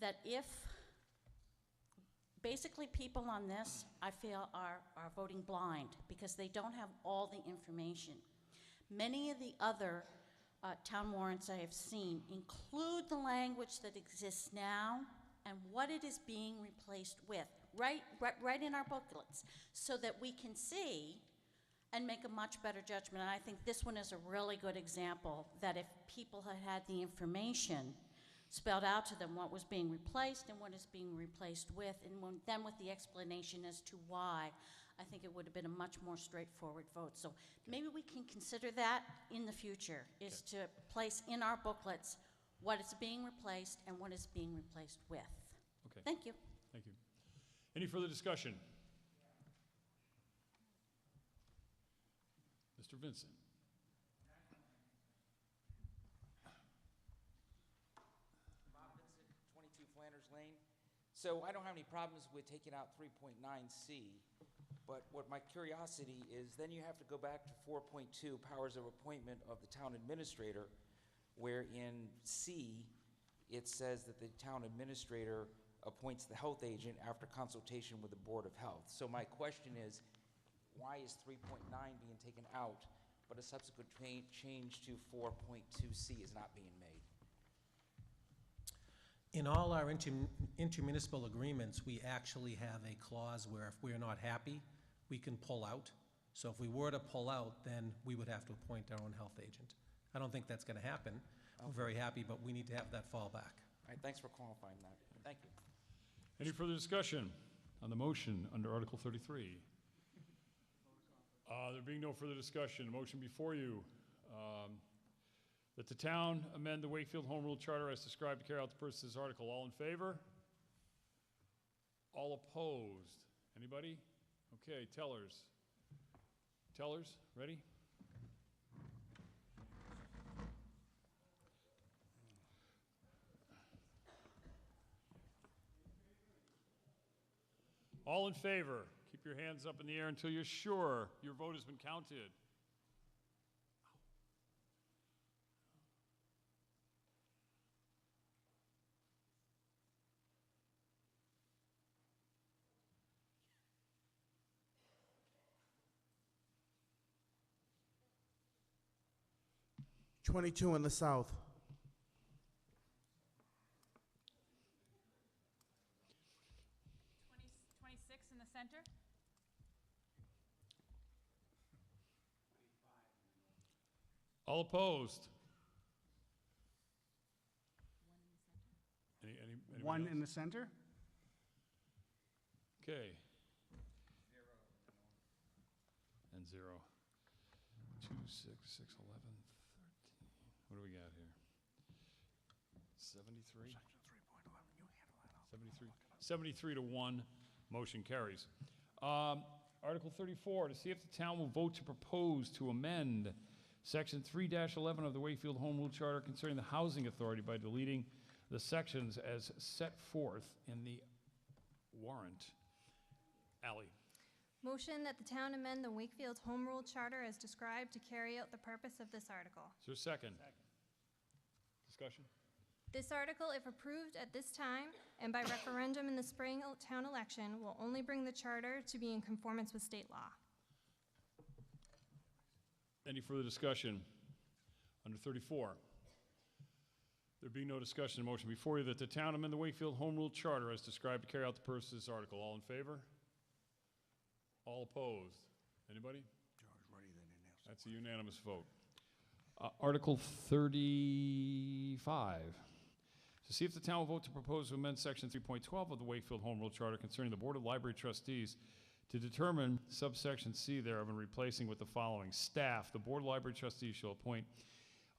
that if, basically people on this, I feel, are voting blind, because they don't have all the information. Many of the other town warrants I have seen include the language that exists now and what it is being replaced with, right in our booklets, so that we can see and make a much better judgment. And I think this one is a really good example, that if people had had the information spelled out to them what was being replaced and what is being replaced with, and then with the explanation as to why, I think it would have been a much more straightforward vote. So maybe we can consider that in the future, is to place in our booklets what is being replaced and what is being replaced with. Okay. Thank you. Thank you. Any further discussion? Mr. Vincent. Bob Vincent, 22 Flanders Lane. So I don't have any problems with taking out 3.9C, but what my curiosity is, then you have to go back to 4.2, powers of appointment of the town administrator, where in C, it says that the town administrator appoints the health agent after consultation with the Board of Health. So my question is, why is 3.9 being taken out, but a subsequent change to 4.2C is not being made? In all our intermunicipal agreements, we actually have a clause where if we're not happy, we can pull out. So if we were to pull out, then we would have to appoint our own health agent. I don't think that's going to happen. We're very happy, but we need to have that fallback. All right, thanks for qualifying that. Thank you. Any further discussion on the motion under Article 33? There being no further discussion, the motion before you, that the town amend the Wakefield Home Rule Charter as described to carry out the purpose of this article. All in favor? All opposed? Anybody? Okay, tellers. Tellers, ready? All in favor? Keep your hands up in the air until you're sure your vote has been counted. $22 in the south. 26 in the center. All opposed? Anybody One else? in the center. Okay. And 0. 2, 6, 6, 11, 13. What do we got here? 73? 73 to 1. Motion carries. Article 34, to see if the town will vote to propose to amend Section 3-11 of the Wakefield Home Rule Charter concerning the Housing Authority by deleting the sections as set forth in the warrant. Ally. Motion that the town amend the Wakefield Home Rule Charter as described to carry out the purpose of this article. Is there a second? Discussion? This article, if approved at this time and by referendum in the spring town election, will only bring the charter to be in conformance with state law. Any further discussion under 34? There being no discussion, the motion before you that the town amend the Wakefield Home Rule Charter as described to carry out the purpose of this article. All in favor? All opposed? Anybody? That's a unanimous vote. Article 35. To see if the town will vote to propose to amend Section 3.12 of the Wakefield Home Rule Charter concerning the Board of Library Trustees to determine subsection C thereof and replacing with the following. Staff, the Board of Library Trustees shall appoint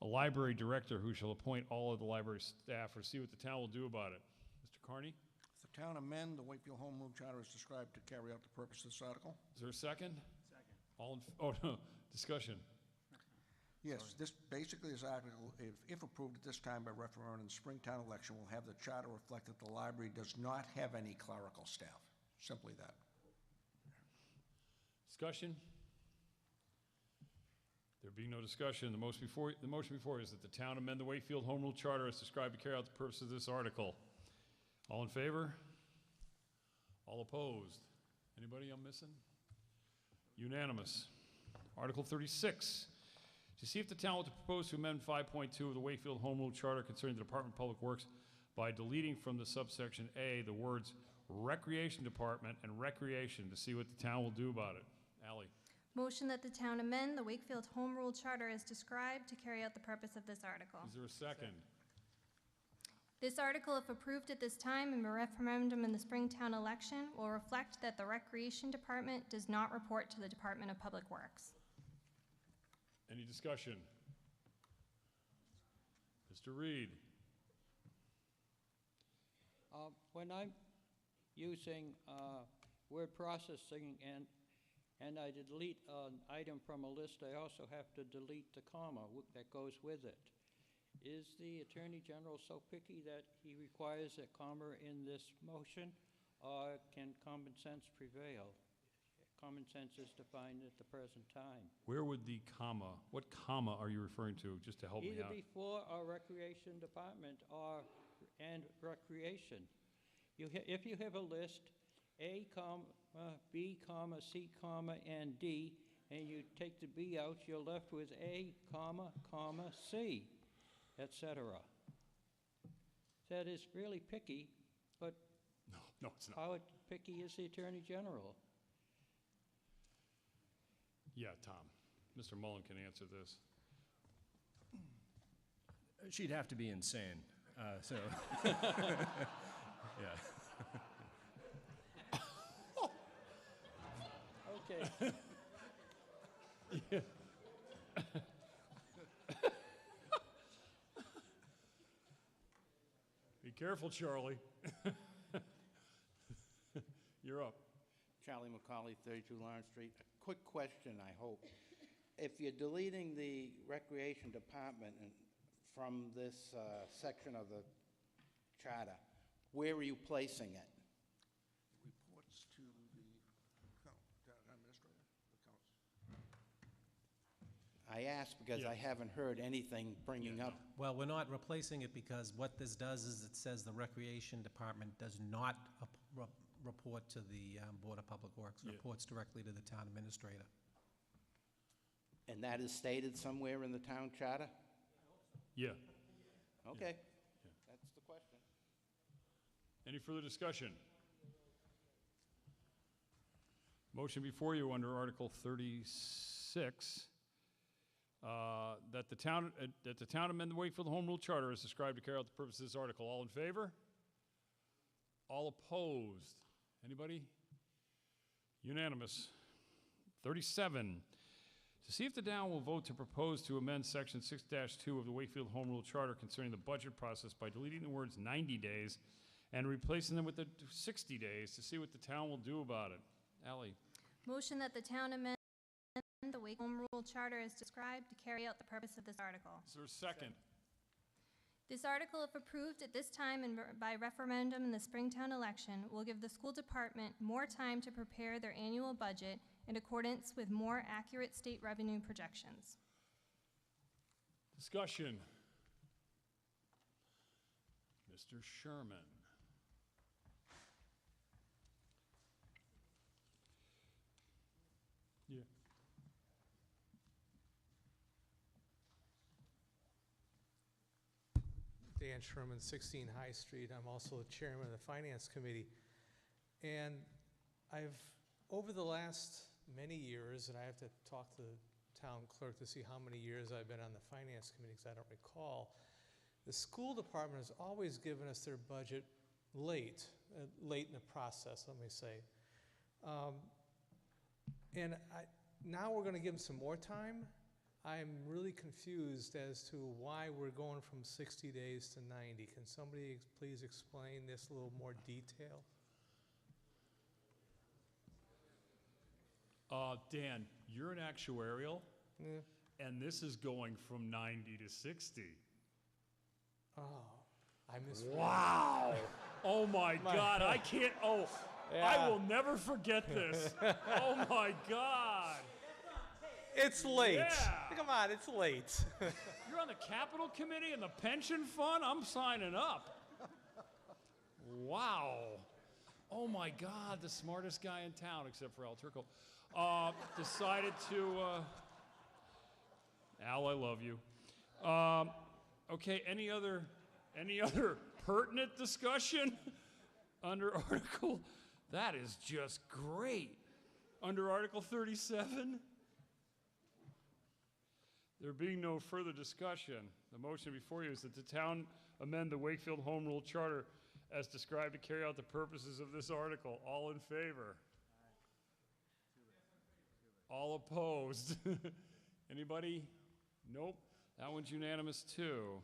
a library director who shall appoint all of the library staff, or see what the town will do about it. Mr. Carney? Does the town amend the Wakefield Home Rule Charter as described to carry out the purpose of this article? Is there a second? Second. All in, oh, no, discussion. Yes, this basically, this article, if approved at this time by referendum in the Springtown election, will have the charter reflect that the library does not have any clerical staff. Simply that. Discussion? There being no discussion, the motion before you is that the town amend the Wakefield Home Rule Charter as described to carry out the purpose of this article. All in favor? All opposed? Anybody I'm missing? Unanimous. Article 36. To see if the town will propose to amend 5.2 of the Wakefield Home Rule Charter concerning the Department of Public Works by deleting from the subsection A the words Recreation Department and Recreation, to see what the town will do about it. Ally. Motion that the town amend the Wakefield Home Rule Charter as described to carry out the purpose of this article. Is there a second? This article, if approved at this time and by referendum in the Springtown election, will reflect that the Recreation Department does not report to the Department of Public Works. Any discussion? Mr. Reed. When I'm using word processing and and I delete an item from a list, I also have to delete the comma that goes with it. Is the Attorney General so picky that he requires a comma in this motion, or can common sense prevail? Common sense is defined at the present time. Where would the comma, what comma are you referring to, just to help me Either out? before our Recreation Department and Recreation. If you have a list, A, comma, B, comma, C, comma, and D, and you take the B out, you're left with A, comma, comma, C, etc. That is really picky, but No, it's not. how picky is the Attorney General? Yeah, Tom. Mr. Mullen can answer this. She'd have to be insane. So, yeah. Okay. Yeah. Be careful, Charlie. You're up. Charlie McCauley, 32 Lawrence Street. A quick question, I hope. If you're deleting the Recreation Department from this section of the charter, where are you placing it? Reports to the administrator. I ask because I haven't heard anything bringing up. Well, we're not replacing it because what this does is it says the Recreation Department does not report to the Board of Public Works, reports directly to the town administrator. And that is stated somewhere in the town charter? Yeah. Okay. That's the question. Any further discussion? Motion before you under Article 36, that the town amend the Wakefield Home Rule Charter as described to carry out the purposes of this article. All in favor? All opposed? Anybody? Unanimous. 37. To see if the town will vote to propose to amend Section 6-2 of the Wakefield Home Rule Charter concerning the budget process by deleting the words 90 days and replacing them with the 60 days to see what the town will do about it. Ally. Motion that the town amend the Wakefield Home Rule Charter as described to carry out the purpose of this article. Is there a second? This article, if approved at this time and by referendum in the Springtown election, will give the school department more time to prepare their annual budget in accordance with more accurate state revenue projections. Discussion. Mr. Sherman. Yeah. Dan Sherman, 16 High Street. I'm also the chairman of the Finance Committee. And over the last many years, and I have to talk to the town clerk to see how many years I've been on the Finance Committee because I don't recall, the school department has always given us their budget late in the process, let me say. Now we're going to give them some more time. I'm really confused as to why we're going from 60 days to 90. Can somebody please explain this a little more detail? Dan, you're an actuarial, and this is going from 90 to 60. Oh, I misread. Wow. Oh, my God. I can't. Oh, Yeah. I will never forget this. Oh, my God. It's late. Yeah. Come on, it's late. You're on the Capital Committee and the Pension Fund? I'm signing up. Wow. Oh, my God. The smartest guy in town, except for Al Turco, decided to... Al, I love you. Okay, any other pertinent discussion under Article? That is just great. Under Article 37, there being no further discussion, the motion before you is that the town amend the Wakefield Home Rule Charter as described to carry out the purposes of this article. All in favor? All opposed? Anybody? Nope. That one's unanimous too.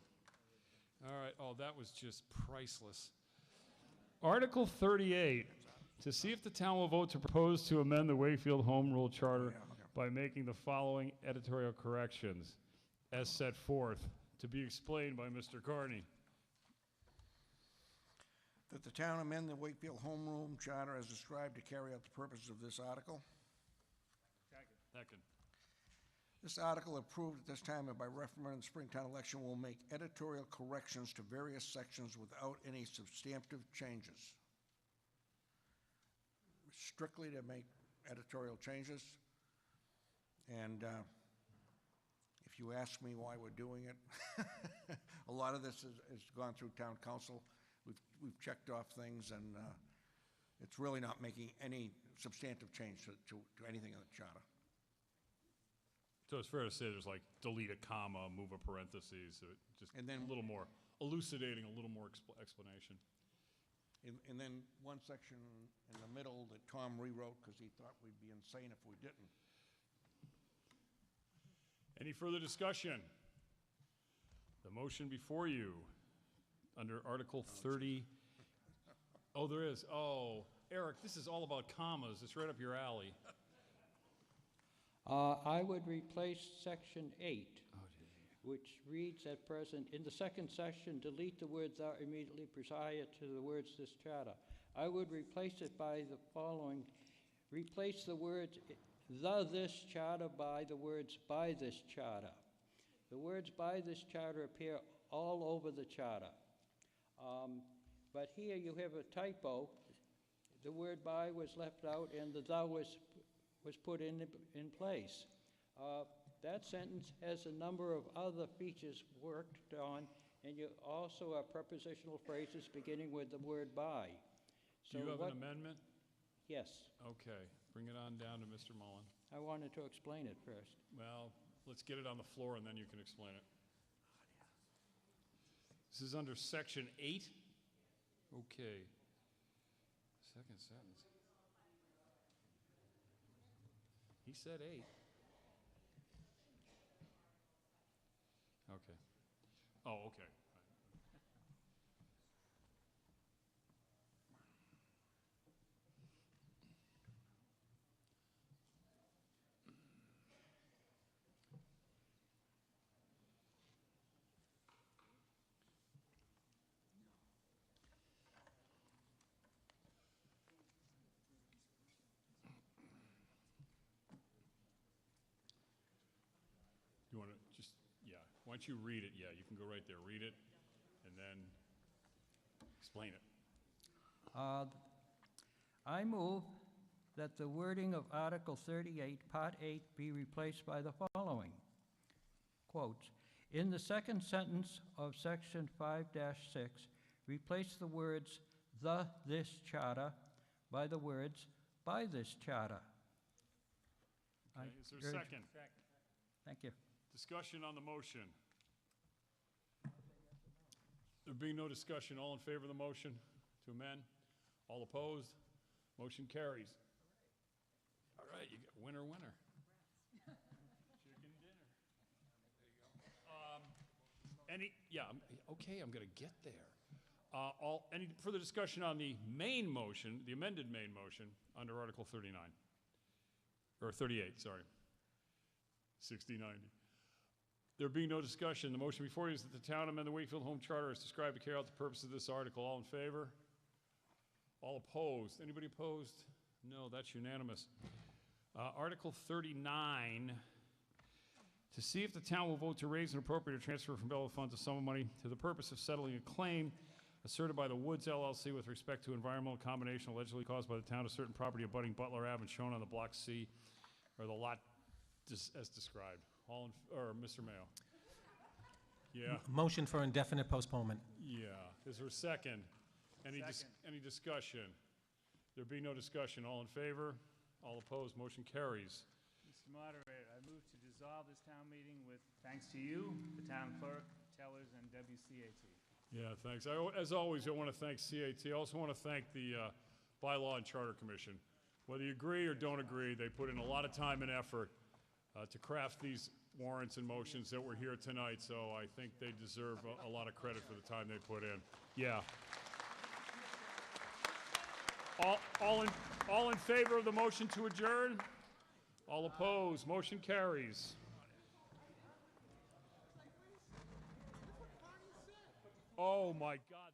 All right. Oh, that was just priceless. Article 38. To see if the town will vote to propose to amend the Wakefield Home Rule Charter by making the following editorial corrections as set forth, to be explained by Mr. Carney. That the town amend the Wakefield Home Rule Charter as described to carry out the purposes of this article. Second. This article, approved at this time and by referendum in the Springtown election, will make editorial corrections to various sections without any substantive changes. Strictly to make editorial changes. And if you ask me why we're doing it, a lot of this has gone through town council. We've checked off things, and it's really not making any substantive change to anything in the charter. So it's fair to say there's like delete a comma, move a parentheses, so just And then- a little more elucidating, a little more explanation. And then one section in the middle that Tom rewrote because he thought we'd be insane if we didn't. Any further discussion? The motion before you, under Article 30. Oh, there is. Oh, Eric, this is all about commas. It's right up your alley. I would replace section 8, which reads at present, in the second section, delete the words "thou" immediately prior to the words "this charter." I would replace it by the following: replace the words "the this charter" by the words "by this charter." The words "by this charter" appear all over the charter. But here you have a typo. The word "by" was left out and the "thou" was put in place. That sentence has a number of other features worked on, and you also have prepositional phrases beginning with the word "by." Do you have an amendment? Yes. Okay, bring it on down to Mr. Mullen. I wanted to explain it first. Well, let's get it on the floor and then you can explain it. This is under section 8? Okay. Second sentence. He said 8. Okay. Oh, okay. You want to just, yeah, once you read it, yeah, you can go right there, read it, and then explain it. I move that the wording of Article 38, Part 8 be replaced by the following. Quotes, in the second sentence of Section 5-6, replace the words "the this charter" by the words "by this charter." Okay, is there a second? Thank you. Discussion on the motion. There being no discussion, all in favor of the motion to amend? All opposed? Motion carries. All right, you got winner, winner. Chicken dinner. Okay, I'm gonna get there. Any further discussion on the main motion, the amended main motion, under Article 39? Or 38, sorry. 6090. There being no discussion, the motion before you is that the town amend the Wakefield Home Charter as described to carry out the purpose of this article. All in favor? All opposed? Anybody opposed? No, that's unanimous. Article 39, to see if the town will vote to raise and appropriate or transfer from Belleville funds a sum of money to the purpose of settling a claim asserted by the Woods LLC with respect to environmental combination allegedly caused by the town to certain property abutting Butler Ave and shown on the Block C, or the lot as described. Or Mr. Mayo? Yeah. Motion for indefinite postponement. Yeah. Is there a second? Any discussion? There be no discussion. All in favor? All opposed? Motion carries. Mr. Moderator, I move to dissolve this town meeting with thanks to you, the town clerk, tellers, and WCAT. Yeah, thanks. As always, I want to thank CAT. I also want to thank the Bylaw and Charter Commission. Whether you agree or don't agree, they put in a lot of time and effort to craft these warrants and motions that we're here tonight, so I think they deserve a lot of credit for the time they put in. Yeah. All in favor of the motion to adjourn? All opposed? Motion carries. Oh, my God.